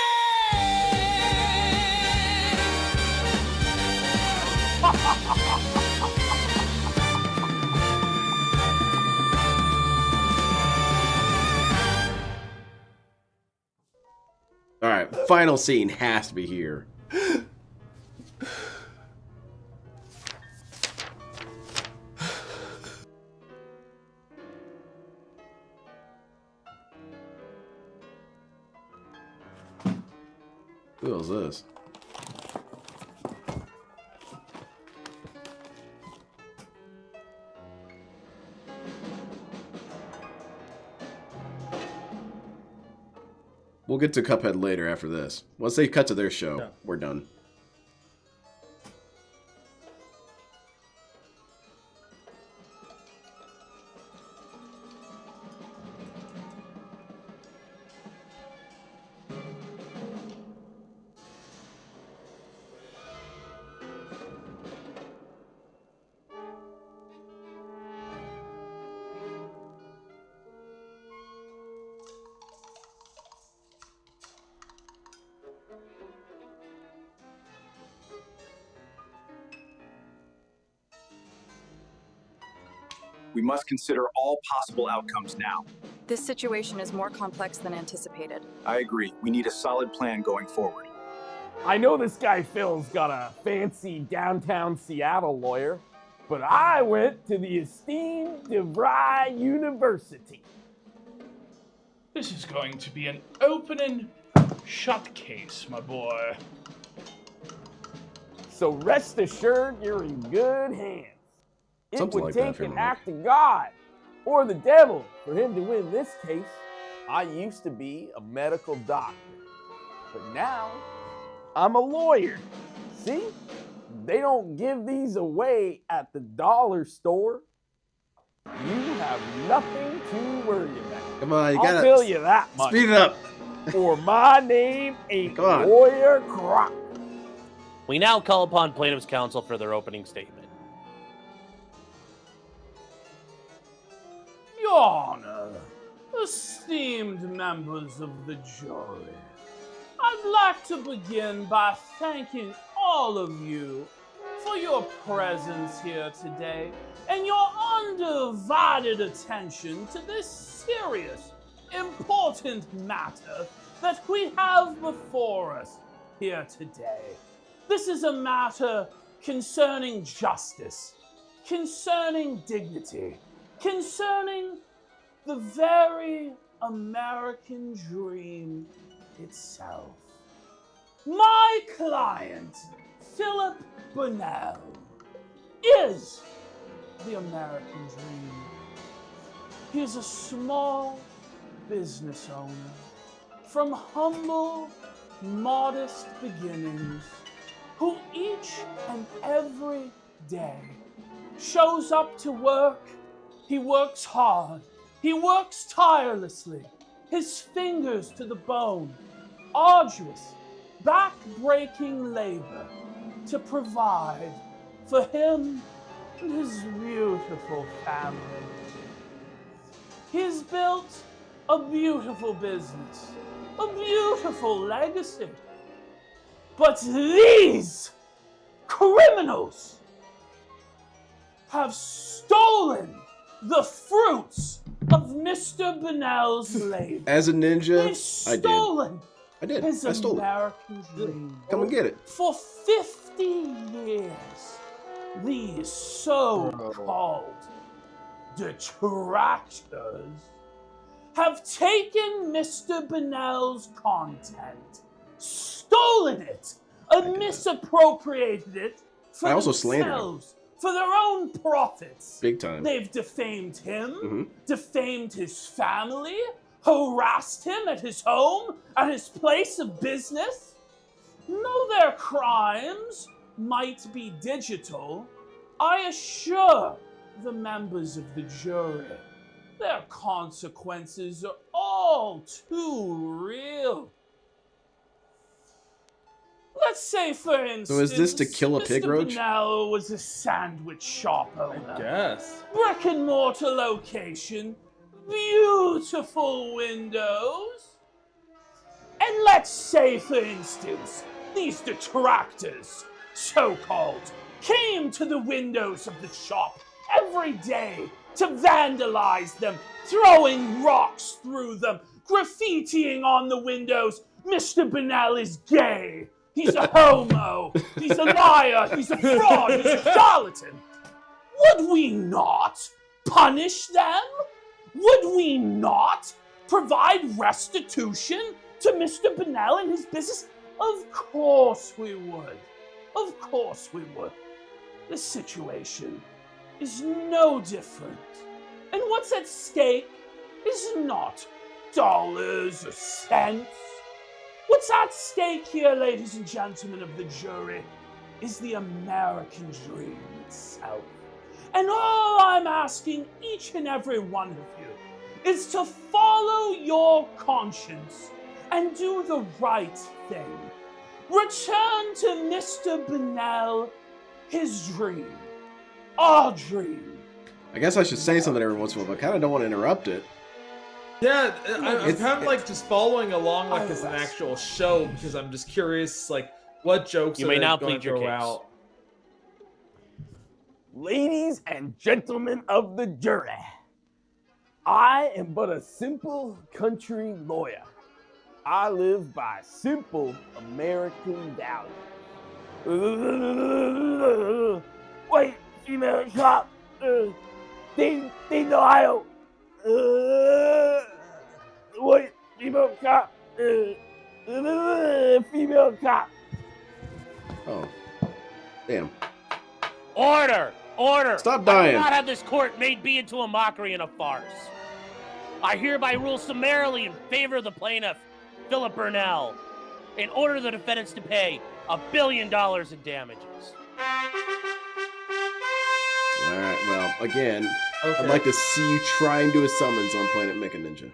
All right, final scene has to be here. Who is this? We'll get to Cuphead later after this. Once they cut to their show, we're done. We must consider all possible outcomes now. This situation is more complex than anticipated. I agree. We need a solid plan going forward. I know this guy Phil's got a fancy downtown Seattle lawyer, but I went to the esteemed DeVry University. This is going to be an open and shut case, my boy. So rest assured you're in good hands. It Something would like that, take an Finley. act of God or the devil for him to win this case. I used to be a medical doctor, but now I'm a lawyer. See? They don't give these away at the dollar store. You have nothing to worry about. Come on, you I'll gotta tell you that much. speed it up. For my name ain't Come on. Lawyer Croc. We now call upon plaintiff's counsel for their opening statement. Your Honor, esteemed members of the jury, I'd like to begin by thanking all of you for your presence here today and your undivided attention to this serious, important matter that we have before us here today. This is a matter concerning justice, concerning dignity, concerning the very American dream itself. My client, Philip Burnell, is the American dream. He is a small business owner from humble, modest beginnings who each and every day shows up to work. He works hard. He works tirelessly, his fingers to the bone, arduous, back-breaking labor to provide for him and his beautiful family. He's built a beautiful business, a beautiful legacy. But these criminals have stolen the fruits of Mr. Burnell's labor. As a ninja, They've stolen I did. his I stole it. American dream. Come and get it. For 50 years, these so-called detractors have taken Mr. Burnell's content, stolen it, and misappropriated it for I also slandered him. themselves, for their own profits. Big time. They've defamed him, defamed his family, harassed him at his home, at his place of business. Though their crimes might be digital, I assure the members of the jury, their consequences are all too real. Let's say, for instance, So is this to kill a pig Mr. roach? Burnell was a sandwich shop owner. Yes. Brick and mortar location, beautiful windows. And let's say, for instance, these detractors, so-called, came to the windows of the shop every day to vandalize them, throwing rocks through them, graffitiing on the windows. Mr. Burnell is gay. He's a homo. He's a liar. He's a fraud. He's a charlatan. Would we not punish them? Would we not provide restitution to Mr. Burnell and his business? Of course we would. Of course we would. The situation is no different. And what's at stake is not dollars or cents. What's at stake here, ladies and gentlemen of the jury, is the American dream itself. And all I'm asking each and every one of you is to follow your conscience and do the right thing. Return to Mr. Burnell his dream, our dream. I guess I should say something every once in a while, but I kind of don't want to interrupt it. Yeah, I'm It's- kind of like just following along like as an actual show because I'm just curious, like what jokes You are may they now going plead to your throw case. out. Ladies and gentlemen of the jury, I am but a simple country lawyer. I live by simple American values. Wait, female cop, Dayton, Ohio. Wait, female cop, female cop. Oh. Damn. Order! Order! Stop I dying. will not have this court made be into a mockery and a farce. I hereby rule summarily in favor of the plaintiff, Philip Burnell, and order the defendants to pay $1 billion in damages. Alright, well, again, Okay. I'd like to see you try and do a summons on Planet Mecha Ninja.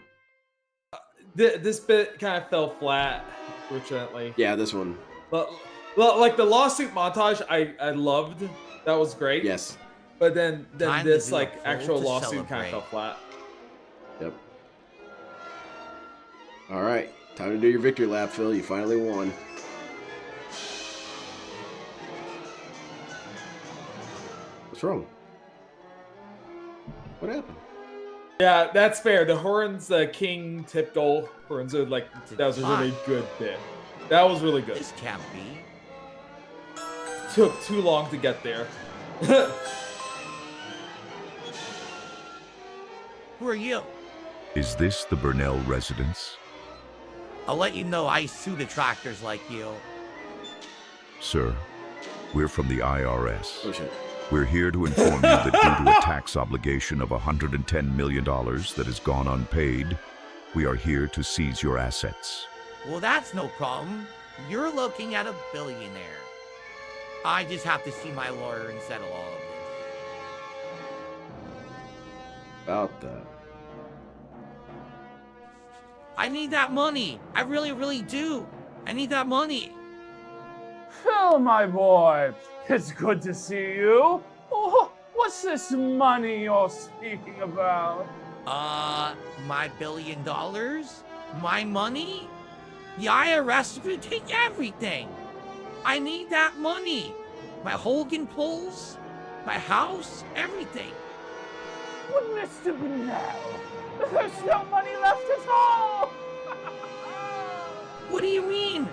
This bit kind of fell flat, fortunately. Yeah, this one. But like the lawsuit montage, I loved. That was great. Yes. But then Time to this do a like poll actual to lawsuit kind celebrate. of fell flat. Yep. Alright, time to do your victory lap, Phil. You finally won. What's wrong? What happened? Yeah, that's fair. The horns, King typical horns are like, that was a really good bit. That was really good. This can't be. Took too long to get there. Who are you? Is this the Burnell residence? I'll let you know I sue detractors like you. Sir, we're from the IRS. Oh, shit. We're here to inform you that due to a tax obligation of $110 million that has gone unpaid, we are here to seize your assets. Well, that's no problem. You're looking at a billionaire. I just have to see my lawyer and settle all of this. About that. I need that money. I really, really do. I need that money. Phil, my boy, it's good to see you. Oh, what's this money you're speaking about? My $1 billion? My money? The IRS would take everything. I need that money. My Hogan pulls, my house, everything. But Mr. Burnell, there's no money left at all. What do you mean?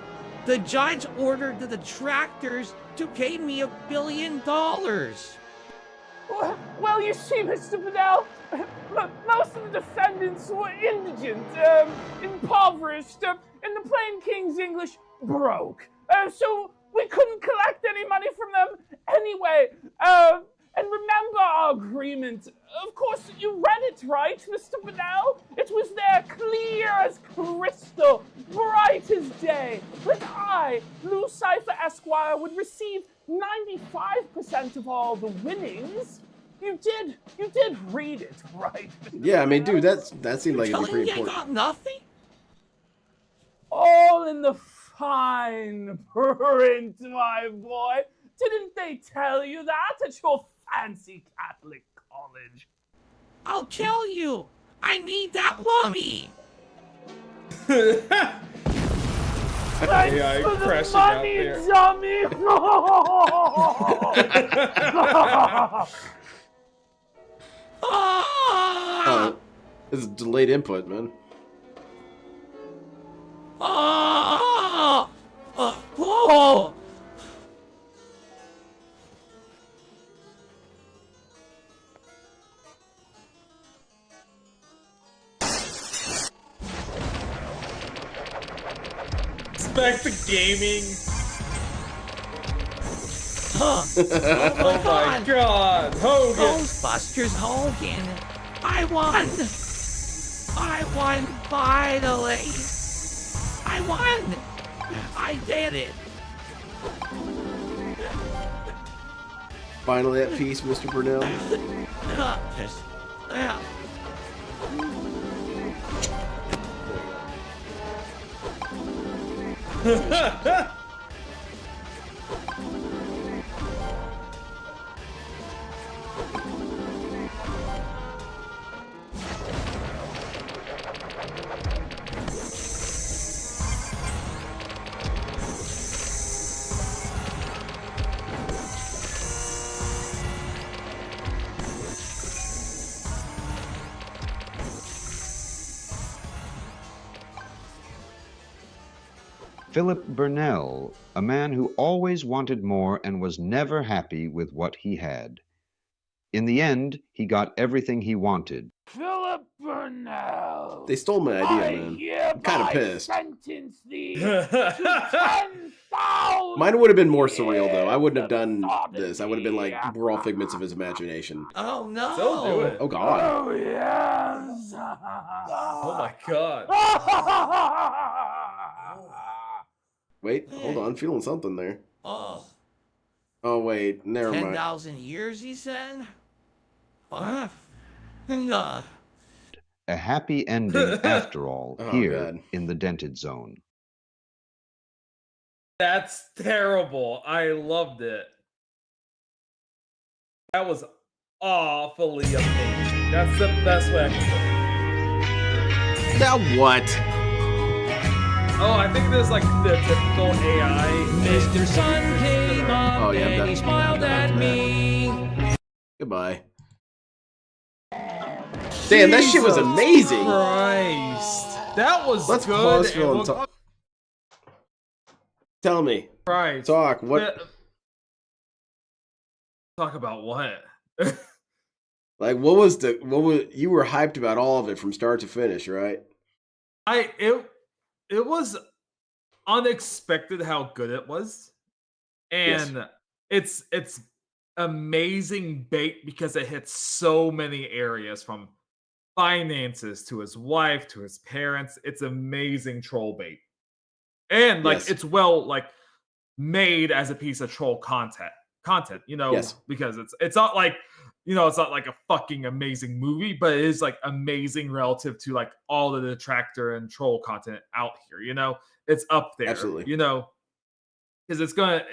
The judge ordered the detractors to pay me $1 billion. Well, you see, Mr. Burnell, most of the defendants were indigent, impoverished, in the plain King's English, broke. So we couldn't collect any money from them anyway. And remember our agreement. Of course, you read it, right, Mr. Burnell? It was there, clear as crystal, bright as day, that I, Lou Cipher Esquire, would receive 95% of all the winnings. You did read it, right? Yeah, I mean, dude, that seemed like it'd be pretty I important. got nothing? All in the fine print, my boy. Didn't they tell you that at your fancy Catholic college? I'll tell you. I need that money. Thanks AI for the crashing out money, there. dummy. Oh, this is delayed input, man. Oh! Back to gaming. Huh. Oh my god, Hogan! Ghostbusters Hogan. I won! Finally! I won! I did it! Finally at peace, Mr. Burnell. Philip Burnell, a man who always wanted more and was never happy with what he had. In the end, he got everything he wanted. Philip Burnell. They stole my idea, man. I'm kind of pissed. Sentence thee to 10,000 Mine would have been more surreal, though. I wouldn't have done this. I would have been like, we're all figments of his imagination. Oh no! Don't do it. Oh, God. Oh, yes. Oh my god. Wait, hold on. I'm feeling something there. Oh, Oh, wait. Never mind. 10,000 years, he said? A happy ending, after all, Oh, here God. in the dented zone. That's terrible. I loved it. That was awfully amazing. That's the best way I can Now what? put it. Oh, I think there's like the typical AI. Mr. Sun came up Oh, yeah, and he that's- smiled at me. Goodbye. Damn, that shit was Jesus amazing. Christ, that was Let's good. pause and Phil and we'll talk. Tell me. Christ. Talk. What? Talk about what? Like, what was you were hyped about all of it from start to finish, right? It was unexpected how good it was, and it's amazing bait because it hits so many areas from finances to his wife to his parents. It's amazing troll bait, and like Yes. it's well like made as a piece of troll content, you know, Yes. because it's not like, you know, it's not like a fucking amazing movie, but it is like amazing relative to like all the detractor and troll content out here, you know. It's up there, Absolutely. you know, because it's gonna,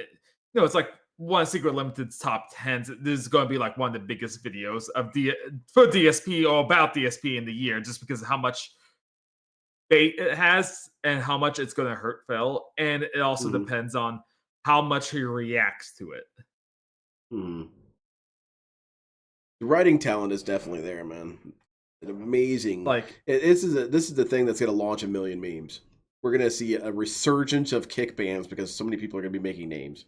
you know, it's like one of Secret Limited's top 10s. This is going to be like one of the biggest videos of for DSP or about DSP in the year, just because of how much bait it has and how much it's going to hurt Phil, and it also depends on how much he reacts to it. The writing talent is definitely there, man. An amazing. Like this is the thing that's gonna launch a million memes. We're gonna see a resurgence of kick bands because so many people are gonna be making names.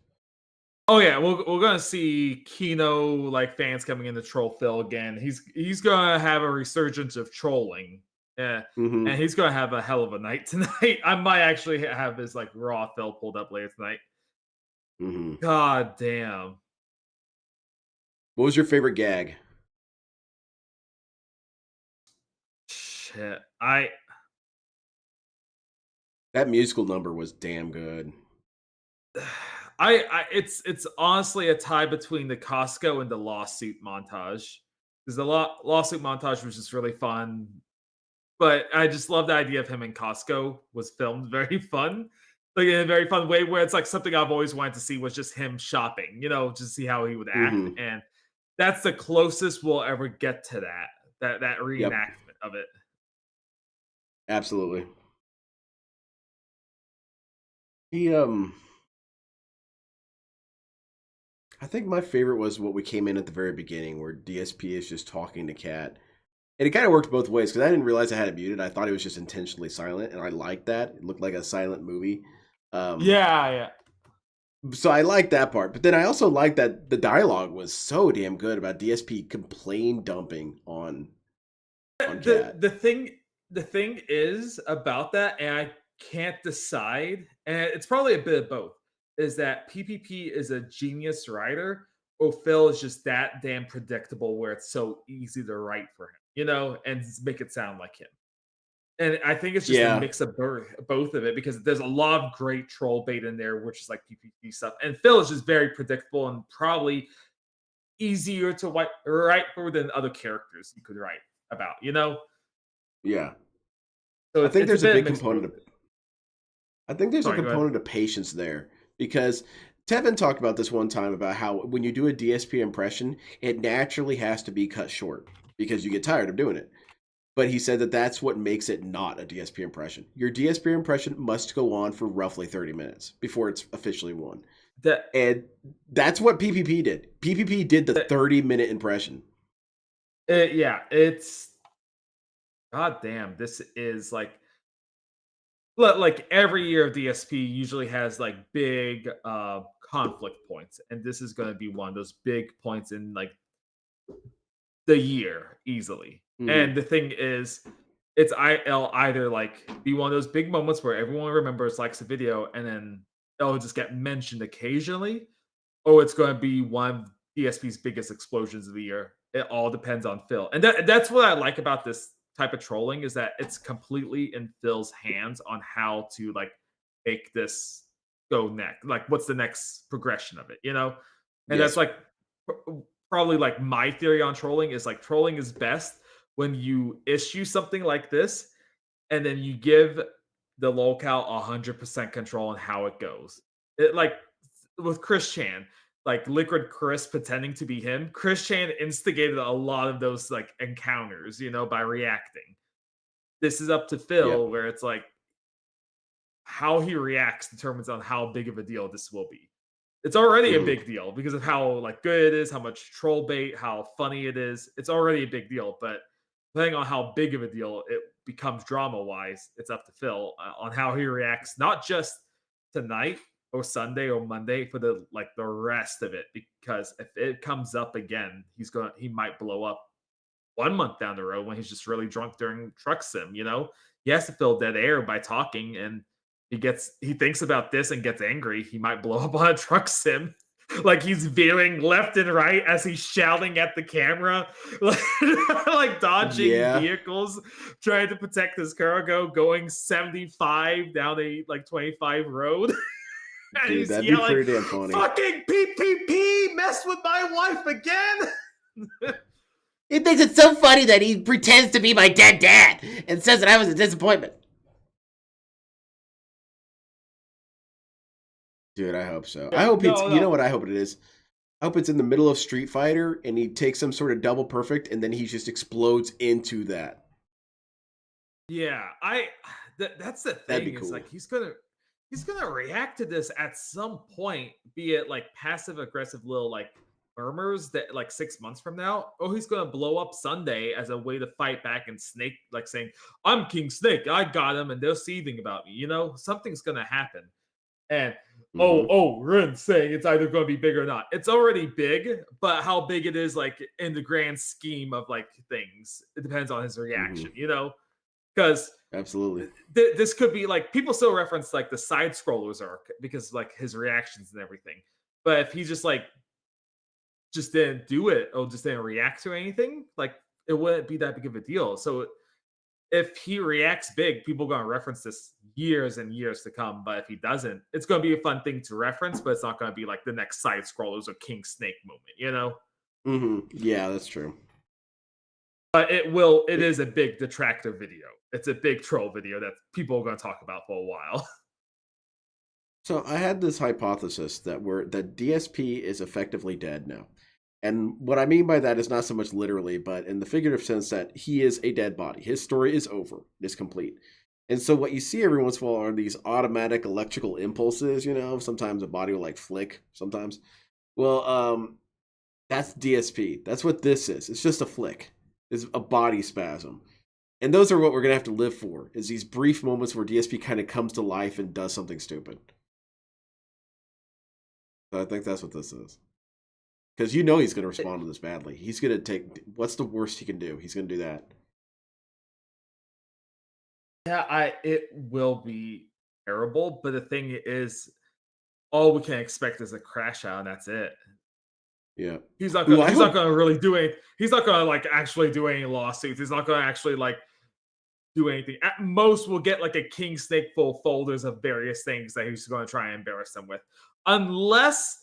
Oh yeah, we're gonna see Kino like fans coming in to troll Phil again. He's gonna have a resurgence of trolling. Yeah, and he's gonna have a hell of a night tonight. I might actually have his like raw Phil pulled up later tonight. God damn. What was your favorite gag? Shit, that musical number was damn good. It's honestly a tie between the Costco and the lawsuit montage, because the lawsuit montage was just really fun, but I just love the idea of him in Costco was filmed very fun, like in a very fun way where it's like something I've always wanted to see was just him shopping, you know, just see how he would act, and that's the closest we'll ever get to that reenactment of it. Absolutely. I think my favorite was what we came in at the very beginning, where DSP is just talking to Cat. And it kind of worked both ways, because I didn't realize I had it muted. I thought it was just intentionally silent, and I liked that. It looked like a silent movie. Yeah. So I liked that part. But then I also liked that the dialogue was so damn good about DSP complaint dumping on Cat. The thing is about that, and I can't decide, and it's probably a bit of both, is that PPP is a genius writer, or Phil is just that damn predictable where it's so easy to write for him, you know, and make it sound like him. And I think it's just a mix of both of it, because there's a lot of great troll bait in there, which is like PPP stuff, and Phil is just very predictable and probably easier to write for than other characters you could write about, you know? Yeah. So I think there's a big mix component of I think there's Sorry, a go ahead. component of patience there, because Tevin talked about this one time about how when you do a DSP impression, it naturally has to be cut short because you get tired of doing it. But he said that that's what makes it not a DSP impression. Your DSP impression must go on for roughly 30 minutes before it's officially one. And that's what PPP did. PPP did the 30-minute impression. It's God damn. This is like every year of DSP usually has like big conflict points, and this is going to be one of those big points in like the year easily. And the thing is, it'll either like be one of those big moments where everyone remembers, likes the video, and then it'll just get mentioned occasionally, or it's going to be one of DSP's biggest explosions of the year. It all depends on Phil, and that's what I like about this type of trolling, is that it's completely in Phil's hands on how to like make this go next. Like, what's the next progression of it, you know? And that's like probably like my theory on trolling is like trolling is best when you issue something like this and then you give the locale 100% control on how it goes. It like with Chris Chan, like Liquid Chris pretending to be him. Chris Chan instigated a lot of those like encounters, you know, by reacting. This is up to Phil, where it's like how he reacts determines on how big of a deal this will be. It's already a big deal because of how like good it is, how much troll bait, how funny it is. It's already a big deal, but depending on how big of a deal it becomes drama wise, it's up to Phil on how he reacts, not just tonight or Sunday or Monday for the rest of it. Because if it comes up again, he might blow up 1 month down the road when he's just really drunk during truck sim. He has to fill dead air by talking, and he thinks about this and gets angry. He might blow up on a truck sim. Like he's veering left and right as he's shouting at the camera, like dodging vehicles, trying to protect his cargo, going 75 down a 25 road. And Dude, he's that'd be yelling, pretty damn funny. "Fucking PPP, mess with my wife again." He thinks it's so funny that he pretends to be my dead dad and says that I was a disappointment. Dude, I hope so. I hope you know what I hope it is? I hope it's in the middle of Street Fighter and he takes some sort of double perfect and then he just explodes into that. Yeah, that's the thing. That'd be Is cool. like he's gonna react to this at some point, be it like passive aggressive little murmurs that 6 months from now, or he's gonna blow up Sunday as a way to fight back and Snake saying, "I'm King Snake, I got him," and they're seething about me. Something's gonna happen. And Rin saying it's either going to be big or not. It's already big, but how big it is, in the grand scheme of things, it depends on his reaction. Because absolutely, this could be people still reference the side scrollers arc because his reactions and everything. But if he just didn't do it or just didn't react to anything, it wouldn't be that big of a deal. So if he reacts big, people are going to reference this years and years to come. But if he doesn't, it's going to be a fun thing to reference, but it's not going to be the next side scrollers or King Snake moment, Yeah, that's true. But it is a big detractor video. It's a big troll video that people are going to talk about for a while. So I had this hypothesis that DSP is effectively dead now. And what I mean by that is not so much literally, but in the figurative sense that he is a dead body. His story is over. It is complete. And so what you see every once in a while are these automatic electrical impulses, sometimes a body will flick sometimes. Well, that's DSP. That's what this is. It's just a flick. It's a body spasm. And those are what we're going to have to live for, is these brief moments where DSP kind of comes to life and does something stupid. So I think that's what this is. Because he's going to respond to this badly. He's going to take... What's the worst he can do? He's going to do that. Yeah, it will be terrible, but the thing is, all we can expect is a crash out, and that's it. Yeah. He's not going to really do it. He's not going to actually do any lawsuits. He's not going to actually do anything. At most, we'll get a King Snake full folders of various things that he's going to try and embarrass them with. Unless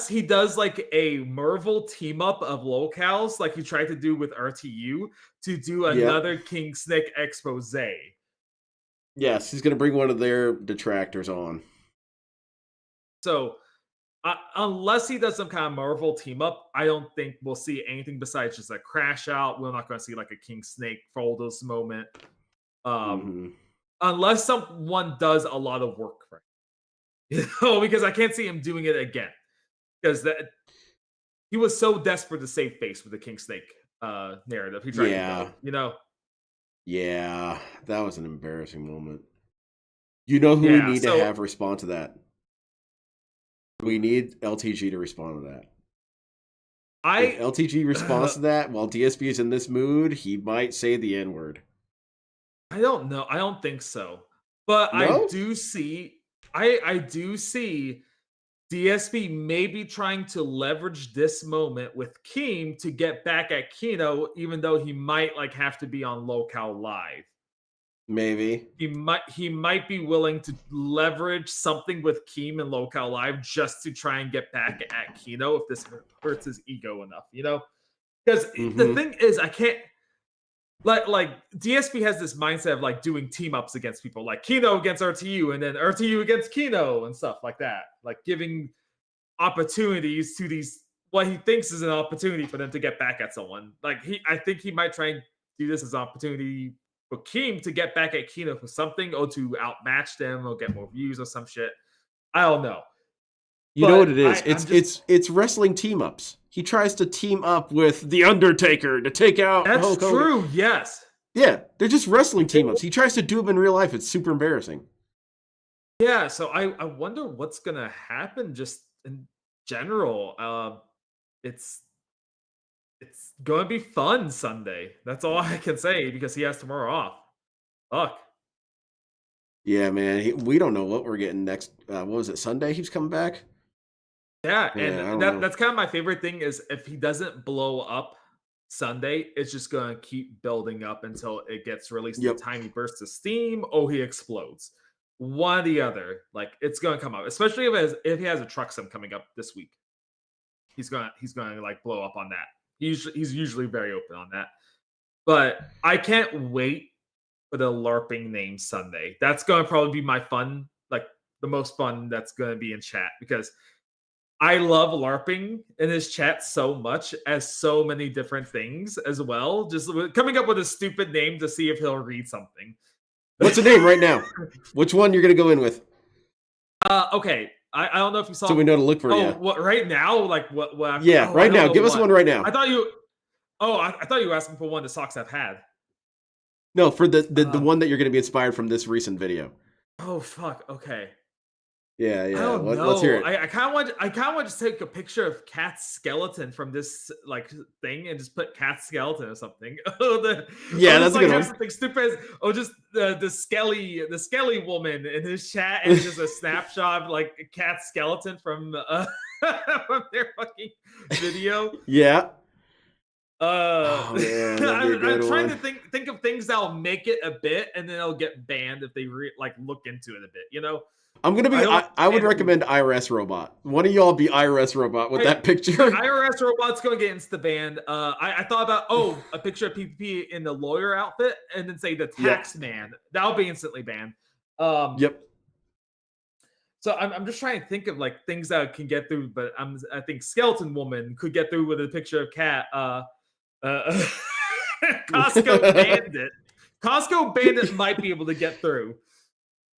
he does a Marvel team up of locales like he tried to do with RTU to do another King Snake expose. Yes, he's going to bring one of their detractors on. So unless he does some kind of Marvel team up, I don't think we'll see anything besides just a crash out. We're not going to see a King Snake folders moment. Unless someone does a lot of work for him. Because I can't see him doing it again. Because he was so desperate to save face with the King Snake narrative. He tried to go, Yeah, that was an embarrassing moment. You know who we need to have respond to that? We need LTG to respond to that. If LTG responds to that while DSP is in this mood, he might say the N-word. I don't know. I don't think so. But no? I do see DSP maybe trying to leverage this moment with Keem to get back at Kino, even though he might have to be on Locale Live. Maybe he might be willing to leverage something with Keem and Locale Live just to try and get back at Kino if this hurts his ego enough, Because the thing is, I can't. DSP has this mindset of doing team ups against people, like Kino against RTU, and then RTU against Kino and stuff like that. Giving opportunities to these what he thinks is an opportunity for them to get back at someone. I think he might try and do this as an opportunity for Keem to get back at Kino for something, or to outmatch them, or get more views or some shit. I don't know. You know what it is? I'm It's wrestling team ups. He tries to team up with the Undertaker to take out Hulk Hogan. true. Yes. Yeah, they're just wrestling team ups. He tries to do them in real life. It's super embarrassing. Yeah. So I wonder what's gonna happen just in general. It's going to be fun Sunday. That's all I can say because he has tomorrow off. Fuck. Yeah, man. We don't know what we're getting next. What was it? Sunday? He's coming back. Yeah, Yeah, I don't and know. that's kind of my favorite thing is if he doesn't blow up Sunday, it's just gonna keep building up until it gets released in tiny bursts of steam. Oh, he explodes. One or the other, like it's gonna come up. Especially if he has a truck sim coming up this week, he's gonna like blow up on that. He's usually very open on that. But I can't wait for the LARPing name Sunday. That's gonna probably be my fun, like the most fun that's gonna be in chat because I love LARPing in his chat so much as so many different things as well. Just coming up with a stupid name to see if he'll read something. What's the name right now? Which one you're gonna go in with? Okay. I don't know if you saw. So we know to look for you. What right now? Like what? Yeah, right now. Give us one right now. I thought you. Oh, I thought you were asking for one of the socks I've had. No, for the one that you're gonna be inspired from this recent video. Oh fuck. Okay. Yeah. I don't know. Let's hear it. I kind of want to take a picture of Cat's skeleton from this like thing and just put Cat's skeleton or something. Yeah, that's a good one. Something stupid. Just the skelly woman in his chat and just a snapshot of like Cat's skeleton from from their fucking video. Yeah. Man, I'm trying to think of things that'll make it a bit, and then it'll get banned if they like look into it a bit. You know. I'm gonna be. I would recommend IRS Robot. One of y'all be IRS Robot with that picture. IRS Robot's gonna get insta banned. I thought about a picture of PPP in the lawyer outfit, and then say the tax man. That'll be instantly banned. Yep. So I'm just trying to think of like things that I can get through, but I think Skeleton Woman could get through with a picture of Cat. Costco Bandit. Costco Bandit might be able to get through.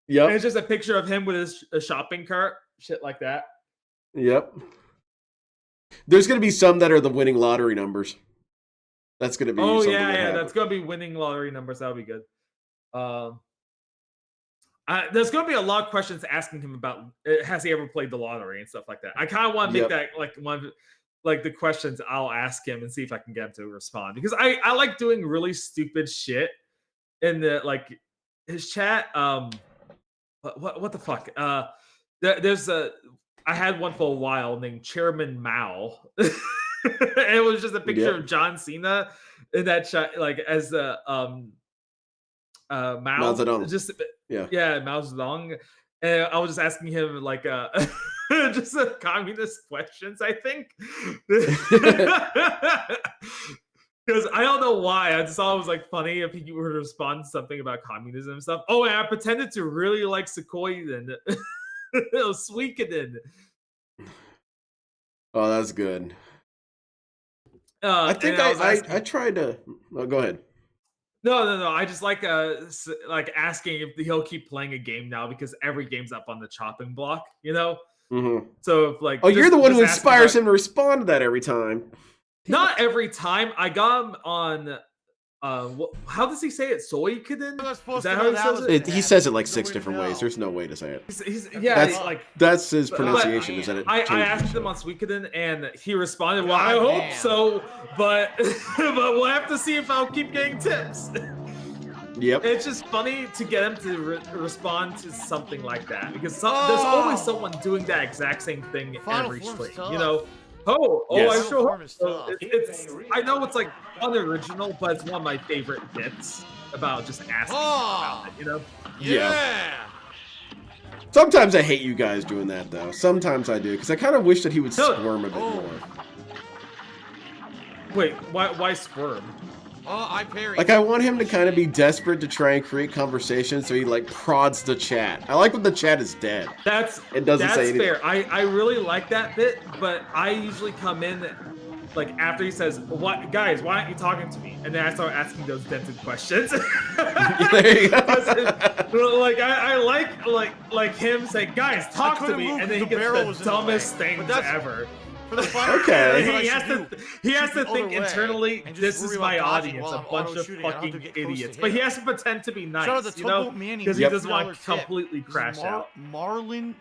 Yep. And it's just a picture of him with a shopping cart, shit like that. Yep. There's going to be some that are the winning lottery numbers. That's going to be. Oh yeah, that's going to be winning lottery numbers. That'll be good. There's going to be a lot of questions asking him about has he ever played the lottery and stuff like that. I kind of want to make that like one, like the questions I'll ask him and see if I can get him to respond because I like doing really stupid shit in the like his chat. What the fuck? There's I had one for a while named Chairman Mao. It was just a picture of John Cena in that chat, like as the Mao Zedong. Just Mao Zedong. And I was just asking him like just communist questions, I think. Because I don't know why. I just thought it was like funny if he were to respond to something about communism and stuff. Oh, and I pretended to really like Suikoden. It was Suikoden. Oh, that's good. I think I tried to. Oh, go ahead. No. I just like asking if he'll keep playing a game now because every game's up on the chopping block, you know. Mm-hmm. So if like, you're the one who inspires him to respond to that every time. Not every time. I got him on. How does he say it? Suikoden? Is that how he says it? He says it like 6 different ways. There's no way to say it. That's his pronunciation. Is that it? I asked him on Suikoden, and he responded, "Well, I hope so, but we'll have to see if I'll keep getting tips." Yep. It's just funny to get him to respond to something like that because there's always someone doing that exact same thing every stream. You know. Yes. I sure hope so. It's I know it's like unoriginal, but it's one of my favorite bits about just asking about it, you know? Yeah. Sometimes I hate you guys doing that, though. Sometimes I do, because I kind of wish that he would squirm a bit more. Wait, why squirm? I parry. Like, I want him to kind of be desperate to try and create conversation, so he, like, prods the chat. I like when the chat is dead. That's say anything. fair. I really like that bit, but I usually come in like after he says, "What guys? Why aren't you talking to me?" And then I start asking those dented questions. There you go. Like I like him saying, "Guys, talk to me," and then he gets the dumbest things ever. Okay. He has to think internally, this is my audience, a bunch of fucking idiots. But he has to pretend to be nice, you know? Because he doesn't want to completely crash out. Marlin.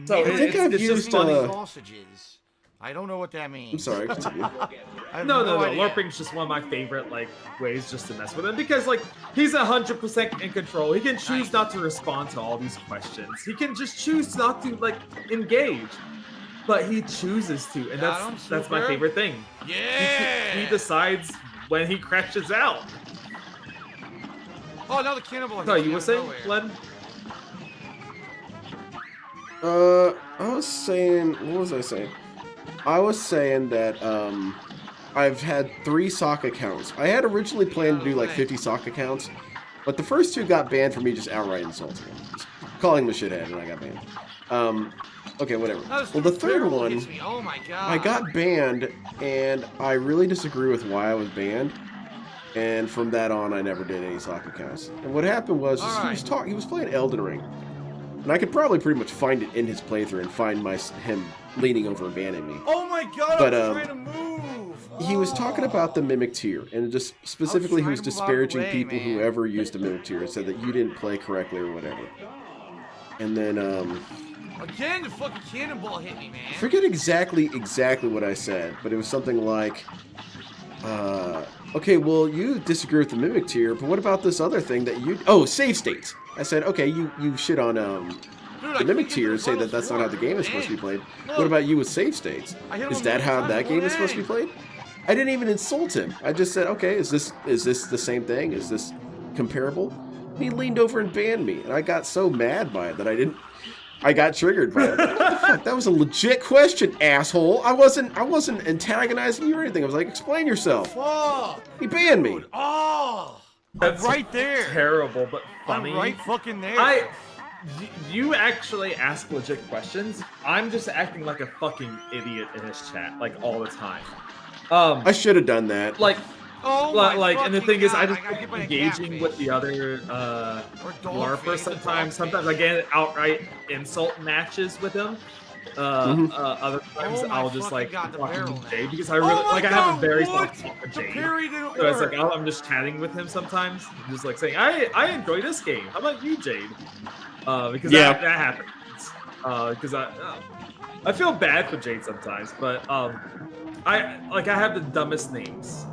So I think I've used sausages. I don't know what that means. I'm sorry, continue. No, LARPing's just one of my favorite ways just to mess with him because he's 100% in control. He can choose not to respond to all these questions. He can just choose not to engage, but he chooses to, and that's my favorite thing. Yeah. He decides when he crashes out. Oh, now the cannibal. So you were saying, Glenn? I was saying, what was I saying? I was saying that I've had 3 sock accounts. I had originally planned to do 50 sock accounts, but the first 2 got banned for me just outright insulting him. Just calling him a shithead, and I got banned. Okay, whatever. Well, the third one, I got banned, and I really disagree with why I was banned. And from that on, I never did any sock accounts. And what happened was he was playing Elden Ring. And I could probably pretty much find it in his playthrough and find him leaning over and banning me. Oh my god, but, I was trying to move! He was talking about the Mimic Tier, and just specifically he was disparaging people who ever used a Mimic Tier and said that you didn't play correctly or whatever. And then, Again, the fucking cannonball hit me, man. I forget exactly what I said, but it was something like, okay, well, you disagree with the Mimic Tier, but what about this other thing that you... Oh, save states! I said, okay, you shit on the Mimic Tier and say that that's not how the game is supposed to be played. What about you with save states? Is that how that game is supposed to be played? I didn't even insult him. I just said, okay, is this the same thing? Is this comparable? He leaned over and banned me, and I got so mad by it that I got triggered by it. What the fuck? That was a legit question, asshole. I wasn't antagonizing you or anything. I was like, explain yourself. Fuck. He banned me. Oh, that's right there. Terrible, but funny. I'm right fucking there. You actually ask legit questions. I'm just acting like a fucking idiot in his chat, all the time. I should have done that. And the thing is, I just engaging with the other LARPers sometimes. Sometimes I get outright insult matches with him. Other times I'll just fucking Jade because I really I have a very soft spot for Jade. So it's I'm just chatting with him sometimes, just saying I enjoy this game. How about you, Jade? Because that happens. Because I feel bad for Jade sometimes, but I have the dumbest names.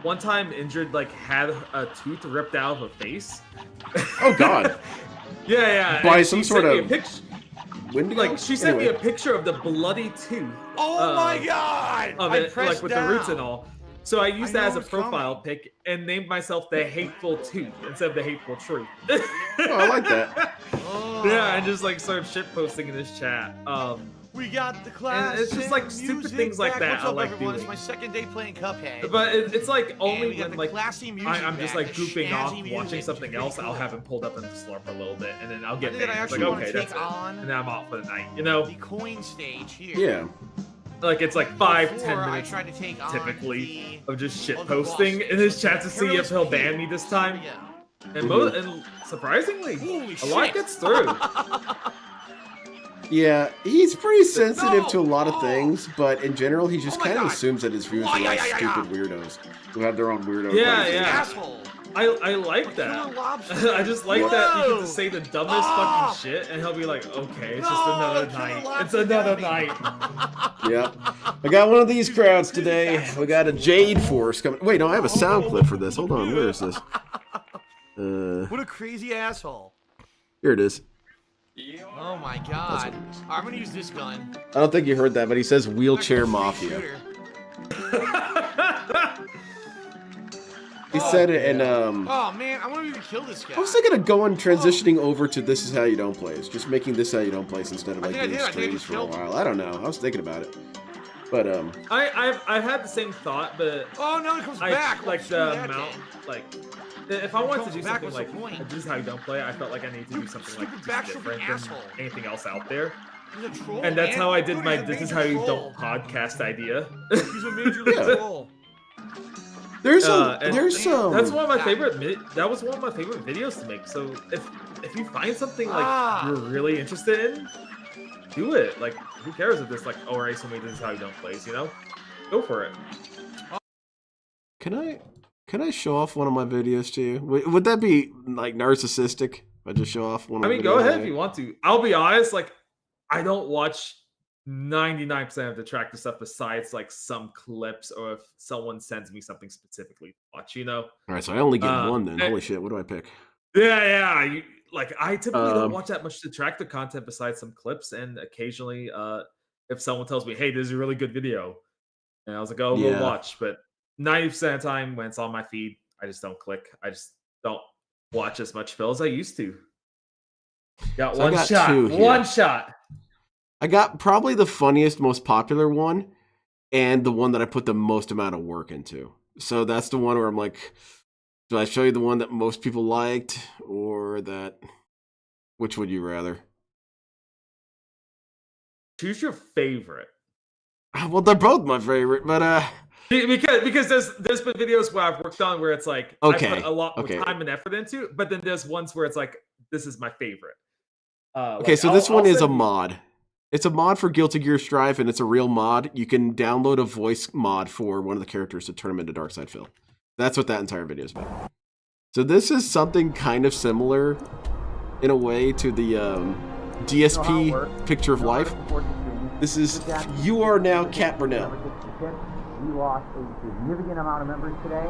One time, Injured had a tooth ripped out of her face. Oh God! yeah. By some sort of Wendigo? She sent me a picture of the bloody tooth. Oh my god! Of it, with the roots and all. So I used that as a profile pic and named myself the Hateful Tooth instead of the Hateful Truth. I like that. Yeah, and just started shitposting in this chat. We got the class. And it's just stupid things like that. What's up, everyone? It's my second day playing Cuphead. But it's only when I'm just goofing off, watching something else. I'll have him pulled up into Slurp for a little bit, and then I'll get banned. It's okay, that's it. And then I'm off for the night. You know. The coin stage here. Yeah. It's 5-10 minutes typically of just shit posting in his chat to see if he'll ban me this time. And surprisingly, a lot gets through. Yeah, he's pretty sensitive to a lot of things, but in general, he just kind of assumes that his viewers are stupid weirdos who have their own weirdo. Yeah. I like that. I just like that you get to say the dumbest fucking shit, and he'll be like, okay, it's just another night. It's another night. Yep. I got one of these crowds today. We got a Jade Force coming. Wait, no, I have a sound clip for this. Hold on, where is this? What a crazy asshole. Here it is. Oh my god. I'm gonna use this gun. I don't think you heard that, but he says wheelchair mafia. He said it in Oh man, I want to kill this guy. I was thinking of going transitioning over to This Is How You Don't Play. It's just making This How You Don't Play instead of doing streams for a while. I don't know. I was thinking about it. But I've had the same thought, but oh no, it comes back. The amount if I wanted to do something like This Is How You Don't Play, I felt like I need to do something just different than anything else out there. He's a troll. And that's man. how I did Dude, my he's a "This is major how you troll. don't podcast" idea. He's a major league troll. There's And some. That's one of my favorite. That was one of my favorite videos to make. So if you find something like you're really interested in, do it. Like, who cares if there's like, oh, alright, so maybe this is how you don't plays, you know? Go for it. Can I show off one of my videos to you? Would that be like narcissistic? If I just show off one of I my mean, go videos ahead I if make? you want to. I'll be honest, like, I don't watch 99% of the Tractor stuff besides like some clips or if someone sends me something specifically to watch, you know? All right, so I only get one then. and- Holy shit, what do I pick? Yeah. Like, I typically don't Um, watch that much Detractor content besides some clips, and occasionally, if someone tells me, "Hey, this is a really good video," and I was like, "Oh, we'll Yeah. watch." But 90% of the time, when it's on my feed, I just don't click. I just don't watch as much Phil as I used to. Got So I one got shot. two here. One shot. I got probably the funniest, most popular one, and the one that I put the most amount of work into. So that's the one where I'm like, do I show you the one that most people liked, or that? Which would you rather? Choose your favorite. Well, they're both my favorite, but Because there's been videos where I've worked on where it's like I Okay, put a lot more okay. time and effort into, but then there's ones where it's like, this is my favorite. okay. Like, So this one I'll is a send you- mod. It's a mod for Guilty Gear Strive, and it's a real mod. You can download a voice mod for one of the characters to turn him into Darkside Phil. That's what that entire video is about. So this is something kind of similar, in a way, to the DSP Picture of Life. This is You Are Now Cat Burnell. We lost a significant amount of members today.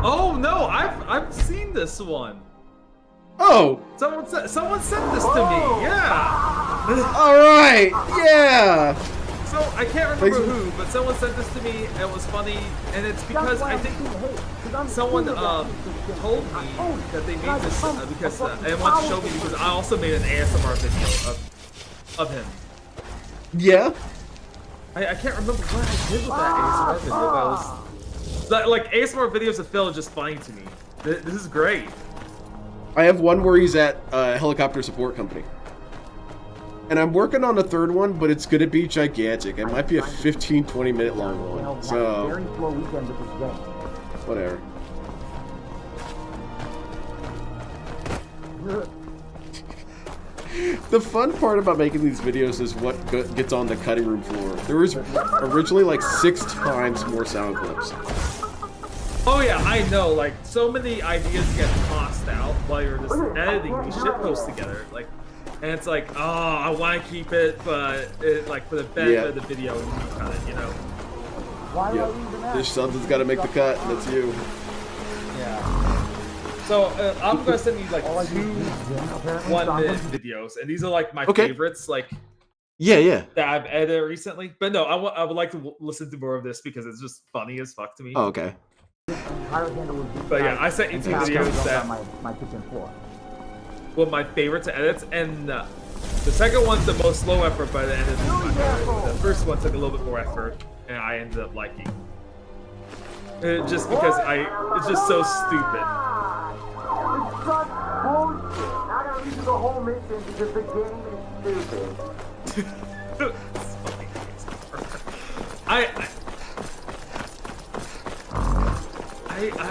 Oh no, I've seen this one. Oh! Someone sent this to me. Yeah. All right. Yeah. So I can't remember who, but someone sent this to me. And it was funny, and it's because I think someone told me that they made this because they wanted to show me because I also made an ASMR video of him. Yeah. I can't remember what I did with that ASMR video. That was like ASMR videos of Phil are just funny to me. This is great. I have one where he's at a helicopter support company. And I'm working on a third one, but it's going to be gigantic. It might be a 15-20 minute long one. So, Very slow weekend with this game. whatever. The fun part about making these videos is what gets on the cutting room floor. There was originally like 6 times more sound clips. Oh yeah, I know. Like, so many ideas get tossed out while you're just editing these shitposts together. Like, and it's like, oh, I want to keep it, but like for the benefit of the video, you cut it, you know. Yep. There's something's got to make the cut, and it's you. Yeah. So I'm gonna send you like 2 1-minute videos, and these are like my favorites. Like, yeah, that I've edited recently. But no, I would like to listen to more of this because it's just funny as fuck to me. Oh, okay. But yeah, I sent you 2 videos that my kitchen floor. were my favorite to edit, and the second one's the most low effort, but it ended up being my favorite. The first one took a little bit more effort, and I ended up liking. Just because it's just so stupid. It's such bullshit. I gotta redo the whole mission because the game is stupid.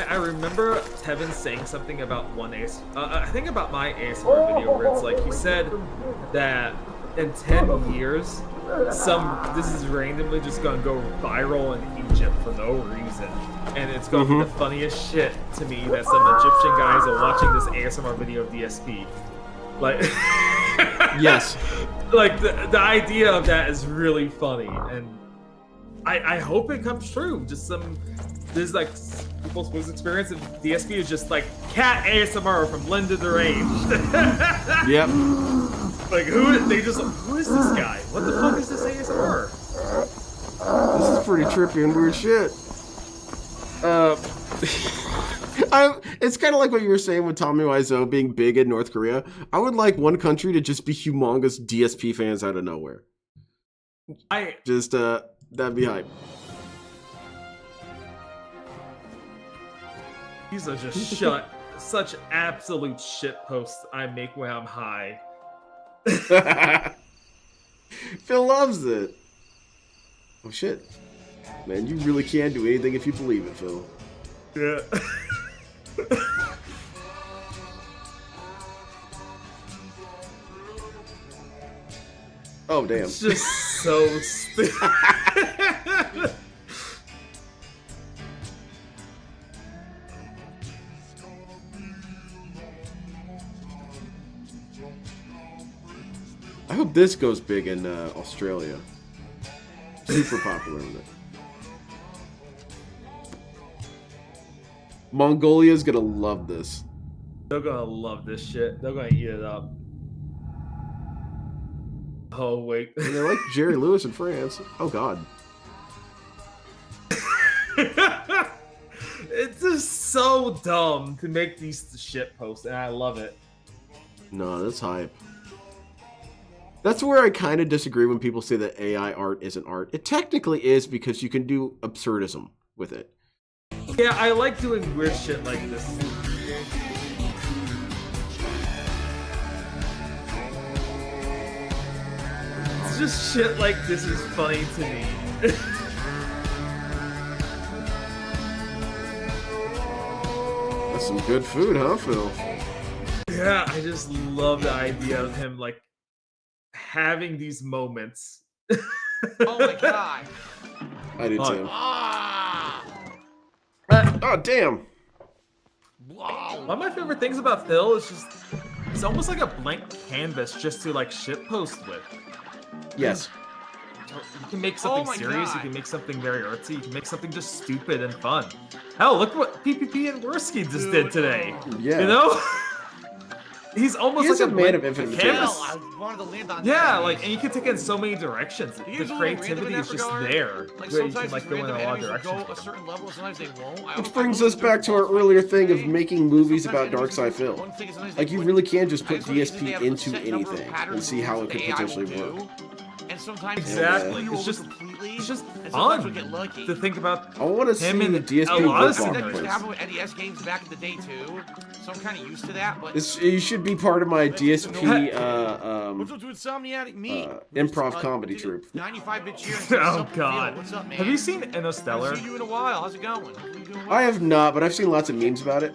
I remember Tevin saying something about I think about my ASMR video where it's like he said that in 10 years this is randomly just gonna go viral in Egypt for no reason, and it's gonna be the funniest shit to me that some Egyptian guys are watching this ASMR video of DSP. Like, yes, like the idea of that is really funny, and I hope it comes true. Just there's like people's experience of DSP is just like cat ASMR from Linda Deranged. Yep. Like who is this guy? What the fuck is this ASMR? This is pretty trippy and weird shit. It's kind of like what you were saying with Tommy Wiseau being big in North Korea. I would like one country to just be humongous DSP fans out of nowhere. That'd be hype. These are just such absolute shit posts I make when I'm high. Phil loves it. Oh shit. Man, you really can do anything if you believe it, Phil. Yeah. Oh damn. It's just so stupid. I hope this goes big in Australia. Super popular in it. Mongolia's gonna love this. They're gonna love this shit. They're gonna eat it up. Oh wait. And they're like Jerry Lewis in France. Oh god. It's just so dumb to make these shit posts, and I love it. No, that's hype. That's where I kind of disagree when people say that AI art isn't art. It technically is because you can do absurdism with it. Yeah, I like doing weird shit like this. It's just shit like this is funny to me. That's some good food, huh, Phil? Yeah, I just love the idea of him like having these moments. Oh my god. I do too. Ah! Oh damn. One of my favorite things about Phil is just it's almost like a blank canvas just to like shitpost with. Yes. You can make something serious, you can make something very artsy, you can make something just stupid and fun. Hell, look what PPP and Worski just did today. Yeah. You know? He's almost He is like a man of infinite canvas. I wanted to land on Yeah, that. like, and you can take it in so many directions. The Usually creativity random in is that just regard. there. Like Where you sometimes can like these go in random a lot of enemies will directions. go a certain level, and sometimes they won't. Which brings us back to our earlier thing of making movies about Darkside Phil. Like, you really can just put DSP into anything and see how it could potentially work. And sometimes Exactly. it's just and sometimes we fun get lucky. to think about. I want to see him the in DSP a lot of rip-off That used to place. happen with NES games back in the day too, so I'm kind of used to that. But You should be part of my DSP what's up to Insomniatic Me? improv comedy troupe. 95-bit cheer. Oh god. What's up, man? Have you seen Haven't Interstellar? seen you in a while. How's it going? You doing well? I have not, but I've seen lots of memes about it.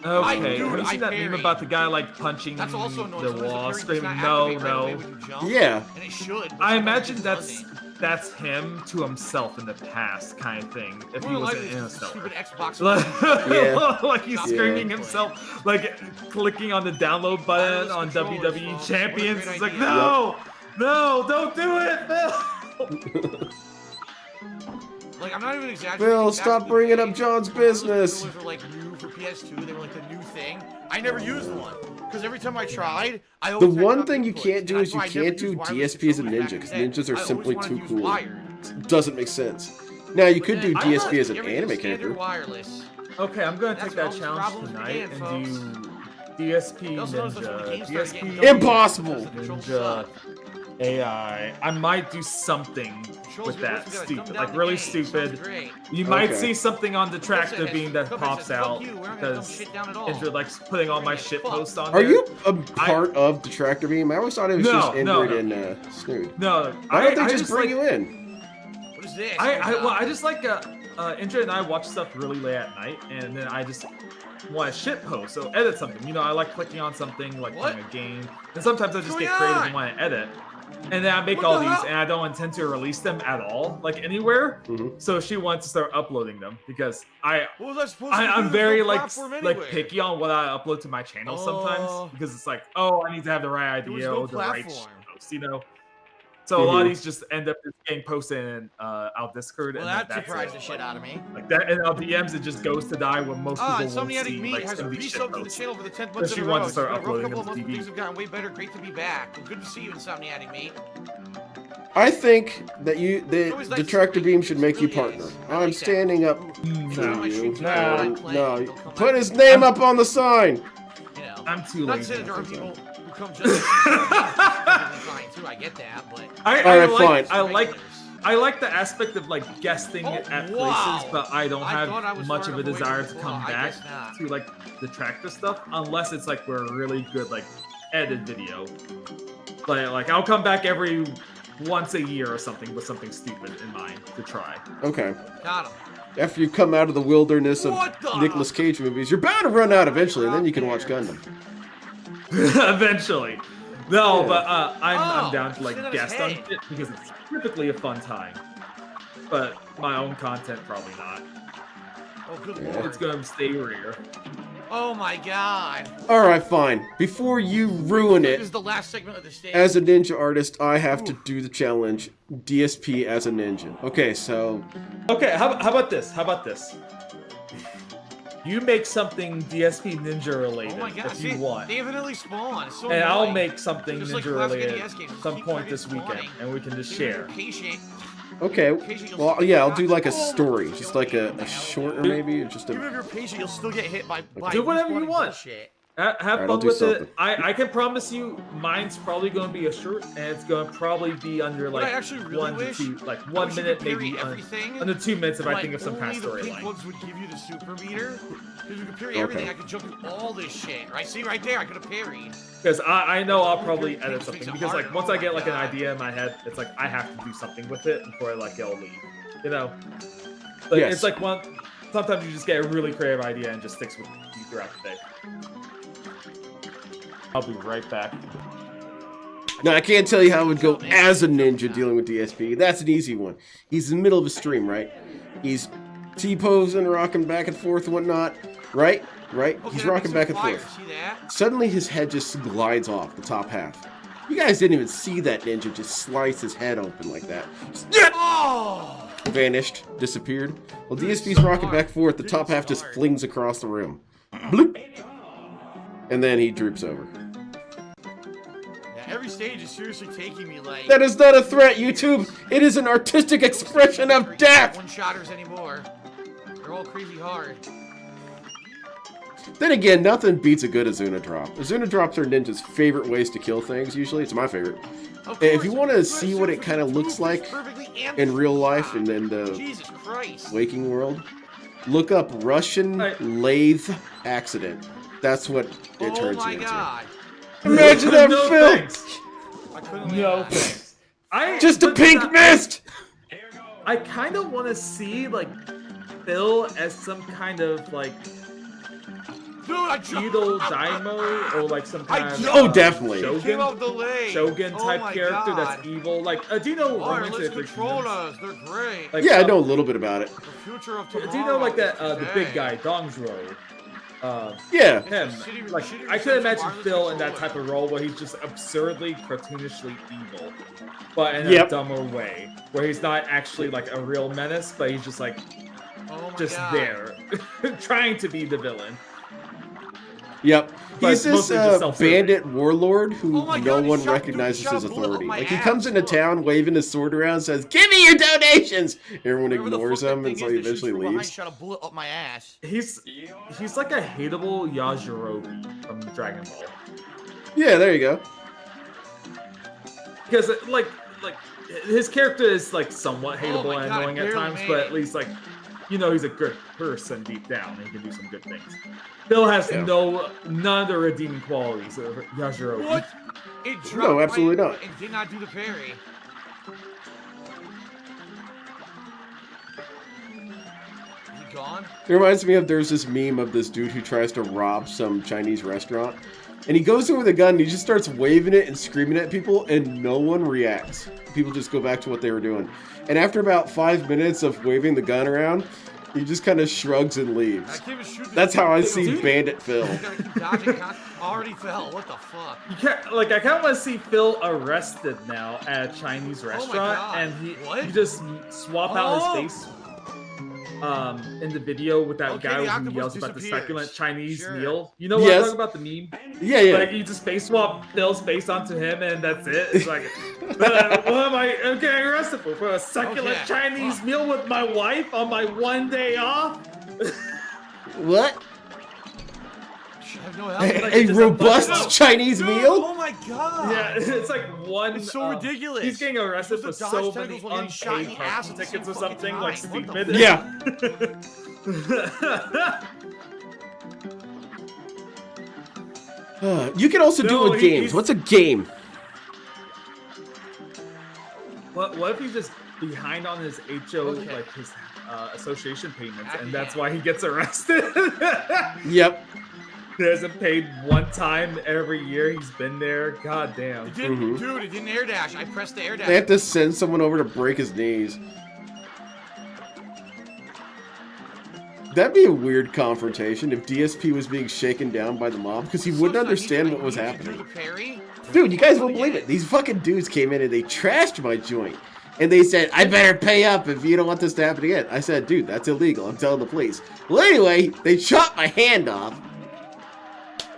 Okay. Dude, Have you seen that meme parry. about the guy like punching That's also annoying. the Sometimes wall, parry does screaming not no, activate right away no? when you jump, Yeah. And it should. but I sometimes imagine it that's him to himself in the past kind of thing. If he More was likely in it's just Interstellar. stupid Xbox. Yeah. Like he's Yeah. screaming himself, like clicking on the download button on WWE Champions. It's like, no, no, don't do it, Phil. Like, I'm not even exaggerating. Phil, Back stop in the bringing day, up John's those business. controllers were like new for PS2. They were like the new thing. I never used one because every time I tried, I The always had one enough thing you inputs, can't and do that's is you why I never can't do used wireless DSP as a controllers ninja back because in the day. ninjas are I always simply wanted too to use cool. wired. Doesn't make sense. Now you could do But DSP then as an everything anime was standard character. wireless. Okay, I'm gonna That's take where all that these challenge problems tonight began, and do DSP Also notice that's when the Ninja, game started getting DSP going. Impossible. The controls Ninja suck. AI. I might do something with that stupid, like really stupid. You might Okay. see something on the tractor Cuphead beam that says, pops "Fuck out you, we're not gonna dump because shit down at all." Android likes putting all my shit posts on Are there. you a part of the tractor beam? I always thought it was No, just no, Android no. and Snood. No, Why don't they I just bring like, you in? What is this? I just like Android and I watch stuff really late at night, and then I just want to shit post, so edit something. You know, I like clicking on something, like playing a game, and sometimes I just get creative and want to edit. And then I make all these, and I don't intend to release them at all, like anywhere. So she wants to start uploading them because What was I supposed to do? I'm There's very no like platform like anywhere. picky on what I upload to my channel sometimes because it's like, oh, I need to have the right There was idea, no the right platform. post, you know. So a lot of these just end up just getting posted in our Discord, Well, and that that's surprised it. the shit out of me. Like that, in our DMs, it just goes to die when most people won't Insomniatic see. Me like, has some of these shit resubbed to the posts. channel for the 10th So month she in a row. wants to It's start been a rough uploading couple them of to months, but TV. things have gotten way better. Great to be back. Well, good to see you, Insomniatic Me. I think that always the nice tractor beam should make you partner. I'm standing up for No. you. No. No, put his name up on the sign. You know, I'm too not late. saying there are people who come just fine too. I get that, but I Alright, like fine. I like the aspect of like guesting at places, but I don't I thought I have was much far of a enough away desire from to the come wall. I back guess not. to like the tractor stuff, unless it's like for a really good like edited video. Like I'll come back every once a year or something with something stupid in mind to try. Okay. Got him. After you come out of the wilderness of What the- Nicolas Cage movies, you're bound to run out eventually, and then you can watch Gundam. Eventually. No, Yeah. but I'm down to like sit on his guest on head. it because it's typically a fun time. But my own content probably not. Oh, good Yeah. lord. It's gonna stay rare. Oh my god. All right, fine. Before you ruin This it, is the last segment of the stage. as a ninja artist, I have to do the challenge. DSP as a ninja. Okay, so Okay, how about this? How about this? You make something DSP Ninja related Oh my god, if you want. they infinitely spawn. It's so And I'll annoying. make something Just like Ninja classic related NES games, just some keep point fucking this weekend, spawning. and we can just If share. you're patient, okay. Patient, you'll Well, still yeah, get I'll do like a knocked. story, just like a short or maybe just Even a. if you're patient, you'll still get hit by Do whatever you respawning want. bullshit. Have Alright, I'll fun do with something. it. I can promise you, mine's probably going to be a short, and it's going to probably be under What I like actually really 1 wish, to 2, like I 1 wish you minute, could parry maybe everything, under 2 minutes if I like, think of some kind of only the pink storyline. ones would give you the super meter. Because you could parry Okay. everything, I could jump through all this shit. Right? See right there, I could have parried. Because I know I'll probably Pink edit makes something it because hard. like once Oh I get my like an God. idea in my head, it's like I have to do something with it before like it'll leave. You know, like Yes. it's like one. Sometimes you just get a really creative idea and just sticks with you throughout the day. I'll be right back. Now I can't tell you how it would go as a ninja dealing with DSP. That's an easy one. He's in the middle of a stream, right? He's T-posing, rocking back and forth and whatnot. Right? Right? Okay, He's that rocking makes back and him fire. forth. See that? Suddenly his head just glides off the top half. You guys didn't even see that ninja just slice his head open like that. Just Oh! vanished, disappeared. Well, DSP's rocking back and forth, the top half just flings across the room. Bloop! And then he droops over. Yeah, every stage is seriously taking me like. That is not a threat, YouTube! It is an artistic expression of death! One-shotters anymore. They're all crazy hard. Then again, nothing beats a good Azuna drop. Azuna drops are ninjas' favorite ways to kill things, usually. It's my favorite. If you want to see what it kind of looks like in real life and in the Jesus Christ. waking world, look up Russian lathe accident. That's what it turns Oh my into. god. Imagine that No film! thanks. I couldn't leave No that. thanks. Just a pink mist! I kind of want to see like Phil as some kind of like Dude, I feudal daimyo or like some kind of Oh, definitely. Came out shogun, delayed. shogun Oh type my character God. that's evil. Like, do you know Oh, Roman let's Civic control Humans? us. They're great. Like, Yeah, I know a little bit about it. The future of Do tomorrow. you know like that is the big today. guy Dongjuro? Yeah. Him. Shitty- Like shitty I could reception imagine wireless Phil in that controller. type of role where he's just absurdly, cartoonishly evil, but in Yep. a dumber way, where he's not actually like a real menace, but he's just like Oh my just God. there, trying to be the villain. Yep. But He's this mostly just self-serving. bandit warlord who Oh my no God, he one shot- dude, recognizes he shot his a bullet up authority. my Like he ass. comes into Look. town waving his sword around, says, "Give me your donations." Everyone Whatever the ignores fuck that him thing until is he that shoots eventually from behind leaves. Shot a bullet up my ass. He's like a hateable Yajirobe from Dragon Ball. Yeah, there you go. Because like his character is like somewhat Oh hateable my and God, annoying at barely times, made but it. at least like you know he's a good person deep down and he can do some good things. Phil has Yeah. none of the redeeming qualities of Yajirobe. What? It dropped No, absolutely my not. input and did not do the parry. Is he gone? It reminds me of there's this meme of this dude who tries to rob some Chinese restaurant. And he goes in with a gun and he just starts waving it and screaming at people and no one reacts. People just go back to what they were doing. And after about 5 minutes of waving the gun around, he just kind of shrugs and I leaves. can't even shoot this That's how I thing. see Dude. Bandit Phil. You gotta keep dodging. Already fell. What the fuck? You can't, like I kind of want to see Phil arrested now at a Chinese restaurant, God. and What? he just swap Oh. out his face. In the video with that Okay, guy the who octopus yells about the disappears. succulent Chinese Sure. meal. You know what Yes. I'm talking about, the meme? Yeah, yeah. Like you just face swap Phil's face onto him, and that's it. It's like, what am I? I'm getting arrested for a succulent Okay. Chinese meal with my wife on my one day off. What? DoorDash. I have no help. A robust Chinese meal? Oh my god. Yeah, it's like one. It's so ridiculous. He's getting arrested for Supposed to so dodge many tentacles while getting shot in unpaid the ass parking at the tickets or same fucking something, like time. What the stupid. Yeah. You can also do it with games. What's a game? What if he's just behind on his HO, like his association payments, and that's why he gets arrested? Yep. He hasn't paid one time every year he's been there. God damn. It didn't, dude, it didn't air dash. I pressed the air dash. They have to send someone over to break his knees. That'd be a weird confrontation if DSP was being shaken down by the mob, because he wouldn't understand what was happening. Dude, you guys won't believe it. These fucking dudes came in and they trashed my joint. And they said, I better pay up if you don't want this to happen again. I said, dude, that's illegal. I'm telling the police. Well, anyway, they chopped my hand off.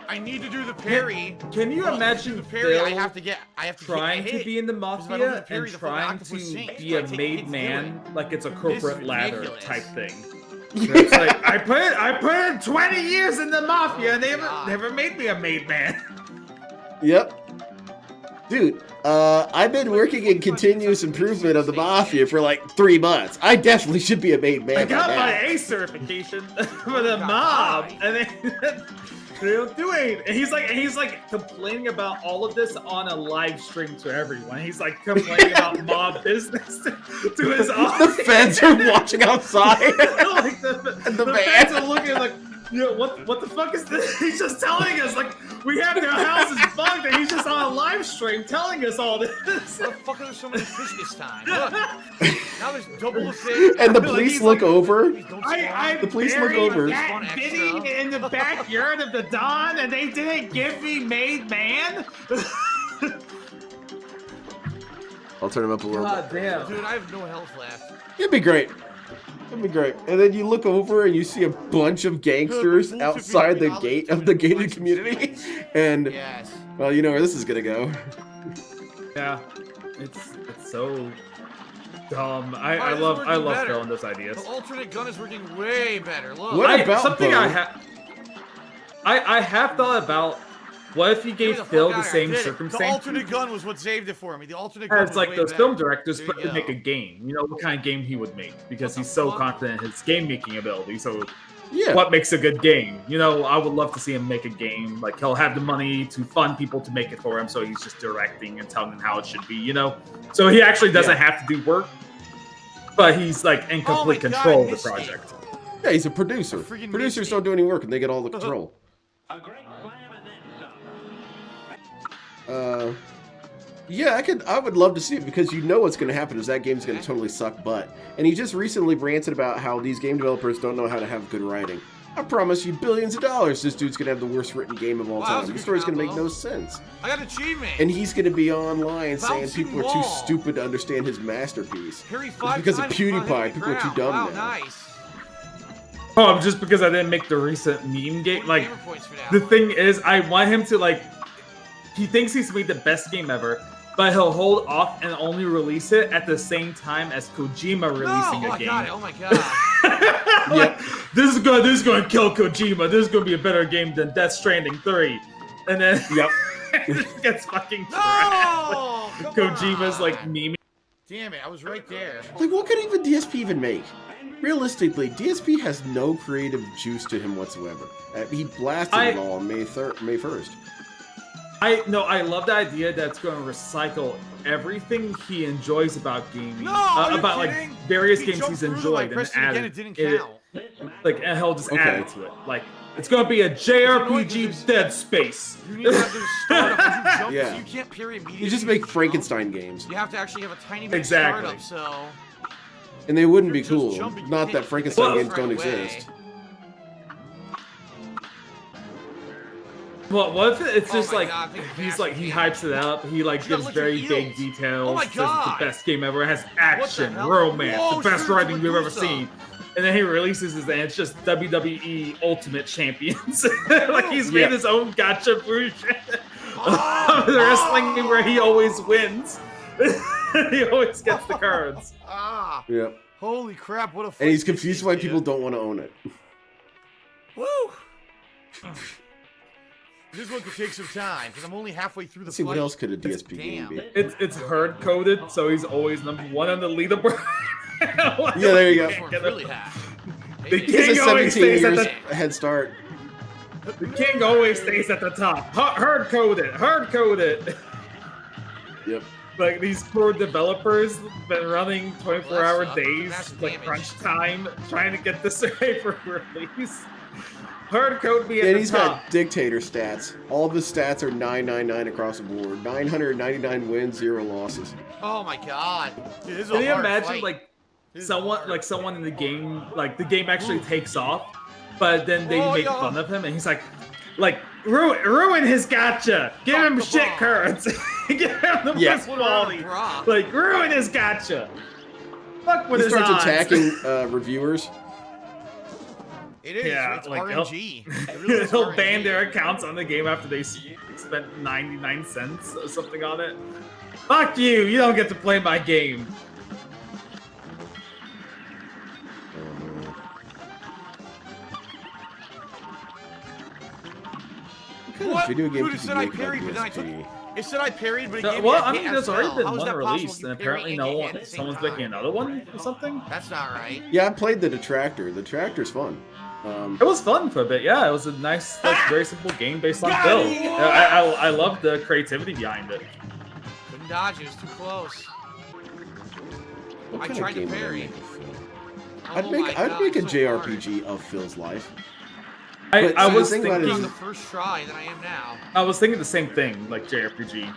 I need to do the parry. Can you imagine the parry? Phil I have to trying to be in the mafia and trying to be a made man like it's a corporate ladder type thing? It's like I put in 20 years in the mafia and they never made me a made man. Yep. Dude, I've been working in continuous improvement of the mafia for like 3 months. I definitely should be a made man. I got my A certification for the mob, and they don't do anything. And he's like complaining about all of this on a live stream to everyone. He's like complaining about mob business to his audience. The feds are watching outside. Like the feds are looking like, you know, what the fuck is this? He's just telling us, like, we have their houses bugged, and he's just on a live stream telling us all this. What the fuck are there so many fish this time? Look, now there's double the fish. And the police look over. I The police look over. that Biddy in the backyard of the Don, and they didn't give me made man? I'll turn him up a little bit. God damn. Dude, I have no health left. It'd be great. It'd be great. And then you look over and you see a bunch of gangsters outside the gate of the gated community. And, well, you know where this is going to go. Yeah. It's so dumb. I love throwing those ideas. The alternate gun is working way better. Look. What about something Bo? I have thought about, what if you gave Phil the same circumstance? The alternate gun was what saved it for me. The alternate gun It's was like way those better. film directors trying to make a game. You know what kind of game he would make, because he's so confident in his game making ability. So yeah, what makes a good game? You know, I would love to see him make a game. Like, he'll have the money to fund people to make it for him, so he's just directing and telling them how it should be, you know? So he actually doesn't have to do work, but he's like in complete control of the project. Yeah, he's a producer. Producers don't do any work and they get all the control. Yeah, I would love to see it, because you know what's going to happen is that game's going to totally suck butt. And he just recently ranted about how these game developers don't know how to have good writing. I promise you billions of dollars this dude's going to have the worst written game of all time. The story's going to make no sense. I got an achievement. And he's going to be online saying Bouncing people are too wall. stupid to understand his masterpiece. Parry It's 5 because of times without PewDiePie, hitting the people are too ground. dumb Wow, now. nice. Oh, just because I didn't make the recent meme game. Like, the thing is, I want him to, like, he thinks he's made the best game ever, but he'll hold off and only release it at the same time as Kojima releasing a game. Oh my god. Like, this is gonna kill Kojima. This is gonna be a better game than Death Stranding 3. And then it gets fucking No! Kojima's like memeing. Damn it, I was right there. Like, what could even DSP even make? Realistically, DSP has no creative juice to him whatsoever. He blasted it all on May 1st. I love the idea that it's going to recycle everything he enjoys about gaming, about like various games he's enjoyed, and add it didn't count. And he'll just add it to it. Like, it's going to be a JRPG Dead Space. You need to have those startups. You jump, Yeah. so you can't parry immediately. You just make Frankenstein games. You have to actually have a tiny bit Exactly. of startup, so... And they wouldn't be cool. jumping, you Not can't that Frankenstein jump games right don't away. exist. Well, what if it's just my like God, he's like he hypes it up, he like gives very vague details, Oh my says it's God. the best game ever, it has action, hell? romance, Whoa, the best Shooter writing we've ever Medusa. seen. And then he releases it and it's just WWE Ultimate Champions. Like he's made his own gotcha version of the wrestling game where he always wins. He always gets the cards. Ah! Yeah. Holy crap, what a And he's confused why people don't want to own it. Woo! This one could take some time because I'm only halfway through the Let's see, what fight. else could a DSP game be? It's hard coded, so he's always number 1 on the leaderboard. Yeah, there you go. Really high. The He has king a always 17 stays at years the head start. The king always stays at the top. Hard coded, hard coded. Yep. Like these poor developers been running 24-hour days, Massive like damage. crunch time, trying to get this ready for release. Hard code me at And the he's top. got dictator stats. All of his stats are 999 across the board. 999 wins, 0 losses. Oh my god. Dude, this is Can a you hard imagine fight. like someone in the game, like the game actually takes off, but then they make fun of him, and he's like ruin his gotcha. Give him shit cards. Give him the Yeah. best quality. Like ruin his gotcha. Fuck with He his starts odds. attacking reviewers. It is. Yeah, It's like RNG. It really is he'll RNG. ban their accounts on the game after they spent 99 cents or something on it. Fuck you! You don't get to play my game. What? Video game Dude, it could said be I made by parried, but then I took. DSP. It said I parried, but it No, gave well, me a I mean, hit there's as already well. been How is one that possible? released, You and parry apparently and no get hit one, at the same someone's time. making another one or something. That's not right. Yeah, I played the Detractor. The Detractor's fun. It was fun for a bit, yeah. It was a nice, like, very simple game based on Phil. I love the creativity behind it. Couldn't dodge it. It was too close. What I kind tried of to game would I parry. make of Phil? Oh I'd my make God, a so JRPG of Phil's life. I But see, the was thing about it On thinking, the first try than I am now. I was thinking the same thing, like JRPG.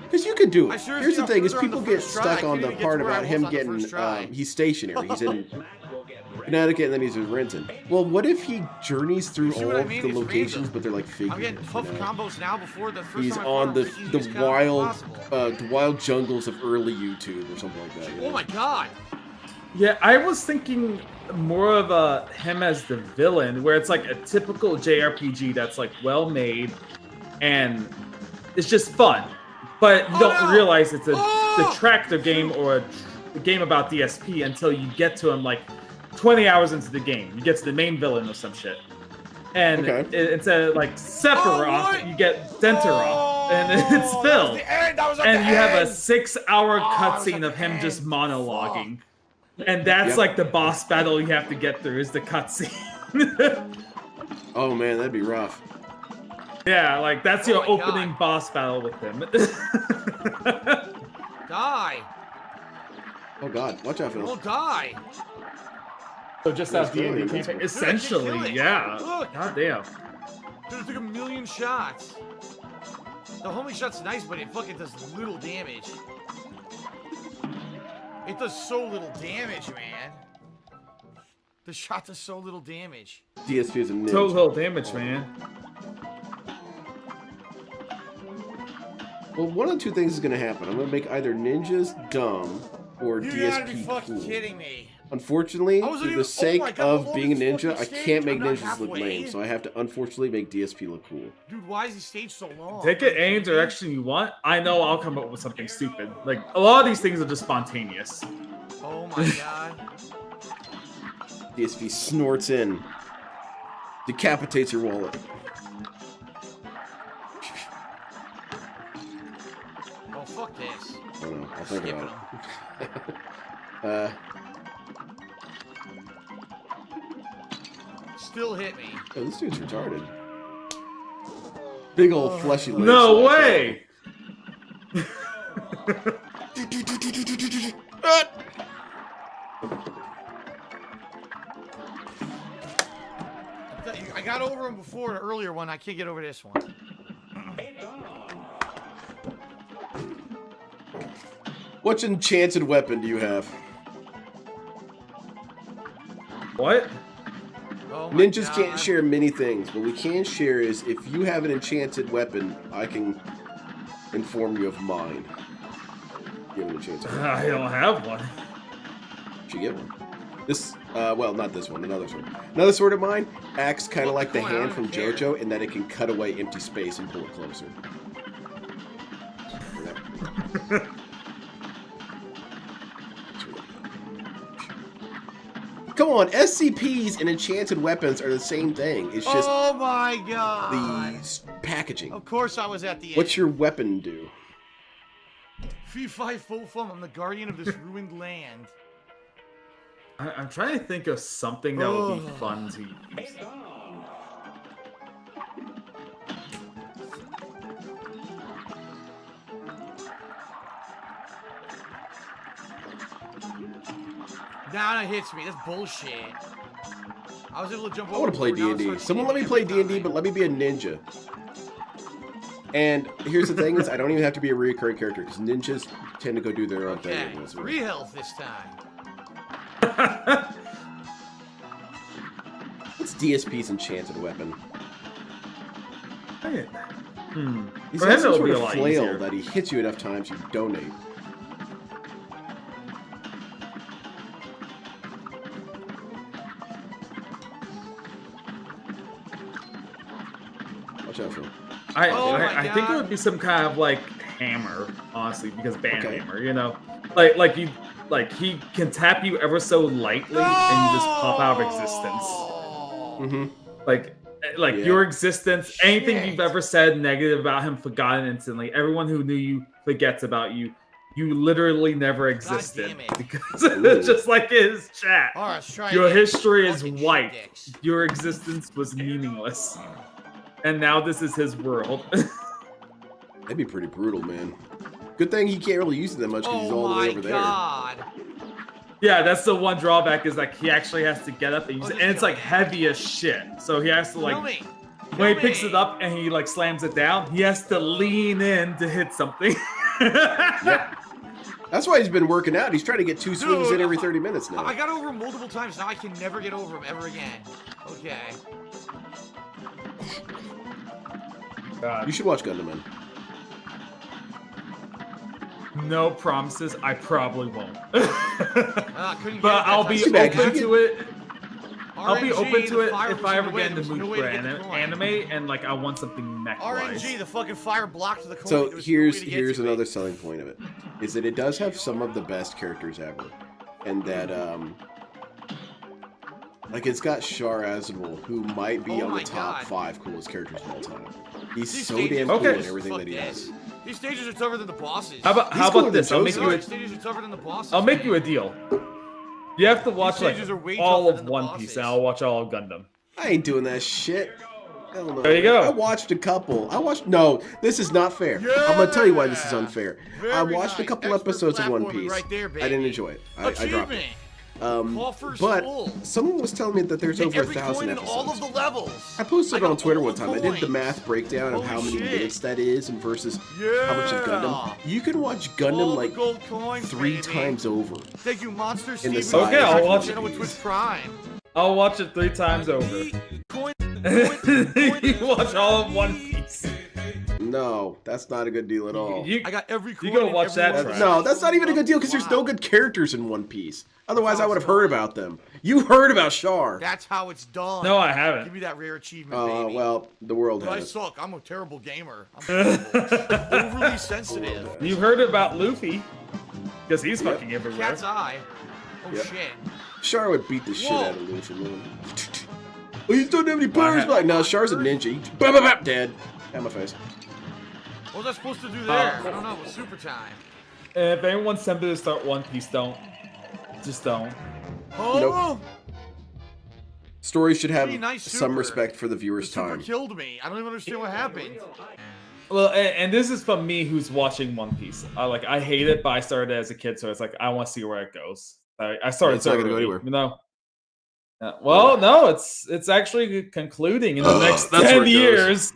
Because you could do I it. sure Here's the got thing: is further on people the get first try. stuck I on couldn't the even get part to where I about was him on the getting. first try. He's stationary. He's in Connecticut, and then he's in Renton. Well, what if he journeys through see all what I of mean? the It's locations, random. but they're like figures? I'm getting tough you know? combos now before the first He's time I fought on him, the it's the easiest combo wild possible. the wild jungles of early YouTube or something like that. you Oh know? my god. Yeah, I was thinking more of him as the villain, where it's like a typical JRPG that's like well made and it's just fun, but you don't realize it's a detractor game or a game about DSP until you get to him like 20 hours into the game. You get to the main villain or some shit, and instead of like Sephiroth, you get Denteroth, and it's Phil, and you have a 6-hour cutscene of him just monologuing. And that's like the boss battle you have to get through is the cutscene. Oh man, that'd be rough. Yeah, like that's your opening boss battle with him. Die. Oh god, watch out, Phil. Don't die. So just That's as D&D good. campaign, Dude, essentially, I can kill it. yeah. Look. God damn. Dude, it took 1,000,000 shots. The homing shot's nice, but it fucking does little damage. It does so little damage, man. The shot does so little damage. DSP is a ninja. So little damage, man. Well, one of the two things is going to happen. I'm going to make either ninjas dumb or You DSP gotta be fucking cool. kidding me. Unfortunately, I wasn't for even- the sake oh my God, of I'm being a on this ninja, I fucking stage. can't make I'm not ninjas look halfway. lame, so I have to unfortunately make DSP look cool. Dude, why is the stage so long? Take it any direction you want. I know I'll come up with something stupid. Like, a lot of these things are just spontaneous. Oh my god. DSP snorts in, decapitates your wallet. Oh, fuck this. I don't know. I'll think Skip about it. Still hit me. Oh, this dude's retarded. Big old fleshy legs. No way! I got over him before, the earlier one. I can't get over this one. What enchanted weapon do you have? What? Oh my Ninjas God. can't share many things. What we can share is if you have an enchanted weapon, I can inform you of mine. You have an enchanted weapon. I don't have one. Should you get one? This, well, not this one, another sword. Another sword of mine acts kind of like the coin, I hand don't from care. JoJo in that it can cut away empty space and pull it closer. Come on, SCPs and enchanted weapons are the same thing. It's just oh my god. the packaging. Of course I was at the end. What's your weapon do? Fee fi fo fum, I'm the guardian of this ruined land. I'm trying to think of something that would be fun to use. Now it hits me. That's bullshit. I was able to jump over. I want to play D&D. Someone let me play D&D, but let me be a ninja. And here's the thing: is I don't even have to be a recurring character because ninjas tend to go do their own thing. Okay, 3 health this time. What's DSP's enchanted weapon? He's For got him, some it'll sort be a of lot flail easier. that he hits you enough times you donate. Watch out, Phil. I think it would be some kind of like hammer, honestly, because band hammer, you know, like he can tap you ever so lightly and you just pop out of existence. Like your existence, anything you've ever said negative about him, forgotten instantly. Everyone who knew you forgets about you. You literally never existed because it's just like his chat. All right, let's try Your again. history is wiped. Your existence was meaningless. And now this is his world. That'd be pretty brutal, man. Good thing he can't really use it that much because he's all the way over there. Yeah, that's the one drawback is like he actually has to get up and use it. And it's like heavy as shit. So he has to like, when he picks it up and he like slams it down, he has to lean in to hit something. Yep. That's why he's been working out. He's trying to get 2 swings in every 30 minutes now. I got over him multiple times. Now I can never get over him ever again. Okay. You should watch Gundam, man. No promises. I probably won't. Couldn't But I'll be too bad, 'cause open you to it. I'll be RNG, open to the it fire if was I in ever the way. get in the There was no mood way for to get the coin. anime and like I want something mech-wise. RNG, the fucking fire blocked the coin. So There was no way here's to get here's to it. another selling point of it, is that it does have some of the best characters ever, and that like it's got Char Aznavour, who might be Oh on the my top God. 5 coolest characters of all time. He's These so stages damn are cool in tough everything as that he fuck, does. These stages are tougher than the bosses. How about cooler this? than I'll make you These stages are tougher than the bosses. I'll make you a deal. You have to watch like stages are way all tougher of than the One bosses. Piece, and I'll watch all of Gundam. I ain't doing that shit. Hell no. There you go. I watched a couple. No, this is not fair. I'm gonna tell you why this is unfair. I watched a couple episodes of One Piece. right there, I didn't enjoy it. I dropped it. Achievement. Call for But soul. someone was telling me that there's Get over every 1,000 coin in episodes. all of the levels. I posted it got on Twitter all one the time. I did the coins. math breakdown of how Holy many shit. minutes that is and versus how much of Gundam. You can watch All Gundam the like gold coins, 3 baby. times over. Thank you, Monster In the Steven. side Okay, I'll watch Channel with Twitch Prime. I'll watch it 3 times over. Coin. You watch all of One Piece. No, that's not a good deal at all. You I got every coin. gotta in watch every that one. trash. No, that's not even a good deal because there's no good characters in One Piece. Otherwise, I would have heard about them. You heard about Char. That's how it's done. No, I haven't. Give me that rare achievement, Oh, baby. well, the world But I has. suck. I'm a terrible gamer. I'm terrible. Overly sensitive. You heard about Luffy, because he's fucking everywhere. Cat's eye. Oh Yep. shit. Char would beat the shit Whoa. out of Luffy, man. Oh, you don't have any powers? Like, no, Char's a ninja. He- Bap, bap, bap, dead. At my face. What was I supposed to do there? I don't know. It was super time. And if anyone's tempted to start One Piece, don't. Just don't. Oh! Nope. Stories should have Gee, nice some super. respect for the viewer's The super time. killed me. I don't even understand what happened. Well, and this is from me who's watching One Piece. I hate it, but I started as a kid, so it's like I want to see where it goes. I started. It's not gonna go early, anywhere. You know. Well, no, it's actually concluding in the next that's where 10 it years.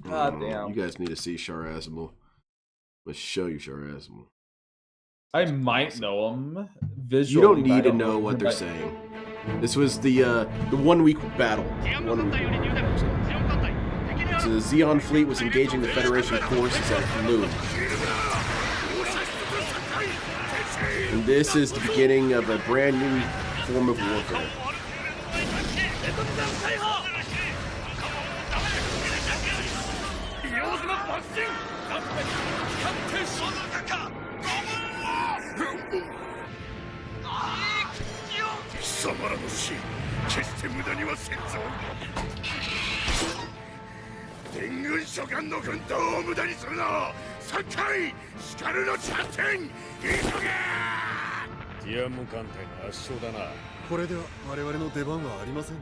God damn. You guys need to see Char Aznavour. Let's show you Char Aznavour. I might know him You visually. don't but I need to don't know what they're but- saying. This was the 1 week battle. 1 week. So the Zeon fleet was engaging the Federation forces at Lu. And this is the beginning of a brand new form of warfare. 様らの死決して無駄にはせんぞ。天軍諸官の奮闘を無駄にするな。3回スカルの着点急げ。ティアンム艦隊の圧勝だな。これでは我々の出番はありませんな。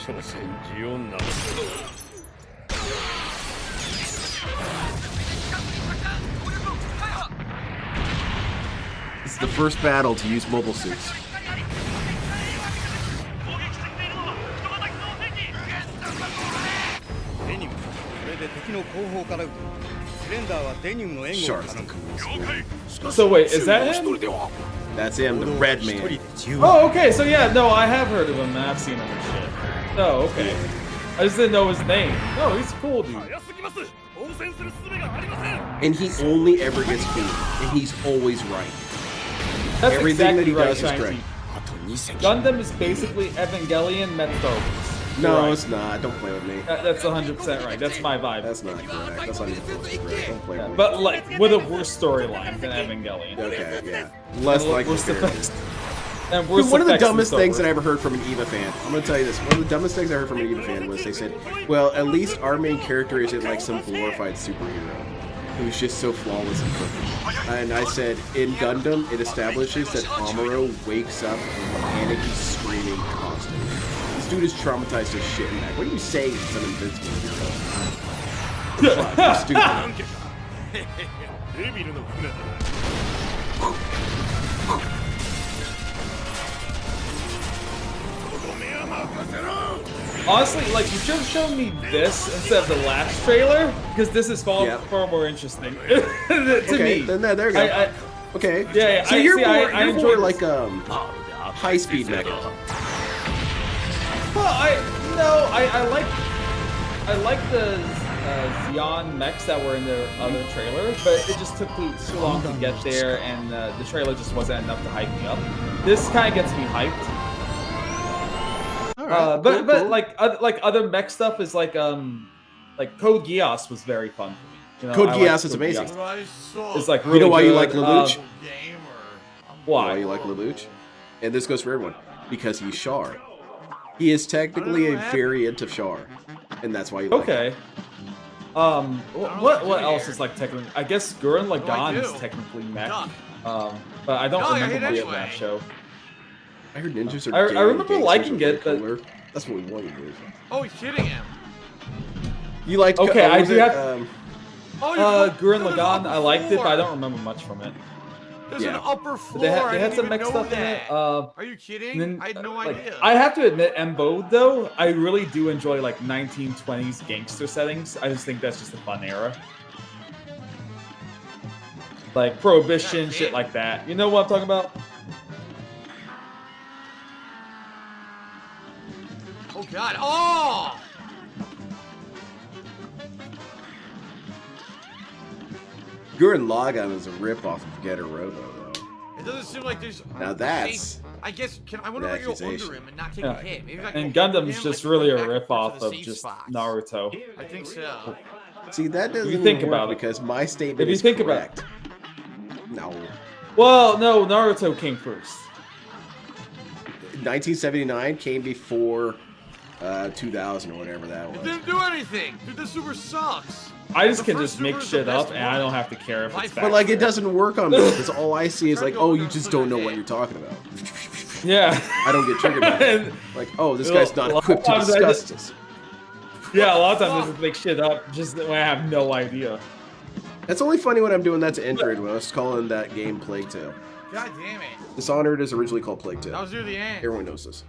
所詮ジオンなの。This is the first battle to use mobile suits. Shark's the coolest. So wait, is that him? That's him, the red man. Oh, okay. So yeah, no, I have heard of him and I've seen him and shit. Oh, okay. I just didn't know his name. No, he's cool, dude. And he only ever gets beat, and he's always right. That's Everything exactly that he right, does is Shiny. correct. Gundam is basically Evangelion met Phobos. No, Right. it's not. Don't play with me. That's 100% right. That's my vibe. That's not correct. That's not even close to correct. Don't play with me. But like with a worse storyline than Evangelion. Okay, yeah. Less And likely. worse effects. And Dude, worse one of the effects than dumbest things Sober. that I ever heard from an EVA fan. I'm gonna tell you this. One of the dumbest things I heard from an EVA fan was they said, "Well, at least our main character isn't like some glorified superhero who's just so flawless and perfect." And I said, in Gundam, it establishes that Amuro wakes up panicky, screaming constantly. This dude is traumatized as shit in that. What are you saying? He's an invincible hero. Fuck, you're stupid. Honestly, like you should have shown me this instead of the last trailer, because this is far more interesting to Okay, me. then there you go. Okay. Yeah, yeah. So you're more, I you're enjoy more this. like high-speed mecha. Well, I like the Xeon mechs that were in the other trailers, but it just took too long to get there, and the trailer just wasn't enough to hype me up. This kind of gets me hyped. But like other mech stuff is like Code Geass was very fun for me. You know, Code I Geass like is Code amazing. Geass. It's like You really know why you good. like Lelouch? Why? You like Lelouch? And this goes for everyone. Because he's Char. He is technically a variant of Char. And that's why you like him. What else is like technically? I guess Gurren Lagann is technically mech. But I don't remember much of that show. I heard ninjas are I gay, remember gangsters liking are it, but cooler. That's what we want to do. Oh, he's hitting him. You liked okay, I was do it, have. Gurren Lagann, I liked it, but I don't remember much from it. There's an upper floor. They I had didn't some even mech know stuff in that. it. Are you kidding? Then, I had no like, idea. I have to admit, Embo though, I really do enjoy like 1920s gangster settings. I just think that's just a fun era. Like Prohibition, shit like that. You know what I'm talking about? Oh God! Oh! Gurren Lagann is a ripoff of Getter Robo, though. It doesn't seem like there's. Now that's. I guess. I wonder if I can go under him and not take a Yeah. hit. Maybe if I can And go under Gundam's him, just I can really go a back ripoff to the of safe just spots. Naruto. I think so. See, that doesn't If you even think work about it. because my statement If you is think correct. about it. No. Well, no, Naruto came first. 1979 came before 2000 or whatever that It was. didn't do anything. Dude, this super sucks. I just The can first just make super is the shit up, best and I one. don't have to care if it's But like, it facts. doesn't work on me because all I see is like, oh, you just don't know what you're talking about. Yeah. I don't get triggered by it. Like, oh, this guy's not equipped to discuss this. Yeah, a lot of times I just make shit up just when I have no idea. That's only funny when I'm doing that to Endred when I was calling that game Plague Tale. God damn it. Dishonored is originally called Plague Tale. That was near the end. Everyone knows this.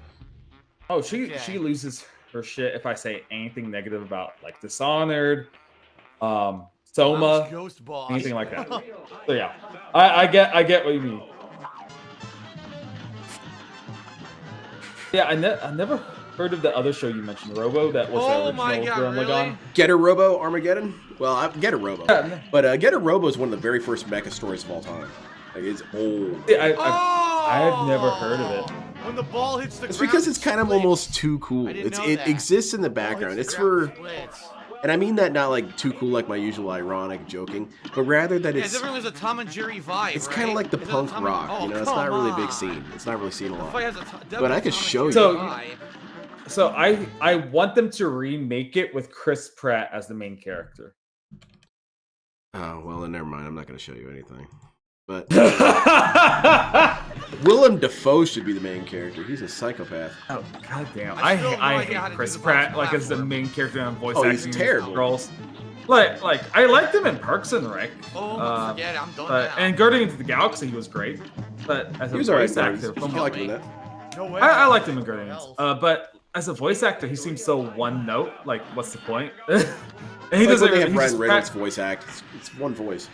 Oh, she loses her shit if I say anything negative about like Dishonored, Soma, Ghost Boss. anything like that. So yeah, I get what you mean. Yeah, I never heard of the other show you mentioned, Robo. That was Oh the my original God, Gurren really? Lagann. Getter Robo Armageddon? Well, Getter Robo. Yeah. But Getter Robo is one of the very first mecha stories of all time. Like, it's old. Yeah, I have never heard of it. When the ball hits the It's ground, because it's kind of almost too cool. I didn't know It that. exists in the background. It's for And I mean that not like too cool, like my usual ironic joking, but rather that Yeah, it's definitely was a Tom and Jerry vibe. it's kind of like the Is it a punk Tom and- rock. Oh, You know, it's not really a big come scene. It's not really seen a lot. fight has a But I could show you. So I want them to remake it with Chris Pratt as the main character. Oh well, then never mind. I'm not going to show you anything. But Willem Dafoe should be the main character. He's a psychopath. Oh goddamn! I hate Chris Pratt like as the main character on voice Oh, acting. he's terrible. Roles. Like I liked him in Parks and Rec. Oh, forget it. I'm done but, now. and Guardians of the Galaxy, he was great. But as a He was alright. voice actor, I liked him in that. No way. I liked him in Guardians. But as a voice actor, he seems so one note. Like, what's the point? And he It's like doesn't. when they have he's Ryan just Reynolds voice act. It's one voice.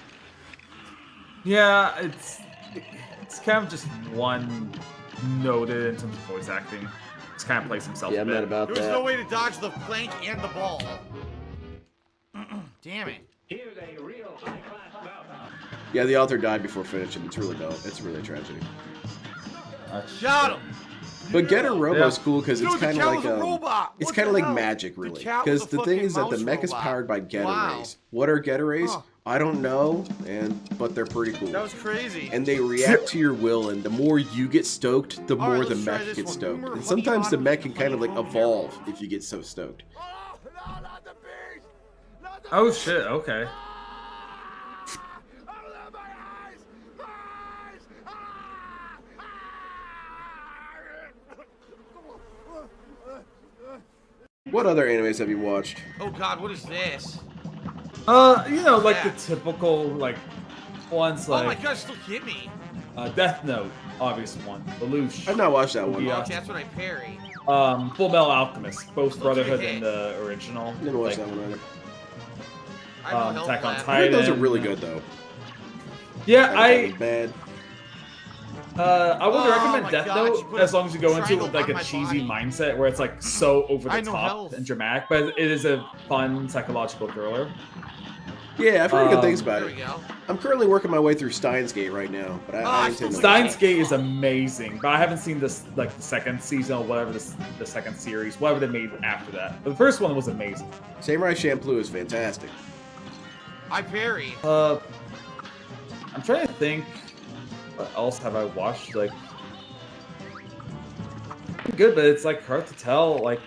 Yeah, it's kind of just one noted in terms of voice acting. Just kind of plays himself. Yeah, a I'm bit. not about There was that. no way to dodge the plank and the ball. Damn it. Yeah, the author died before finishing. It's really dope. It's really a tragedy. Shot him. But Getter Robo's Yeah. cool because it's Dude, the kind of cow like was a robot. it's What kind of the like hell? magic, The really. cow was Because a the thing is that the fucking mech is mouse powered by robot. Getter Wow. Rays. What are Getter Rays? Huh. I don't know, but they're pretty cool. That was crazy. And they react to your will, and the more you get stoked, the All right, more the let's try mech this gets one. stoked. Boomer, And honey sometimes the bottom, mech can kind of like honey evolve if you get so stoked. Oh shit! Okay. What other animes have you watched? Oh god, what is this? You know, like the typical like ones Oh my like god, it still hit me. Death Note, obvious one. Lelouch. I've not watched that one. Yeah. Okay, that's what I parry. Full Metal Alchemist, both Brotherhood hit. and the original. Didn't watch like, that one either. I have no health Attack on left. I heard Titan. those are really good though. Yeah, That was bad. I would Oh recommend my Death God, you Note put as long as you go into it triangle with like on a my cheesy body. mindset where it's like so over I the know top health. and dramatic, but it is a fun psychological thriller. Yeah, I've heard good things about There it. we go. I'm currently working my way through Steins Gate right now, but I I intend to. Steins Gate is amazing, but I haven't seen this like the second season or whatever the second series, whatever they made after that. But the first one was amazing. Samurai Champloo is fantastic. I parry. I'm trying to think. What else have I watched? Like, good, but it's like hard to tell. Like,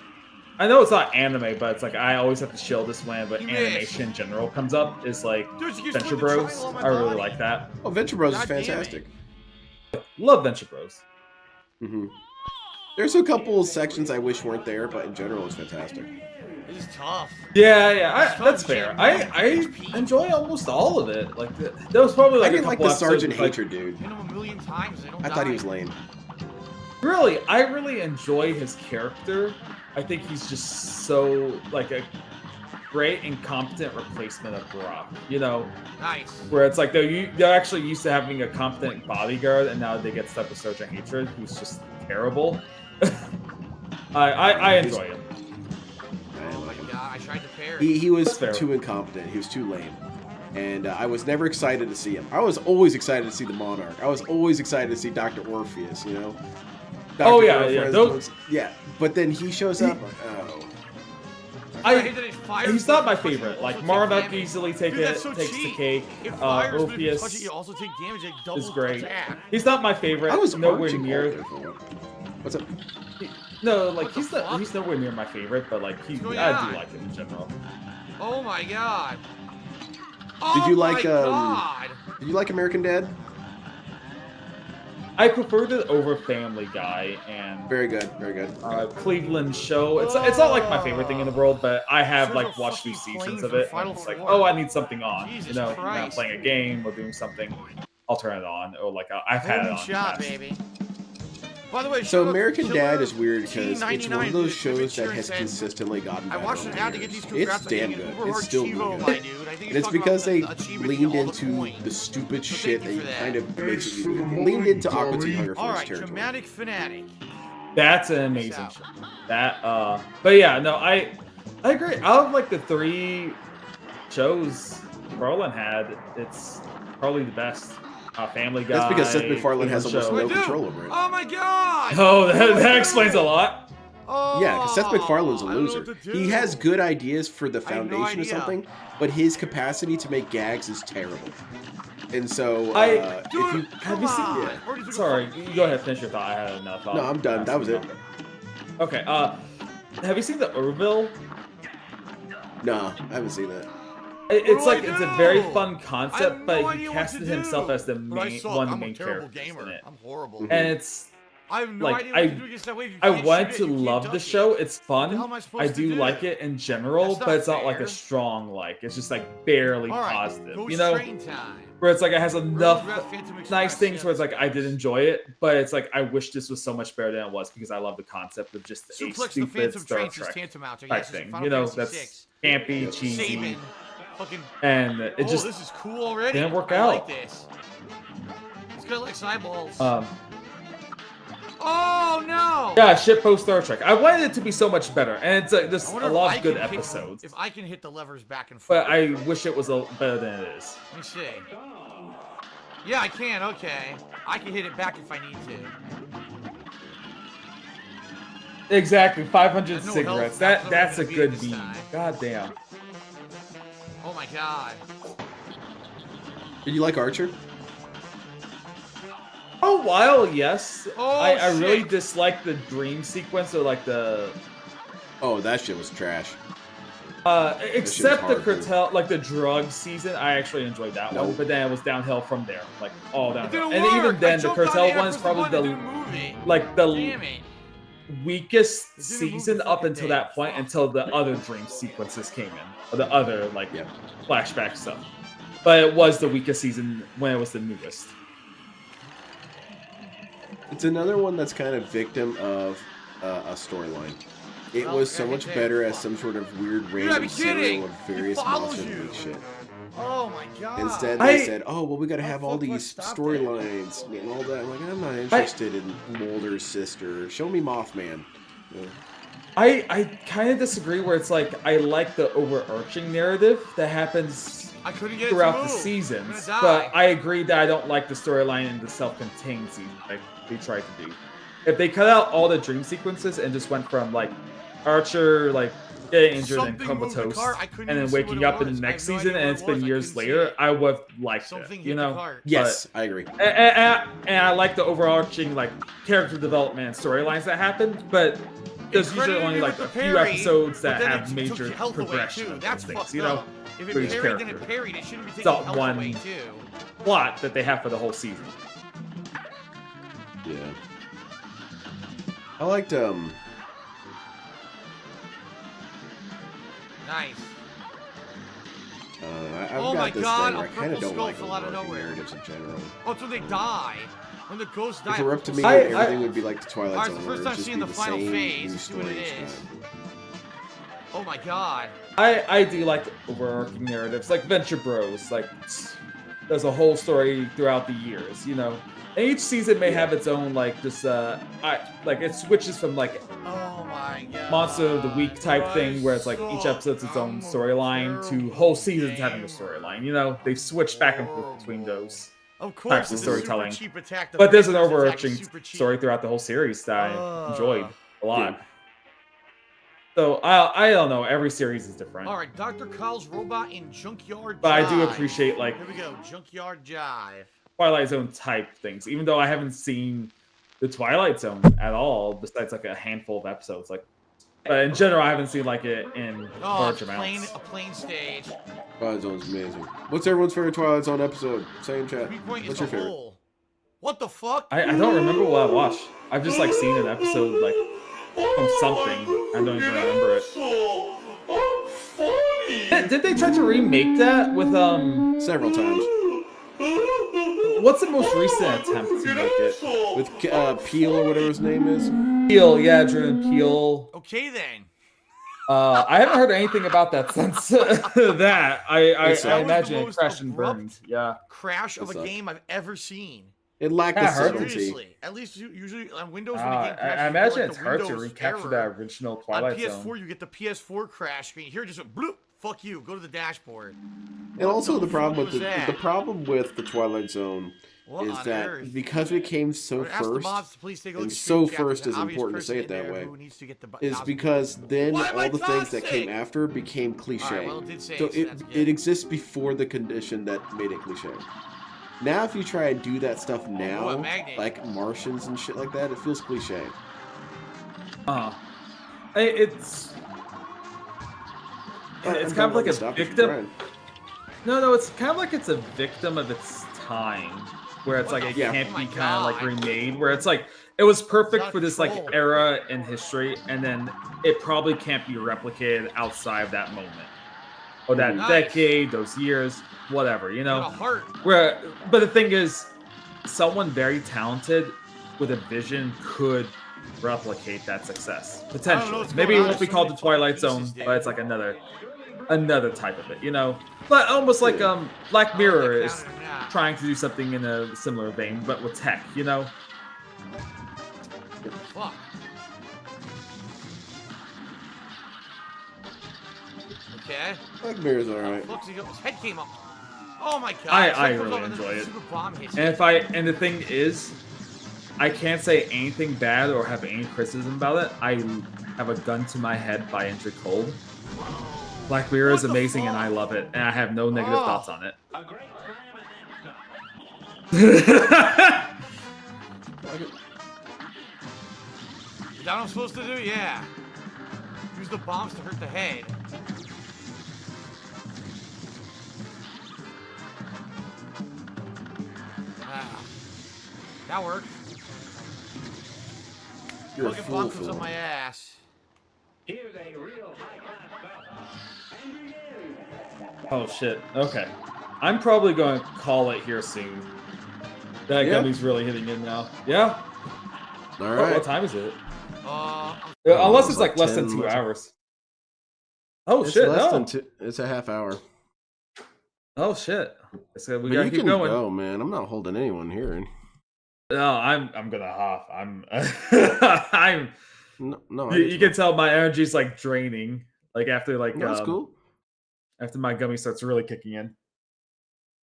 I know it's not anime, but it's like I always have to chill this when. But You animation in general comes up is like Dude, you Venture put the Bros. triangle on my I really body. like that. Oh, Venture Bros is God damn it. fantastic. Love Venture Bros. hmm There's a couple sections I wish weren't there, but in general, it's fantastic. This is tough. Yeah, It's that's fun fair. shit, I enjoy almost all of it. Like, there was probably like I didn't a like couple the Sergeant episodes, Hatred dude. Hit him a million times. They don't I thought he die. was lame. Really, I really enjoy his character. I think he's just so like a great and competent replacement of Brock. You know, Nice. where it's like they're actually used to having a competent bodyguard, and now they get stuck with Sergeant Hatred, who's just terrible. I enjoy him. Oh my god, I tried to parry. He was That's fair. too incompetent. He was too lame. And I was never excited to see him. I was always excited to see the Monarch. I was always excited to see Dr. Orpheus, you know? Oh, Dr. yeah, Orpheus yeah, those- was- yeah. But then he shows up. Oh. I hate that it fires He's not my but you favorite. also Like take Monarch damage. easily takes Dude, that's so the cheap. cake. It fires, but if you touch Orpheus it, you also take damage. It doubles is great. attack. He's not my favorite. I was nowhere arching near. Hulk there for one. What's up? No, like What the he's nowhere near my favorite, but like What's going I on? do like him in general. Oh my god. Did you Oh like my god. Did you like American Dad? I preferred it over Family Guy and Very good, very good. Cleveland Show. It's not like my favorite thing in the world, but I have There's like a watched 2 fucking seasons plane of from it. And Final it's like, Four. oh, I need something on. Jesus you know, when I'm Christ. playing a game or doing something, I'll turn it on. Or like I've had it Golden on. shot, yes. baby. By the way, So shout out American to Dad Killer is weird because it's one T99 of those who shows tweeted that has and said, consistently gotten I better watched an over ad the to get these years. congrats It's on damn getting an good. Uber It's hard still Chivo, really my good. dude. I think And he's it's talking because about they the achievement leaned all the into coins. the stupid So shit thank you that for that. kind of makes it unique. Leaned into Aqua Teen Hunger All Force right, territory. dramatic fanatic. That's an amazing show. That but yeah, no, I agree. Out of like the 3 shows Garland had, it's probably the best. Family Guy. That's because Seth MacFarlane has Cleveland almost Show. no control over it. Oh my god! Oh, that explains a lot. Oh, Yeah, because Seth MacFarlane's a I don't know loser. what to He do. has good ideas for the I have no foundation or idea. something, but his capacity to make gags is terrible. And so, if you have you seen? Yeah. Sorry, you go ahead, finish your thought. I had enough. No, I'm done. That was it. Okay. Have you seen the Orville? No, I haven't seen that. It's like it's a very fun concept, but he casted himself as the main one of the main characters in it. I'm horrible. And it's I have no like idea what to do against that wave. You I can't wanted shoot to it, you can't love the dunk show. it. It's fun. What the hell am I supposed I to do do? like it in general, That's not but it's not like fair. a strong like. It's just like barely All right, positive. Ghost You know, Train time. where it's like it has enough Draft Phantom Express, nice things yeah. where it's like I did enjoy it, but it's like I wish this was so much better than it was because I love the concept of just a Suplex the stupid Phantom Star Train says Trek tantamount to type yes, it's thing. Final You know, Fantasy that's VI. campy, cheesy, Saban, fucking. and it just this is cool already. didn't work I out. like this. It's got like eyeballs. Oh no! Yeah, shitpost Star Trek. I wanted it to be so much better, and it's there's I a wonder if lot I of good can hit- episodes. If I can hit the levers back and forth. But I wish it was better than it is. Let me see. Yeah, I can. Okay, I can hit it back if I need to. Exactly, 500 There's no cigarettes. health That's a gonna be good this beat. time. God damn. Oh my god. Did you like Archer? A while, yes. Oh, I really shit. dislike the dream sequence or like the. Oh, that shit was trash. Except the hard, dude. cartel, like the drug season, I actually enjoyed that one. Nope. But then it was downhill from there, like all downhill. didn't And even work. I then, the jumped on cartel Air one is Force probably One to the do a movie. like the Damn it. weakest It didn't move season the up fucking until day. that point, until the other dream sequences came in, or the other like flashback stuff. But it was the weakest season when it was the newest. It's another one that's kind of victim of a storyline. It Well, was so much everything- better as some sort of weird gotta be random kidding. serial of He various follows monsters you. and shit. Oh my god. Instead, they said, "Oh, well, we got to have all these storylines and all that." I'm like, I'm not interested in Mulder's sister. Show me Mothman. You know? I kind of disagree. Where it's like I like the overarching narrative that happens I couldn't get it throughout to the move. seasons, I'm gonna die. but I agree that I don't like the storyline in the self-contained season like they tried to do. If they cut out all the dream sequences and just went from like Archer like getting injured and Something moved the comatose, cart. I couldn't and then even see waking what up it in the was. I next have no season, idea and what it's it been was. I years couldn't see later, it. I would have liked Something it. hit You the know? cart. Yes, I agree. And I like the overarching like character development and storylines that happened, but there's usually credited only me like with a the few parry, episodes but that then have it took major your health away, progression too. of That's things, fucked you know? up. If for it each parried, character. then it parried. It shouldn't be It's taking not health one away too. plot that they have for the whole season. Yeah. I liked Nice. I've Oh got my this god, thing where a I kind of purple don't skull like fell out of overarching nowhere. narratives in general. Oh, it's when they die. When the ghosts die. If it were up to me, I- everything would be like the Twilight Alright, Zone, it's the where first it'd time just seeing be the the final same phase. new Let's see what story it each is. time. Oh my god. I do like overarching narratives, like Venture Bros. Like there's a whole story throughout the years, you know. And each season may have its own like just like it switches from like Oh my god. Monster of the Week type thing, where it's like each episode's its own storyline, to whole seasons having a storyline. You know, they switch back and forth between those Of course, types of it's a super storytelling. cheap attack. The But there's an Vanquish's attack overarching is super cheap. story throughout the whole series that I enjoyed a lot. Yeah. So I don't know. Every series is different. Alright, Dr. Kyle's robot in Junkyard But I do Jive. appreciate like Here we go, Junkyard Jive. Twilight Zone type things, even though I haven't seen the Twilight Zone at all, besides like a handful of episodes. Like, but in general, I haven't seen like it in Oh, large plain, amounts. a plain stage. Twilight Zone's amazing. What's everyone's favorite Twilight Zone episode? Say in chat. 3 point What's is your a favorite? hole. What the fuck? I don't remember what I watched. I've just like seen an episode like from something. I don't even remember it. Did they try to remake that with Several times. What's the most recent attempt to make it? With Peel or whatever his name is. Peel, yeah, Jordan Peele. Okay then. I haven't heard anything about that since that. I was the imagine it most crashed and abrupt burned. Yeah. Crash of It a sucked. game I've ever seen. It lacked Yeah, the I heard it. subtlety. Seriously. At least usually on Windows when a game crashes, I you get, imagine like, it's the hard to Windows recapture error. that original On Twilight PS4, Zone. you get the PS4 crash screen. Here, just a bloop. Fuck you. Go to the dashboard. And also the problem fuck with was the that? problem with the Twilight Zone What is on that earth? because we came so Ask the first, mobs to please take a look and at so Street Captain, first an is obvious important to person say in it that there way, who needs to get the is nozzle. because then Why am I all the things that came toxic? after became cliche. Alright, well, it did say so it, so that's it good. exists before the condition that made it cliche. Now, if you try and do that stuff now, a magnet. like Martians and shit like that, it feels cliche. It's I'm kind of like a stop if you're victim. trying. No, it's kind of like it's a victim of its time, where it's like it can't be kind of like remade. Where it's like it was perfect for this like era in history, and then it probably can't be replicated outside of that moment or that decade, those years, whatever, you know. Where, but the thing is, someone very talented with a vision could replicate that success potentially. Maybe it won't be called the Twilight Zone, but it's like another type of it, you know. But almost like Black Mirror is trying to do something in a similar vein, but with tech, you know. Fuck. Okay. Black Mirror's alright. His head came up. Oh my god. I really enjoy it. And the thing is, I can't say anything bad or have any criticism about it. I have a gun to my head by Entry Cold. Black Mirror is amazing and I love it, and I have no negative thoughts on it. Is that what I'm supposed to do? Yeah. Use the bombs to hurt the head. That worked. You're a Fucking fool bomb comes for up my it. ass. Oh shit. Okay. I'm probably going to call it here soon. That gummy's really hitting in now. Yeah. All right. What time is it? Unless Unless it's like less than 2 hours. Oh it's shit! Less No. than two, it's a half hour. Oh shit! So we But gotta you keep can going. go, man. I'm not holding anyone here. No, I'm gonna hop. I'm no. You can tell my energy's like draining. Like after like No, that's cool. After my gummy starts really kicking in.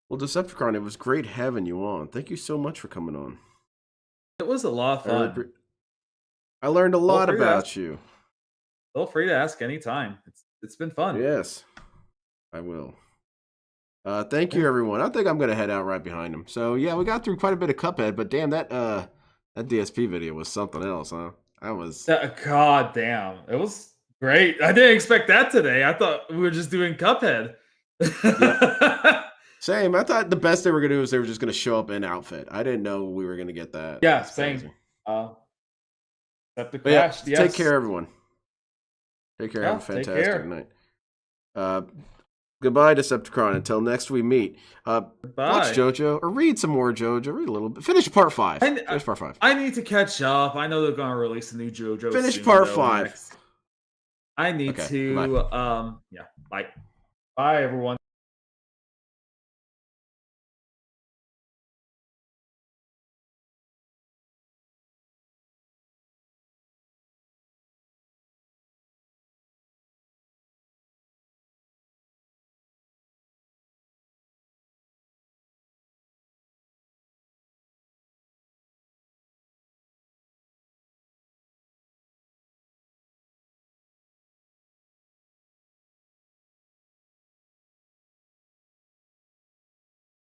Well, Decepticron, it was great having you on. Thank you so much for coming on. It was a lot of fun. I learned a lot free to about ask. you. Feel free to ask anytime. It's been fun. Yes, I will. Thank you, everyone. I think I'm gonna head out right behind him. So yeah, we got through quite a bit of Cuphead, but damn, that DSP video was something else, huh? That was. God damn, it was great. I didn't expect that today. I thought we were just doing Cuphead. Same. I thought the best they were gonna do was they were just gonna show up in outfit. I didn't know we were gonna get that. Yeah, That's same. crazy. Except the But yeah, crash. Yes. take care, everyone. Take care. Yeah, Have a take fantastic care. night. Goodbye, Decepticron. Until next we meet. Watch JoJo or read some more JoJo. Read a little bit. Finish part 5. Finish part 5. I need to catch up. I know they're gonna release a new JoJo. Finish soon, part though, 5. next. I need Okay, to. bye. Yeah. Bye. Bye, everyone.